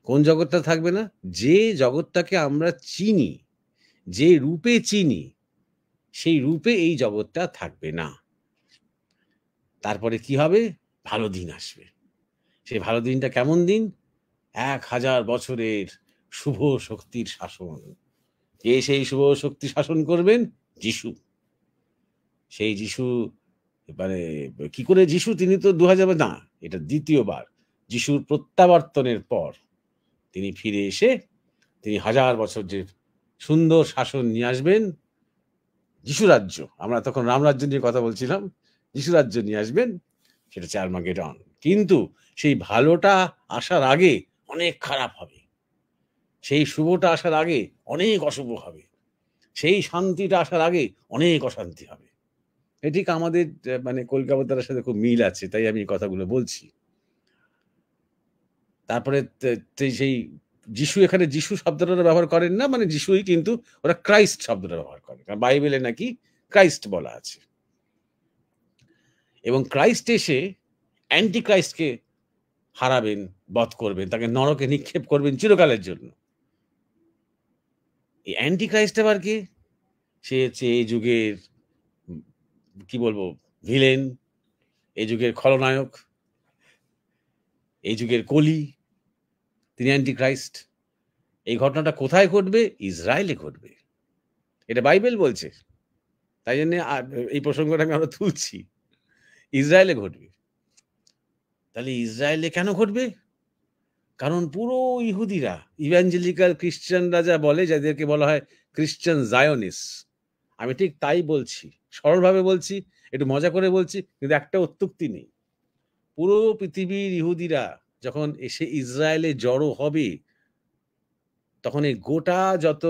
কোন জগৎটা থাকবে না? যে জগৎটাকে আমরা চিনি, যে রূপে চিনি, সেই রূপে এই জগৎটা থাকবে না। তারপরে কি হবে? ভালো দিন আসবে। সেই ভালো দিনটা কেমন দিন? 1000 বছরের শুভ শক্তির শাসন। কে সেই শুভ শক্তি শাসন করবেন? যিশু। সেই যিশু মানে কি করে যিশু? তিনি তো 2000 না, এটা দ্বিতীয়বার যিশুর প্রত্যাবর্তনের পর তিনি ফিরে এসে তিনি 1000 বছর যে সুন্দর শাসন নিয়ে আসবেন, যিশু রাজ্য। আমরা তখন রামরাজ্য নিয়ে কথা বলছিলাম, যিশু রাজ্য নিয়ে আসবেন, সেটা হচ্ছে আর্মাগেডন। কিন্তু সেই ভালোটা আসার আগে অনেক খারাপ হবে, সেই শুভটা আসার আগে অনেক অশুভ হবে, সেই শান্তিটা আসার আগে অনেক অশান্তি হবে। এটিকে আমাদের মানে কলকাতার সাথে খুব মিল আছে, তাই আমি এই কথাগুলো বলছি। তারপরে সেই যিশু, এখানে যিশু শব্দটা ব্যবহার করেন না, মানে যিশুই, কিন্তু ওরা ক্রাইস্ট শব্দটা ব্যবহার করে, কারণ বাইবেলে নাকি ক্রাইস্ট বলা আছে। এবং ক্রাইস্ট এসে অ্যান্টি ক্রাইস্টকে হারাবেন, বধ করবেন, তাকে নরকে নিক্ষেপ করবেন চিরকালের জন্য। এই অ্যান্টি ক্রাইস্ট আবার কি? সে হচ্ছে এই যুগের কি বলবো ভিলেন, এই যুগের খলনায়ক, এই যুগের কলি, তিনি অ্যান্টি ক্রাইস্ট। এই ঘটনাটা কোথায় ঘটবে? ইসরায়েলে ঘটবে, এটা বাইবেল বলছে। তাই জন্য এই প্রসঙ্গটা আমি আমরা তুলছি, ইসরায়েলে ঘটবে। তাহলে ইসরায়েলে কেন ঘটবে? কারণ পুরো ইহুদিরা, ইভাঞ্জেলিক্যাল খ্রিস্টানরা যা বলে, যাদেরকে বলা হয় খ্রিস্টান জায়নিস, আমি ঠিক তাই বলছি, সরলভাবে বলছি, একটু মজা করে বলছি, কিন্তু একটা অত্যুক্তি নেই। পুরো পৃথিবীর ইহুদিরা যখন এসে ইসরায়েলে জড়ো হবে, তখন এই গোটা যত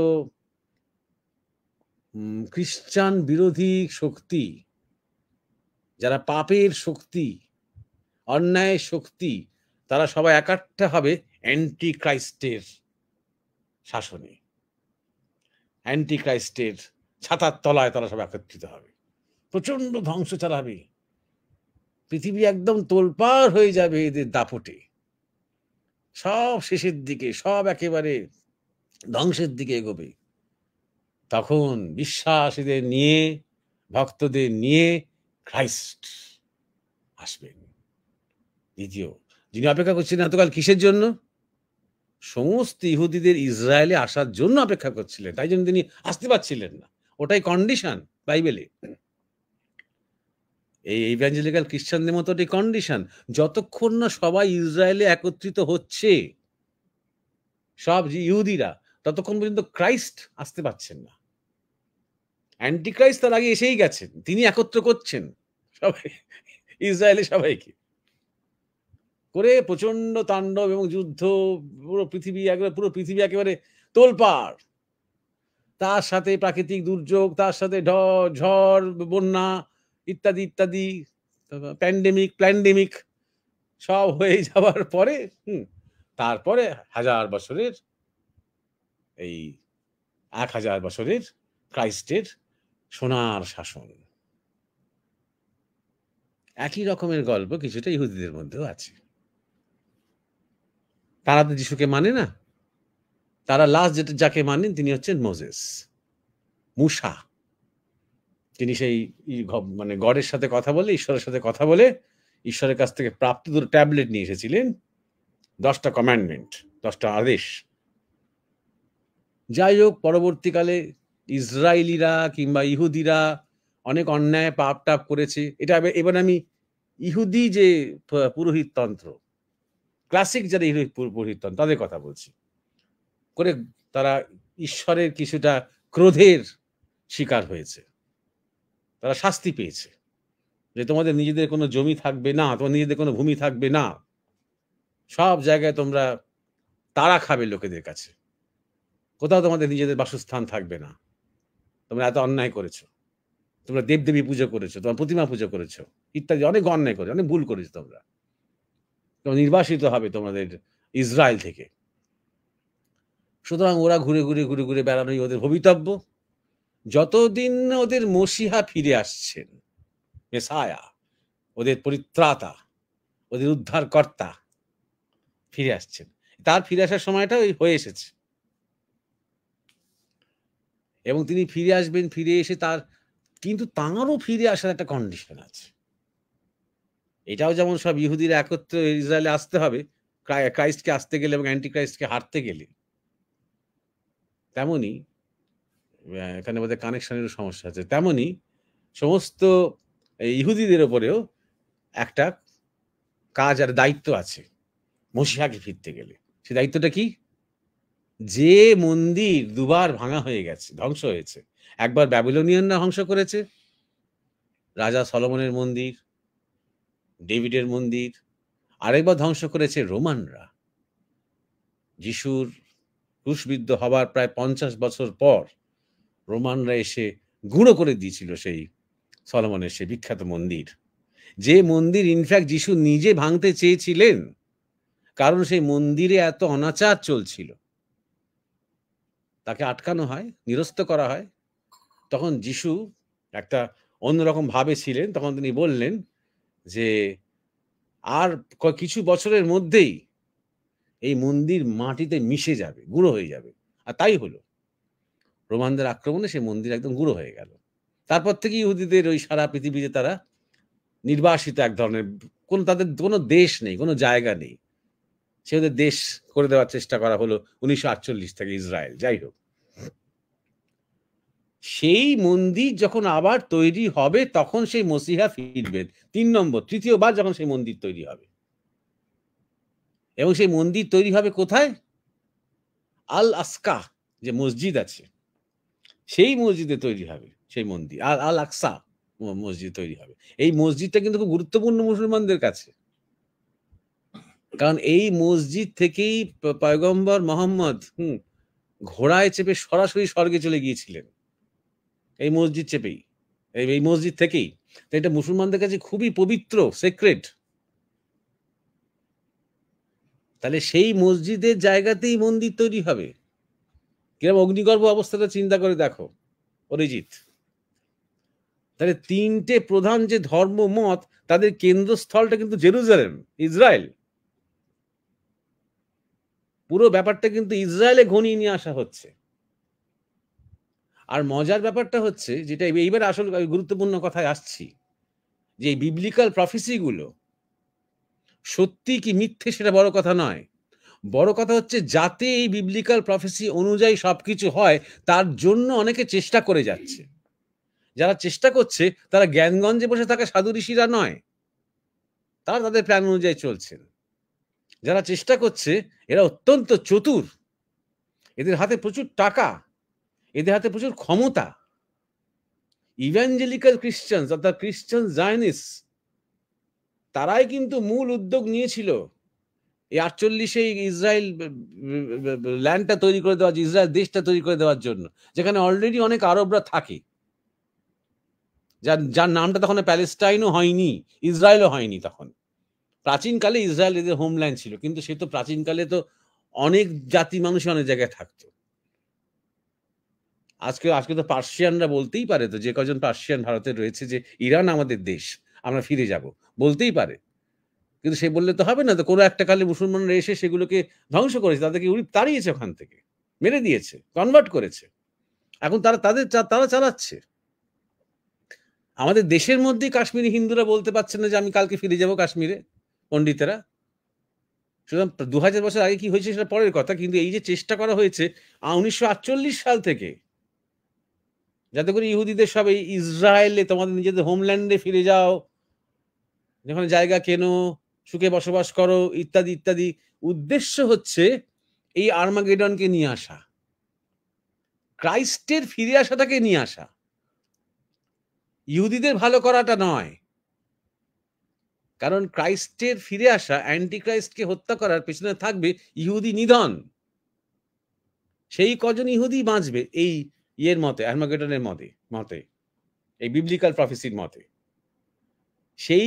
খ্রিস্টান বিরোধী শক্তি, যারা পাপের শক্তি, অন্যায় শক্তি, তারা সবাই একাট্টা হবে অ্যান্টি ক্রাইস্টের শাসনে, অ্যান্টি ক্রাইস্টের ছাতার তলায় তারা সব একত্রিত হবে, প্রচন্ড ধ্বংস চালাবে, পৃথিবী একদম তোলপাড় হয়ে যাবে এদের দাপটে, সব শেষের দিকে, সব একেবারে ধ্বংসের দিকে এগোবে। তখন বিশ্বাসীদের নিয়ে, ভক্তদের নিয়ে ক্রাইস্ট আসবেন দ্বিতীয়, যিনি অপেক্ষা করছিলেন এতকাল কিসের জন্য? সমস্ত ইহুদিদের ইসরায়েলে আসার জন্য অপেক্ষা করছিলেন, তাই জন্য তিনি আসতে পারছিলেন না। ওটাই কন্ডিশন বাইবেলে, এই ইভাঞ্জেলিক্যাল খ্রিস্টানদের মতো ওটাই কন্ডিশন। যতক্ষণ না সবাই ইসরায়েলে একত্রিত হচ্ছে, সব ইহুদিরা, ততক্ষণ পর্যন্ত ক্রাইস্ট আসতে পারছেন না। অ্যান্টি ক্রাইস্ট তার আগে এসেই গেছেন, তিনি একত্র করছেন সবাই, ইসরায়েলে সবাইকে করে প্রচন্ড তাণ্ডব এবং যুদ্ধ, পুরো পৃথিবী একেবারে তোলপাড়। তার সাথে প্রাকৃতিক দুর্যোগ, তার সাথে ঝড়, বন্যা ইত্যাদি ইত্যাদি, প্যান্ডেমিক সব হয়ে যাওয়ার পরে তারপরে 1000 বছরের, এই 1000 বছরের ক্রাইস্টের সোনার শাসন। একই রকমের গল্প কিছুটা ইহুদিদের মধ্যেও আছে। তারা তো যিশুকে মানে না, তারা লাস্ট যাকে মানেন তিনি হচ্ছেন মোজেস, মুসা। তিনি সেই মানে গডের সাথে কথা বলে, ঈশ্বরের সাথে কথা বলে, ঈশ্বরের কাছ থেকে প্রাপ্ত দুটো ট্যাবলেট নিয়ে এসেছিলেন, 10টা কমান্ডমেন্ট, 10টা আদেশ। যাই হোক, পরবর্তীকালে ইসরায়েলিরা কিংবা ইহুদিরা অনেক অন্যায় পাপ টাপ করেছে। এটা এবার আমি ইহুদি যে পুরোহিততন্ত্র, ক্লাসিক যারা ইহুদি পুরোহিততন্ত্র, তাদের কথা বলছি, করে তারা ঈশ্বরের কিছুটা ক্রোধের শিকার হয়েছে, তারা শাস্তি পেয়েছে যে তোমাদের নিজেদের কোনো জমি থাকবে না, তোমার নিজেদের কোনো ভূমি থাকবে না, সব জায়গায় তোমরা তাড়া খাবে লোকেদের কাছে, কোথাও তোমাদের নিজেদের বাসস্থান থাকবে না, তোমরা এত অন্যায় করেছো, তোমরা দেবদেবী পুজো করেছো, তোমরা প্রতিমা পুজো করেছো ইত্যাদি, অনেক অন্যায় করেছো, অনেক ভুল করেছো, তোমরা নির্বাসিত হবে তোমাদের ইসরায়েল থেকে। সুতরাং ওরা ঘুরে ঘুরে বেড়ানোই ওদের ভবিতব্য, যতদিন ওদের মসিহা ফিরে আসছেন, মেসায়া, ওদের পরিত্রাতা, ওদের উদ্ধারকর্তা ফিরে আসছেন। তার ফিরে আসার সময়টা হয়ে এসেছে, এবং তিনি ফিরে আসবেন। ফিরে এসে কিন্তু তাঁরও ফিরে আসার একটা কন্ডিশন আছে। এটাও যেমন সব ইহুদিরা একত্রে ইসরায়েলে আসতে হবে, ক্রাইস্টকে আসতে গেলে এবং অ্যান্টি ক্রাইস্টকে হারতে গেলে, তেমনি এখানে বোধহয় কানেকশনেরও সমস্যা আছে, তেমনি সমস্ত ইহুদিদের ওপরেও একটা কাজ আর দায়িত্ব আছে মসিহাকে ফিরতে গেলে। সে দায়িত্বটা কি? যে মন্দির দুবার ভাঙা হয়ে গেছে, ধ্বংস হয়েছে, একবার ব্যাবিলনিয়ানরা ধ্বংস করেছে, রাজা সলোমনের মন্দির, ডেভিডের মন্দির, আরেকবার ধ্বংস করেছে রোমানরা। যিশুর ক্রুশবিদ্ধ হবার প্রায় 50 বছর পর রোমানরা এসে গুঁড়ো করে দিয়েছিল সেই সলোমনের সেই বিখ্যাত মন্দির, যে মন্দির ইনফ্যাক্ট যিশু নিজে ভাঙতে চেয়েছিলেন, কারণ সেই মন্দিরে এত অনাচার চলছিল। তাকে আটকানো হয়, নিরস্ত করা হয়। তখন যিশু একটা অন্যরকম ভাবে ছিলেন, তখন তিনি বললেন যে আর কিছু বছরের মধ্যেই এই মন্দির মাটিতে মিশে যাবে, গুঁড়ো হয়ে যাবে। আর তাই হলো, রোমানদের আক্রমণে সেই মন্দির একদম গুঁড়ো হয়ে গেল। তারপর থেকে ইহুদিদের ওই সারা পৃথিবীতে তারা নির্বাসিত, এক ধরনের তাদের কোনো দেশ নেই, কোনো জায়গা নেই। সে ওদের দেশ করে দেওয়ার চেষ্টা করা হলো 1948 থেকে ইসরায়েল। যাই হোক, সেই মন্দির যখন আবার তৈরি হবে তখন সেই মসিহা ফিরবেন। 3 নম্বর, তৃতীয়বার যখন সেই মন্দির তৈরি হবে, এবং সেই মন্দির তৈরি হবে কোথায়? আল আকসা যে মসজিদ আছে, সেই মসজিদে তৈরি হবে সেই মন্দির। আল আকসা মসজিদ তৈরি হবে। এই মসজিদটা কিন্তু খুব গুরুত্বপূর্ণ মুসলমানদের কাছে, কারণ এই মসজিদ থেকেই পয়গম্বর মোহাম্মদ ঘোড়ায় চেপে সরাসরি স্বর্গে চলে গিয়েছিলেন, এই মসজিদ চেপেই, এই মসজিদ থেকেই। তো এটা মুসলমানদের কাছে খুবই পবিত্র, সেক্রেট। তাহলে সেই মসজিদের জায়গাতেই মন্দির তৈরি হবে। কিরকম অগ্নিগর্ভ অবস্থাটা চিন্তা করে দেখো অরিজিৎ। তাহলে 3টে প্রধান যে ধর্ম মত, তাদের কেন্দ্রস্থলটা কিন্তু জেরুজালেম, ইসরায়েল। পুরো ব্যাপারটা কিন্তু ইসরায়েলে ঘনিয়ে নিয়ে আসা হচ্ছে। আর মজার ব্যাপারটা হচ্ছে, যেটা এইবার আসল গুরুত্বপূর্ণ কথায় আসছি, যে এই বিবলিক্যাল প্রফেসি গুলো সত্যি কি মিথ্যে সেটা বড় কথা নয়। বড় কথা হচ্ছে যাতে এই বিবলিক্যাল প্রফেসি অনুযায়ী সবকিছু হয়, তার জন্য অনেকে চেষ্টা করে যাচ্ছে। যারা চেষ্টা করছে তারা জ্ঞানগঞ্জে বসে থাকা সাধু ঋষিরা নয়, তারা তাদের প্ল্যান অনুযায়ী চলছেন। যারা চেষ্টা করছে এরা অত্যন্ত চতুর, এদের হাতে প্রচুর টাকা, এদের হাতে প্রচুর ক্ষমতা। ইভাঞ্জেলিক্যাল খ্রিস্টানস অর্থাৎ খ্রিস্টান জায়নিস্ট, তারাই কিন্তু মূল উদ্যোগ নিয়েছিল এই 48-এ ইসরায়েল ল্যান্ডটা তৈরি করে দেওয়ার, ইসরায়েল দেশটা তৈরি করে দেওয়ার জন্য, যেখানে অলরেডি অনেক আরবরা থাকে, যার নামটা তখন প্যালেস্টাইনও হয়নি, ইসরায়েলও হয়নি। তখন প্রাচীনকালে ইসরায়েল এদের হোমল্যান্ড ছিল, কিন্তু সে তো প্রাচীনকালে তো অনেক জাতি মানুষ অনেক জায়গায় থাকতো। আজকে তো পার্সিয়ানরা বলতেই পারে, তো যে কজন পার্সিয়ান ভারতে রয়েছে, যে ইরান আমাদের দেশ, আমরা ফিরে যাব, বলতেই পারে। কিন্তু সে বললে তো হবে না। তো কোনো একটা কালে মুসলমানরা এসে সেগুলোকে ধ্বংস করেছে, তাদেরকে তাড়িয়েছে, ওখান থেকে মেরে দিয়েছে, কনভার্ট করেছে। এখন তারা চালাচ্ছে। আমাদের দেশের মধ্যেই কাশ্মীরি হিন্দুরা বলতে পারছে না যে আমি কালকে ফিরে যাব কাশ্মীরে, পণ্ডিতেরা। সুতরাং 2000 বছর আগে কি হয়েছে সেটা পরের কথা, কিন্তু এই যে চেষ্টা করা হয়েছে 1948 সাল থেকে, যাতে করে ইহুদিদের সব এই ইসরায়েলে, তোমাদের নিজেদের হোমল্যান্ডে ফিরে যাও, যেখানে জায়গা কেনো, সুখে বসবাস করো, ইত্যাদি ইত্যাদি। উদ্দেশ্য হচ্ছে এই আর্মাগেডনকে নিয়ে আসা, ক্রাইস্টের ফিরে আসাটাকে নিয়ে আসা, ইহুদিদের ভালো করাটা নয়। কারণ ক্রাইস্টের ফিরে আসা, অ্যান্টি ক্রাইস্টকে হত্যা করার পেছনে থাকবে ইহুদি নিধন। সেই কজন ইহুদি বাঁচবে এই ইয়ের মতে, আর্মাগেডনের মতে, এই বিবলিক্যাল প্রফেসির মতে। সেই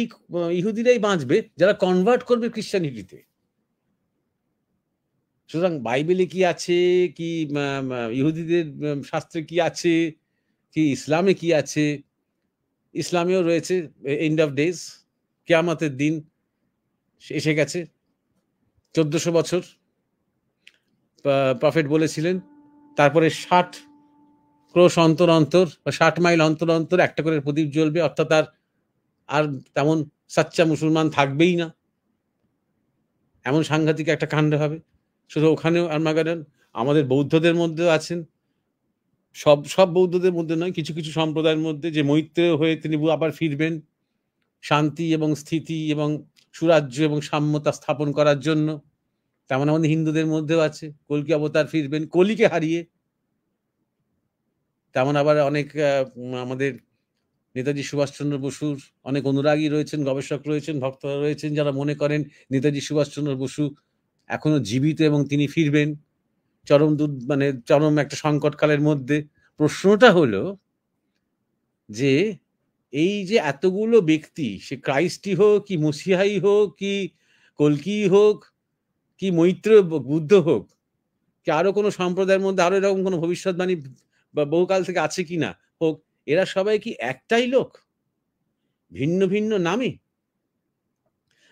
ইহুদিরাই বাঁচবে যারা কনভার্ট করবে খ্রিস্টানিটিতে। সুতরাং বাইবেলে কি আছে, কি ইহুদিদের শাস্ত্রে কি আছে, কি ইসলামে কি আছে, ইসলামেও রয়েছে এন্ড অফ ডেজ, কিয়ামতের দিন এসে গেছে। 1400 বছর প্রফেট বলেছিলেন। তারপরে 60 ক্রোশ অন্তর অন্তর বা 60 মাইল অন্তর অন্তর একটা করে প্রদীপ জ্বলবে, অর্থাৎ আর তেমন সাচ্চা মুসলমান থাকবেই না। এমন সাংঘাতিক একটা কাণ্ড হবে। শুধু ওখানেও আর্মাগেডন, আমাদের বৌদ্ধদের মধ্যেও আছেন, সব বৌদ্ধদের মধ্যে নয়, কিছু কিছু সম্প্রদায়ের মধ্যে, যে মৈত্রেয় হয়ে তিনি আবার ফিরবেন শান্তি এবং স্থিতি এবং সুরাজ্য এবং সাম্যতা স্থাপন করার জন্য। তেমন আমাদের হিন্দুদের মধ্যেও আছে, কল্কি অবতার ফিরবেন কলিকে হারিয়ে। তেমন আবার অনেক আমাদের নেতাজি সুভাষচন্দ্র বসুর অনেক অনুরাগী রয়েছেন, গবেষক রয়েছেন, ভক্তরা রয়েছেন, যারা মনে করেন নেতাজি সুভাষচন্দ্র বসু এখনো জীবিত এবং তিনি ফিরবেন চরম একটা সংকটকালের মধ্যে। প্রশ্নটা হলো যে এই যে এতগুলো ব্যক্তি, সে ক্রাইস্টই হোক, কি মসিহাই হোক, কি কল্কি হোক, কি মৈত্র বুদ্ধ হোক, কি আরো কোনো সম্প্রদায়ের মধ্যে আরো এরকম কোনো ভবিষ্যৎবাণী বা বহুকাল থেকে আছে কিনা হোক, এরা সবাই কি একটাই লোক, ভিন্ন ভিন্ন নামে?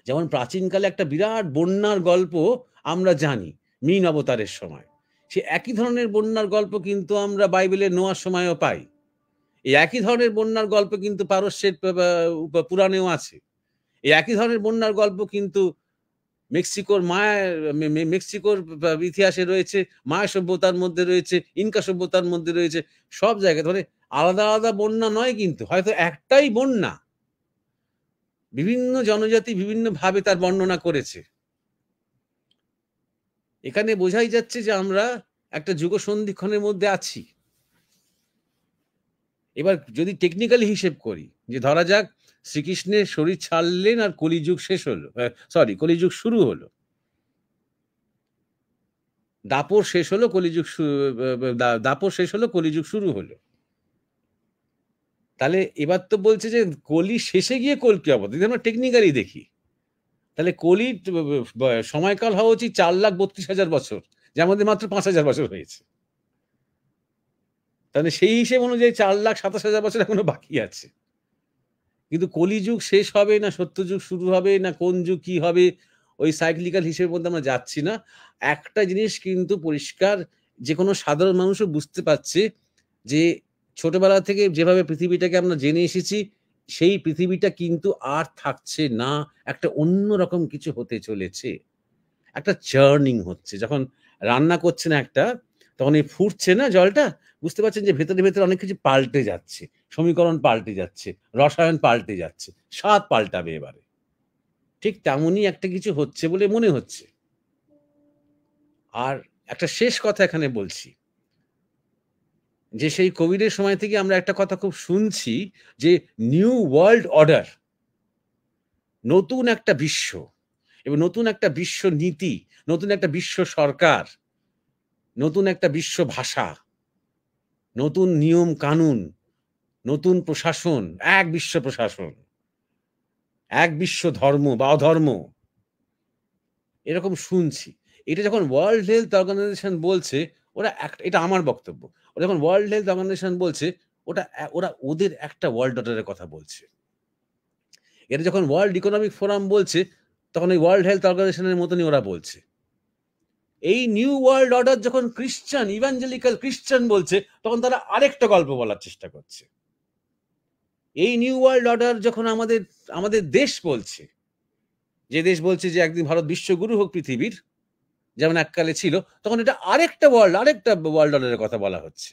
যেমন প্রাচীনকালে একটা বিরাট বন্যার গল্প আমরা জানি মীন অবতারের সময়, সে একই ধরনের বন্যার গল্প কিন্তু আমরা বাইবেলের নোয়ার সময়ও পাই। এই একই ধরনের বন্যার গল্প কিন্তু পারস্যের পুরাণেও আছে। এই একই ধরনের বন্যার গল্প কিন্তু মেক্সিকোর ইতিহাসে রয়েছে, মায়া সভ্যতার মধ্যে রয়েছে, ইনকা সভ্যতার মধ্যে রয়েছে, সব জায়গায়। মানে আলাদা আলাদা বন্যা নয়, কিন্তু হয়তো একটাই বন্যা, বিভিন্ন জনজাতি বিভিন্ন ভাবে তার বর্ণনা করেছে। এখানে বোঝাই যাচ্ছে যে আমরা একটা যুগ সন্ধিক্ষণের মধ্যে আছি। এবার যদি টেকনিক্যালি হিসেব করি, যে ধরা যাক শ্রীকৃষ্ণের শরীর ছাড়লেন আর কলিযুগ শেষ হলো, কলিযুগ শুরু হলো, দাপর শেষ হলো, কলিযুগ শুরু হলো। তাহলে এবার তো বলছে যে কলি শেষে গিয়ে কল্কি অবতার। যদি আমরা টেকনিক্যালি দেখি, তাহলে কলির সময়কাল হওয়া উচিত 4,32,000 বছর, যার মধ্যে মাত্র 5,000 বছর হয়েছে। তাহলে সেই হিসেব অনুযায়ী 4,27,000 বছর এখনো বাকি আছে। কিন্তু কলিযুগ শেষ হবে না সত্যযুগ শুরু হবে, না কোন যুগ কি হবে, ওই সাইক্লিক্যাল হিসেবের মধ্যে আমরা যাচ্ছি না। একটা জিনিস কিন্তু পরিষ্কার, যে কোনো সাধারণ মানুষও বুঝতে পারছে যে ছোটবেলা থেকে যেভাবে পৃথিবীটাকে আমরা জেনে এসেছি, সেই পৃথিবীটা কিন্তু আর থাকছে না, একটা অন্যরকম কিছু হতে চলেছে। একটা চার্নিং হচ্ছে, যখন রান্না করছে না একটা, তখন এই ফুটছে না জলটা, বুঝতে পারছেন যে ভেতরে ভেতরে অনেক কিছু পাল্টে যাচ্ছে, সমীকরণ পাল্টে যাচ্ছে, রসায়ন পাল্টে যাচ্ছে, স্বাদ পাল্টাবে এবারে। ঠিক তেমনই একটা কিছু হচ্ছে বলে মনে হচ্ছে। আর একটা শেষ কথা এখানে বলছি, যে সেই কোভিডের সময় থেকে আমরা একটা কথা খুব শুনছি, যে নিউ ওয়ার্ল্ড অর্ডার, নতুন একটা বিশ্ব এবং নতুন একটা বিশ্ব নীতি, নতুন একটা বিশ্ব সরকার, নতুন একটা বিশ্ব ভাষা, নতুন নিয়ম কানুন, নতুন প্রশাসন, এক বিশ্ব প্রশাসন, এক বিশ্ব ধর্ম বা অধর্ম, এরকম শুনছি। এটা যখন ওয়ার্ল্ড হেলথ অর্গানাইজেশন বলছে, এটা আমার বক্তব্য, ওরা যখন ওয়ার্ল্ড হেলথ অর্গানাইজেশন বলছে, ওরা ওদের একটা ওয়ার্ল্ড অর্ডারের কথা বলছে। এটা যখন ওয়ার্ল্ড ইকোনমিক ফোরাম বলছে, তখন ওই ওয়ার্ল্ড হেলথ অর্গানাইজেশনের মতনই ওরা বলছে। এই নিউ ওয়ার্ল্ড অর্ডার যখন ক্রিশ্চান, ইভাঞ্জেলিক্যাল ক্রিশ্চান বলছে, তখন তারা আরেকটা গল্প বলার চেষ্টা করছে। এই নিউ ওয়ার্ল্ড অর্ডার যখন আমাদের দেশ বলছে, যে দেশ বলছে যে একদিন ভারত বিশ্বগুরু হোক পৃথিবীর, যেমন এককালে ছিল, তখন এটা আরেকটা ওয়ার্ল্ড অর্ডারের কথা বলা হচ্ছে।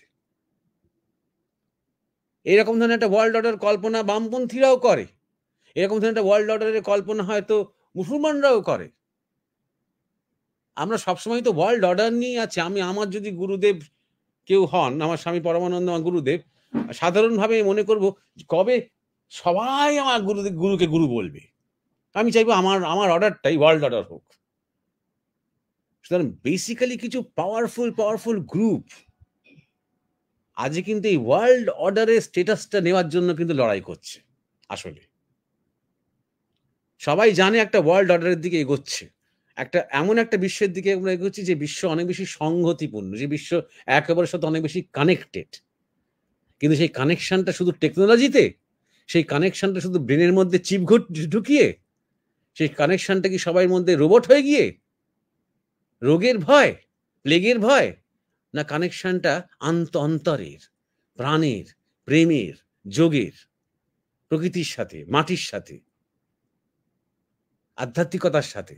এরকম ধরনের একটা ওয়ার্ল্ড অর্ডার কল্পনা বামপন্থীরাও করে, এরকম ধরনের একটা ওয়ার্ল্ড অর্ডারের কল্পনা হয়তো মুসলমানরাও করে। আমরা সবসময় তো ওয়ার্ল্ড অর্ডার নিয়ে আছি। আমার যদি গুরুদেব কেউ হন, আমার স্বামী পরমানন্দ আমার গুরুদেব, সাধারণভাবে মনে করব কবে সবাই আমার গুরুকে গুরু বলবে। আমি চাইবো আমার অর্ডারটাই ওয়ার্ল্ড অর্ডার হোক। সুতরাং বেসিক্যালি কিছু পাওয়ারফুল গ্রুপ আজকে কিন্তু এই ওয়ার্ল্ড অর্ডারের স্টেটাসটা নেওয়ার জন্য কিন্তু লড়াই করছে। আসলে সবাই জানে একটা ওয়ার্ল্ড অর্ডারের দিকে এগোচ্ছে, এমন একটা বিশ্বের দিকে আমরা এগোচ্ছি যে বিশ্ব অনেক বেশি সংহতিপূর্ণ, যে বিশ্ব একেবারে সাথে অনেক বেশি কানেক্টেড। কিন্তু সেই কানেকশনটা শুধু টেকনোলজিতে, সেই কানেকশনটা শুধু ব্রেনের মধ্যে চিপ ঢুকিয়ে, সেই কানেকশনটা কি সবার মধ্যে রোবট হয়ে গিয়ে রোগের ভয়, প্লেগের ভয়, না কানেকশনটা অন্তরের, প্রাণের, প্রেমের, যোগের, প্রকৃতির সাথে, মাটির সাথে, আধ্যাত্মিকতার সাথে?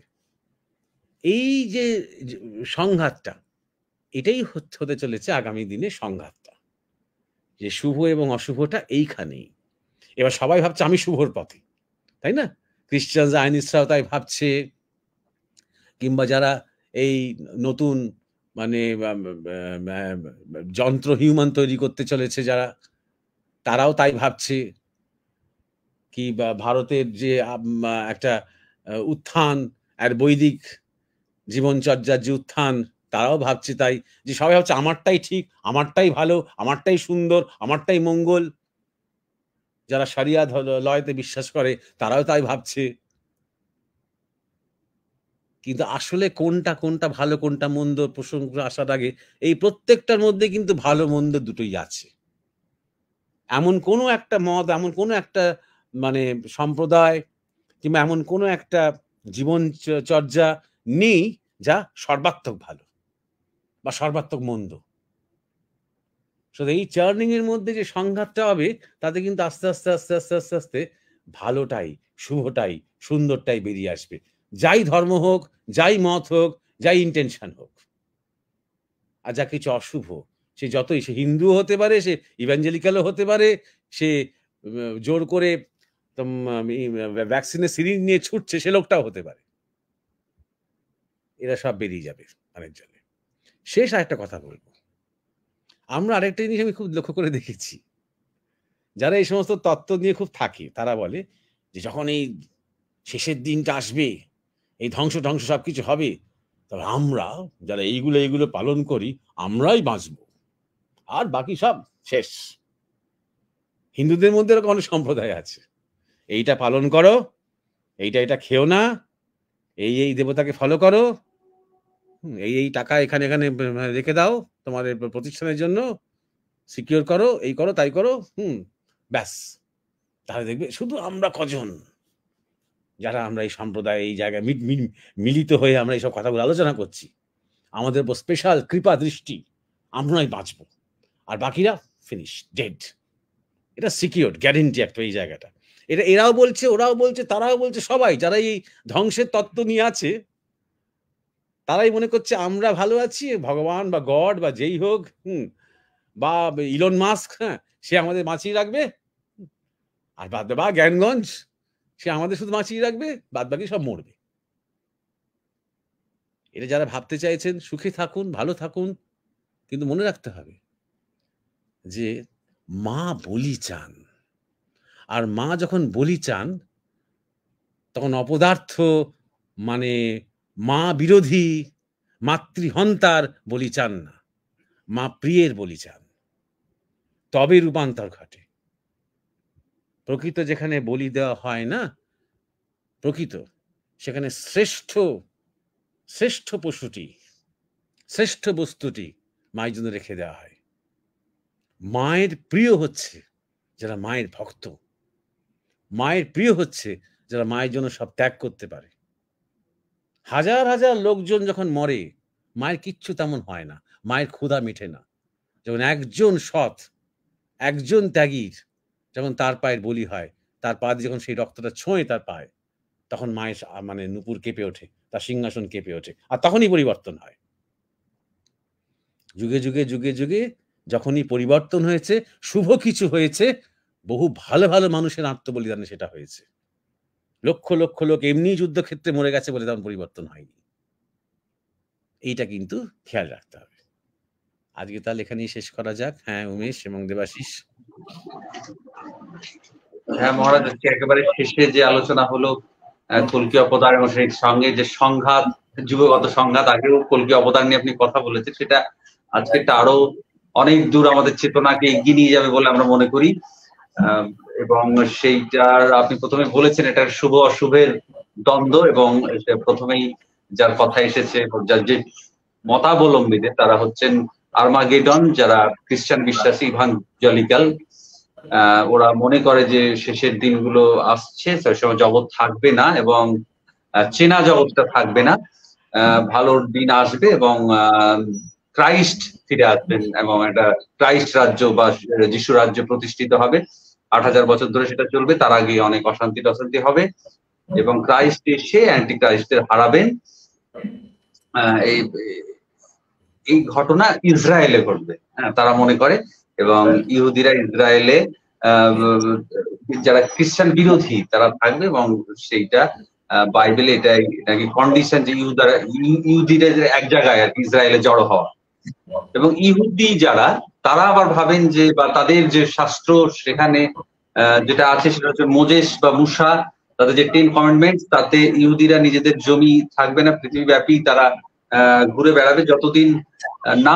এই যে সংঘাতটা, এটাই হতে চলেছে আগামী দিনে সংঘাতটা, যে শুভ এবং অশুভটা এইখানেই। এবার সবাই ভাবছে আমি শুভর পথে, তাই না? খ্রিস্টান আইনিস্টরাও তাই ভাবছে, কিংবা যারা এই নতুন মানে যন্ত্র হিউম্যান তৈরি করতে চলেছে যারা, তারাও তাই ভাবছে। কি বা ভারতের যে একটা উত্থান আর বৈদিক জীবনচর্যার যে উত্থান, তারাও ভাবছে তাই, যে সবাই ভাবছে আমারটাই ঠিক, আমারটাই ভালো, আমারটাই সুন্দর, আমারটাই মঙ্গল। যারা শরিয়া লয়তে বিশ্বাস করে তারাও তাই ভাবছে। কিন্তু আসলে কোনটা ভালো কোনটা মন্দ প্রসঙ্গ আসার আগে এই প্রত্যেকটার মধ্যে কিন্তু ভালো মন্দ দুটোই আছে। এমন কোনো একটা মত, এমন কোনো একটা মানে সম্প্রদায় কিংবা এমন কোনো একটা জীবন চর্যা নেই যা সর্বাত্মক ভালো বা সর্বাত্মক মন্দ। এই চার্নিং এর মধ্যে যে সংঘাতটা হবে, তাতে কিন্তু আস্তে আস্তে আস্তে আস্তে আস্তে আস্তে ভালোটাই, শুভটাই, সুন্দরটাই বেরিয়ে আসবে। যাই ধর্ম হোক, যাই মত হোক, যাই ইন্টেনশন হোক। আর যা কিছু অশুভ, সে যতই, সে হিন্দু হতে পারে, সে ইভাঞ্জেলিক্যালও হতে পারে, সে জোর করে ভ্যাকসিনের সিরিঞ্জ নিয়ে ছুটছে, সে লোকটাও হতে পারে। এরা সব বেরিয়ে যাবে অনেক জনে। শেষ আরেকটা কথা বলবো, আমরা আরেকটা জিনিস আমি খুব লক্ষ্য করে দেখেছি, যারা এই সমস্ত তত্ত্ব নিয়ে খুব থাকে, তারা বলে যে যখন এই শেষের দিনটা আসবে, এই ধ্বংস সবকিছু হবে, তবে আমরা যারা এইগুলো পালন করি, আমরাই বাঁচব, আর বাকি সব শেষ। হিন্দুদের মধ্যে এরকম অনেক সম্প্রদায় আছে, এইটা পালন করো, এইটা খেও না, এই দেবতাকে ফলো করো, এই টাকা এখানে রেখে দাও তোমাদের প্রতিষ্ঠানের জন্য, সিকিউর করো, এই করো তাই করো, ব্যাস। তাহলে দেখবে শুধু আমরা কজন যারা আমরা এই সম্প্রদায়, এই জায়গায় মিলিত হয়ে আমরা এইসব কথাগুলো আলোচনা করছি, আমাদের উপর স্পেশাল কৃপা দৃষ্টি, আমরাই বাঁচব, আর বাকিরা ফিনিশ, ডেড। এটা সিকিউর, গ্যারেন্টি একটা এই জায়গাটা। এটা এরাও বলছে, ওরাও বলছে, তারাও বলছে, সবাই যারা এই ধ্বংসের তত্ত্ব নিয়ে আছে, তারাই মনে করছে আমরা ভালো আছি, ভগবান বা গড বা যেই হোক, বা ইলন মাস্ক, সে আমাদের বাঁচিয়ে রাখবে, আর বা জ্ঞানগঞ্জ, সে আমাদের শুধু বাঁচিয়ে রাখবে, বাদ বাকি সব মরবে। এটা যারা ভাবতে চাইছেন, সুখে থাকুন, ভালো থাকুন, কিন্তু মনে রাখতে হবে যে মা বলি চান, আর মা যখন বলি চান, তখন অপদার্থ মানে মা বিরোধী, মাতৃহন্তার বলি চান না, মা প্রিয়ের বলি চান, তবে রূপান্তর ঘটে। প্রকৃত যেখানে বলি দেওয়া হয় না, প্রকৃত সেখানে শ্রেষ্ঠ পশুটি, শ্রেষ্ঠ বস্তুটি মায়ের জন্য রেখে দেওয়া হয়। মায়ের প্রিয় হচ্ছে যারা মায়ের ভক্ত, মায়ের প্রিয় হচ্ছে যারা মায়ের জন্য সব ত্যাগ করতে পারে। হাজার হাজার লোকজন যখন মরে, মায়ের কিচ্ছু তেমন হয় না, মায়ের ক্ষুধা মিটে না। যখন একজন সৎ, একজন ত্যাগীর যখন তার পায়ের বলি হয়, তার পা দিয়ে যখন সেই রক্তটা ছোঁয় তার পায়ে, তখন মায়ের মানে নূপুর কেঁপে ওঠে, তার সিংহাসন কেঁপে ওঠে, আর তখনই পরিবর্তন হয়। যুগে যুগে যুগে যুগে যখনই পরিবর্তন হয়েছে, শুভ কিছু হয়েছে, বহু ভালো ভালো মানুষের আত্মবলিদানে সেটা হয়েছে। লক্ষ লক্ষ লোক এমনি যুদ্ধক্ষেত্রে মরে গেছে বলে তেমন পরিবর্তন হয়নি। এইটা কিন্তু খেয়াল রাখতে হবে। আজকে তাহলে এখানেই শেষ করা যাক। হ্যাঁ, উমেশ এবং দেবাশিস। হ্যাঁ মহারাজ, একেবারে শেষে যে আলোচনা হলো কল্কি অবতার এবং সেই সঙ্গে যে সংঘাত, যুগগত সংঘাত, আগেও কল্কি অবতার নিয়ে আপনি কথা বলেছেন, সেটা আজকে আরো অনেক দূর আমাদের চেতনাকে এগিয়ে নিয়ে যাবে বলে আমরা মনে করি। এবং সেইটার আপনি প্রথমে বলেছেন এটা শুভ অশুভের দ্বন্দ্ব, এবং প্রথমেই যার কথা এসেছে, যার যে মতাবলম্বীদের, তারা হচ্ছেন আর্মাগেডন, যারা খ্রিস্টান বিশ্বাসী ইভাঞ্জেলিক্যাল। ওরা মনে করে যে শেষের দিনগুলো আসছে, সেই সময় জগৎ থাকবে না এবং চেনা জগৎটা থাকবে না, ভালোর দিন আসবে এবং ক্রাইস্ট ফিরে আসবেন এবং একটা ক্রাইস্ট রাজ্য বা যিশু রাজ্য প্রতিষ্ঠিত হবে। 8000 বছর ধরে সেটা চলবে, তার আগে অনেক অশান্তি হবে এবং ক্রাইস্ট এসে অ্যান্টি ক্রাইস্টদের হারাবেন। এই ঘটনা ইসরায়েলে ঘটবে, তারা মনে করে। এবং ইহুদিরা ইসরায়েলে যারা খ্রিস্টান বিরোধী তারা থাকবে, এবং সেইটা বাইবেলে এটাই নাকি কন্ডিশন যে ইহুদিরা এক জায়গায় আর ইসরায়েলে জড়ো হওয়া। এবং ইহুদি যারা তারা আবার ভাবেন যে, বা তাদের যে শাস্ত্র সেখানে যেটা আছে সেটা হচ্ছে মোজেস বা মুসা, তাদের যে 10 কমান্ডমেন্টস, তাতে ইহুদিরা নিজেদের জমি থাকবে না, পৃথিবীব্যাপী তারা ঘুরে বেড়াবে, যতদিন না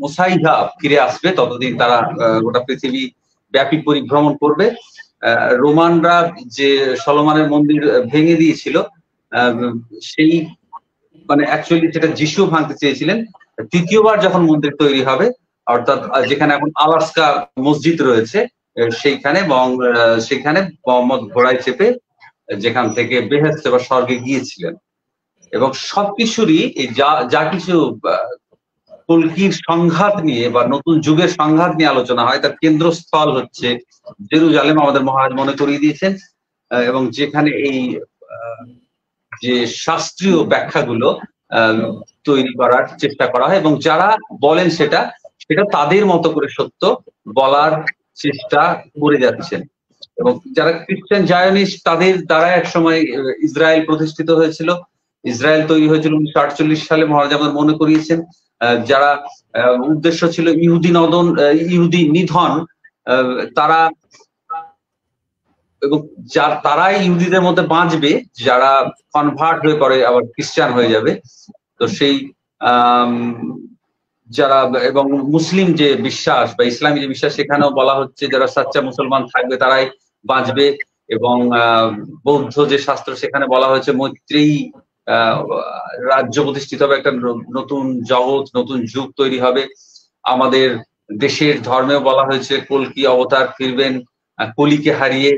মোসাইহা ফিরে আসবে ততদিন তারা গোটা পৃথিবী ব্যাপী পরিভ্রমণ করবে। রোমানরা যে সলোমনের মন্দির ভেঙে দিয়েছিল, সেই মানে অ্যাকচুয়ালি যেটা যিশু ভাঙতে চেয়েছিলেন, তৃতীয়বার যখন মন্দির তৈরি হবে, অর্থাৎ যেখানে এখন আলাস্কা মসজিদ রয়েছে সেইখানে, এবং সেখানে মোহাম্মদ ঘোড়ায় চেপে যেখান থেকে বেহেশতে বা স্বর্গে গিয়েছিলেন। এবং সবকিছুরই যা কিছু কলকির সংঘাত নিয়ে বা নতুন যুগের সংঘাত নিয়ে আলোচনা হয়, তার কেন্দ্রস্থল হচ্ছে জেরুজালেম, আমাদের মহারাজ মনে করিয়ে দিয়েছেন। এবং যেখানে এই যে শাস্ত্রীয় ব্যাখ্যাগুলো তৈরি করার চেষ্টা করা হয়, এবং যারা বলেন সেটা তাদের মতো করে সত্য বলার চেষ্টা করে যাচ্ছেন। এবং যারা খ্রিস্টান জায়নিস্ট, তাদের দ্বারা এক সময় ইসরায়েল প্রতিষ্ঠিত হয়েছিল, ইসরায়েল তৈরি হয়েছিল 1948 সালে, মহারাজ আমাদের মনে করিয়েছেন। যারা উদ্দেশ্য ছিল ইহুদি নিধন, তারা এবং তারাই ইহুদিদের মধ্যে বাঁচবে যারা কনভার্ট হয়ে পরে আবার খ্রিস্টান হয়ে যাবে। তো সেই যারা এবং মুসলিম যে বিশ্বাস বা ইসলামী যে বিশ্বাস, সেখানেও বলা হচ্ছে যারা সাচ্চা মুসলমান থাকবে তারাই বাঁচবে। এবং বৌদ্ধ যে শাস্ত্র, সেখানে বলা হয়েছে মৈত্রেয়ী রাজ্য প্রতিষ্ঠিত হবে, একটা নতুন জগৎ, নতুন যুগ তৈরি হবে। আমাদের দেশের ধর্মেও বলা হয়েছে কলকি অবতার ফিরবেন, কলিকে হারিয়ে।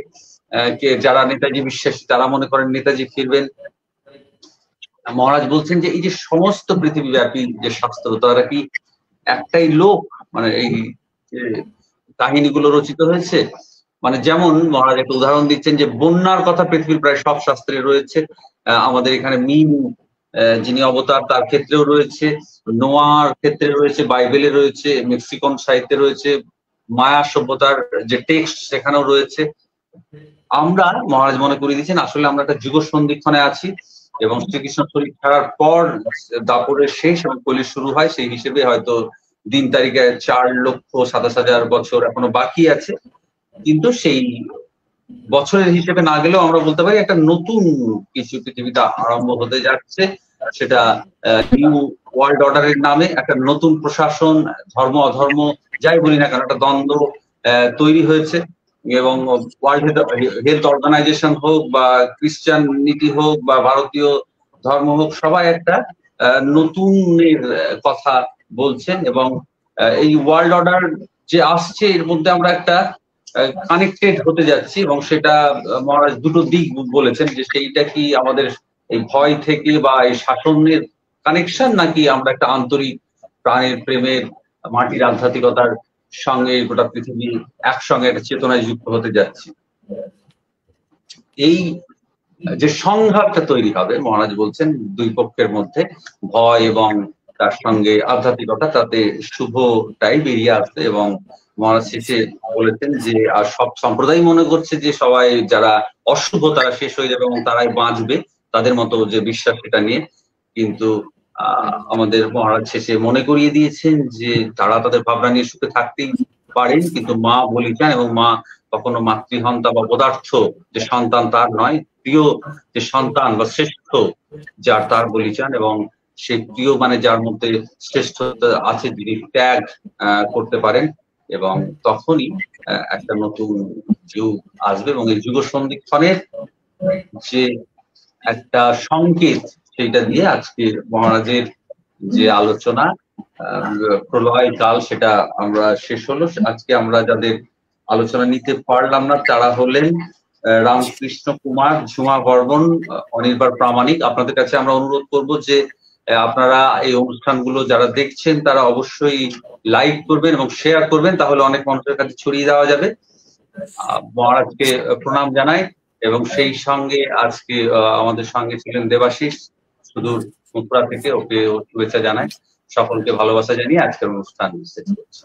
যারা নেতাজি বিশ্বাসী তারা মনে করেন নেতাজি ফিরবেন। মহারাজ বলছেন যে এই যে সমস্ত পৃথিবীব্যাপী যে শাস্ত্র, তারা কি একটাই লোক, মানে এই কাহিনীগুলো রচিত হয়েছে। মানে যেমন মহারাজ একটা উদাহরণ দিচ্ছেন যে বন্যার কথা পৃথিবীর প্রায় সব শাস্ত্রে রয়েছে। আমাদের এখানে মিন যিনি অবতার তার ক্ষেত্রেও রয়েছে, নোয়ার ক্ষেত্রে রয়েছে, বাইবেলে রয়েছে, মেক্সিকান সাহিত্যে রয়েছে, মায়া সভ্যতার যে টেক্সট সেখানেও রয়েছে। আমরা মহারাজ মনে করিয়ে দিচ্ছেন আসলে আমরা একটা যুগ সন্ধিক্ষণে আছি, এবং শ্রীকৃষ্ণ শরীর ছাড়ার পর দাপরের শেষ এবং কলি শুরু হয়। সেই হিসেবে হয়তো দিন তারিখে 4,27,000 বছর এখনো বাকি আছে, কিন্তু সেই বছরের হিসেবে না গেলেও আমরা বলতে পারি একটা নতুন কিছু পৃথিবীতে আরম্ভ হতে যাচ্ছে। সেটা নিউ ওয়ার্ল্ড অর্ডারের নামে একটা নতুন প্রশাসন, ধর্ম অধর্ম যাই বলি না কেন, একটা দ্বন্দ্ব তৈরি হয়েছে। এবং ওয়ার্ল্ড হেলথ অর্গানাইজেশন হোক বা খ্রিস্টান নীতি হোক বা ভারতীয় ধর্ম হোক, সবাই একটা নতুনের কথা বলছেন। এবং এই ওয়ার্ল্ড অর্ডার যে আসছে, এর মধ্যে আমরা একটা কানেক্টেড হতে যাচ্ছি। এবং সেটা মহারাজ দুটো দিক বলেছেন, যে সেইটা কি আমাদের এই ভয় থেকে বা এই শাসনের কানেকশন, নাকি আমরা একটা আন্তরিক প্রাণের প্রেমের মাটির আধ্যাত্মিকতার সঙ্গে গোটা পৃথিবী একসঙ্গে একটা চেতনায় যুক্ত হতে যাচ্ছি। এই যে সংঘাতটা তৈরি হবে, মহারাজ বলছেন দুই পক্ষের মধ্যে ভয় এবং তার সঙ্গে আধ্যাত্মিকতা, তাতে শুভটাই বেরিয়ে আসবে। এবং মহারাজ শেষে বলেছেন যে আর সব সম্প্রদায় মনে করছে যে সবাই যারা অশুভ তারা শেষ হয়ে যাবে এবং তারাই বাঁচবে, তাদের মতো যে বিশ্বাস সেটা নিয়ে। কিন্তু আমাদের মহারাজ শেষে মনে করিয়ে দিয়েছেন যে তারা তাদের ভাবনা নিয়ে সুখে থাকতেই পারেন, কিন্তু মা বলি চান, এবং মা কখনো মাতৃহন্তা বা পদার্থ যে সন্তান তার নয়, প্রিয় যে সন্তান বা শ্রেষ্ঠ যার তার বলি চান। এবং সেই প্রিয় মানে যার মধ্যে শ্রেষ্ঠতা আছে, যিনি ত্যাগ করতে পারেন, এবং তখনই একটা নতুন যুগ আসবে। এবং এই যুগ সন্ধিক্ষণের যে একটা সংকেত, সেইটা দিয়ে আজকে মহারাজের যে আলোচনা প্রলয় কাল, সেটা আমরা শেষ হলো। আজকে আমরা যাদের আলোচনা নিতে পারলাম না তারা হলেন রামকৃষ্ণ কুমার, ঝুমা বর্মন, অনির্বাণ প্রামাণিক। আপনাদের কাছে আমরা অনুরোধ করব যে আপনারা এই অনুষ্ঠানগুলো যারা দেখছেন তারা অবশ্যই লাইক করবেন এবং শেয়ার করবেন, তাহলে অনেক মানুষের কাছে ছড়িয়ে দেওয়া যাবে। মহারাজকে প্রণাম জানাই। এবং সেই সঙ্গে আজকে আমাদের সঙ্গে ছিলেন দেবাশিস সুদূর মথুরা থেকে ওকে শুভেচ্ছা জানাই। সকলকে ভালোবাসা জানিয়ে আজকের অনুষ্ঠান শেষ করছি।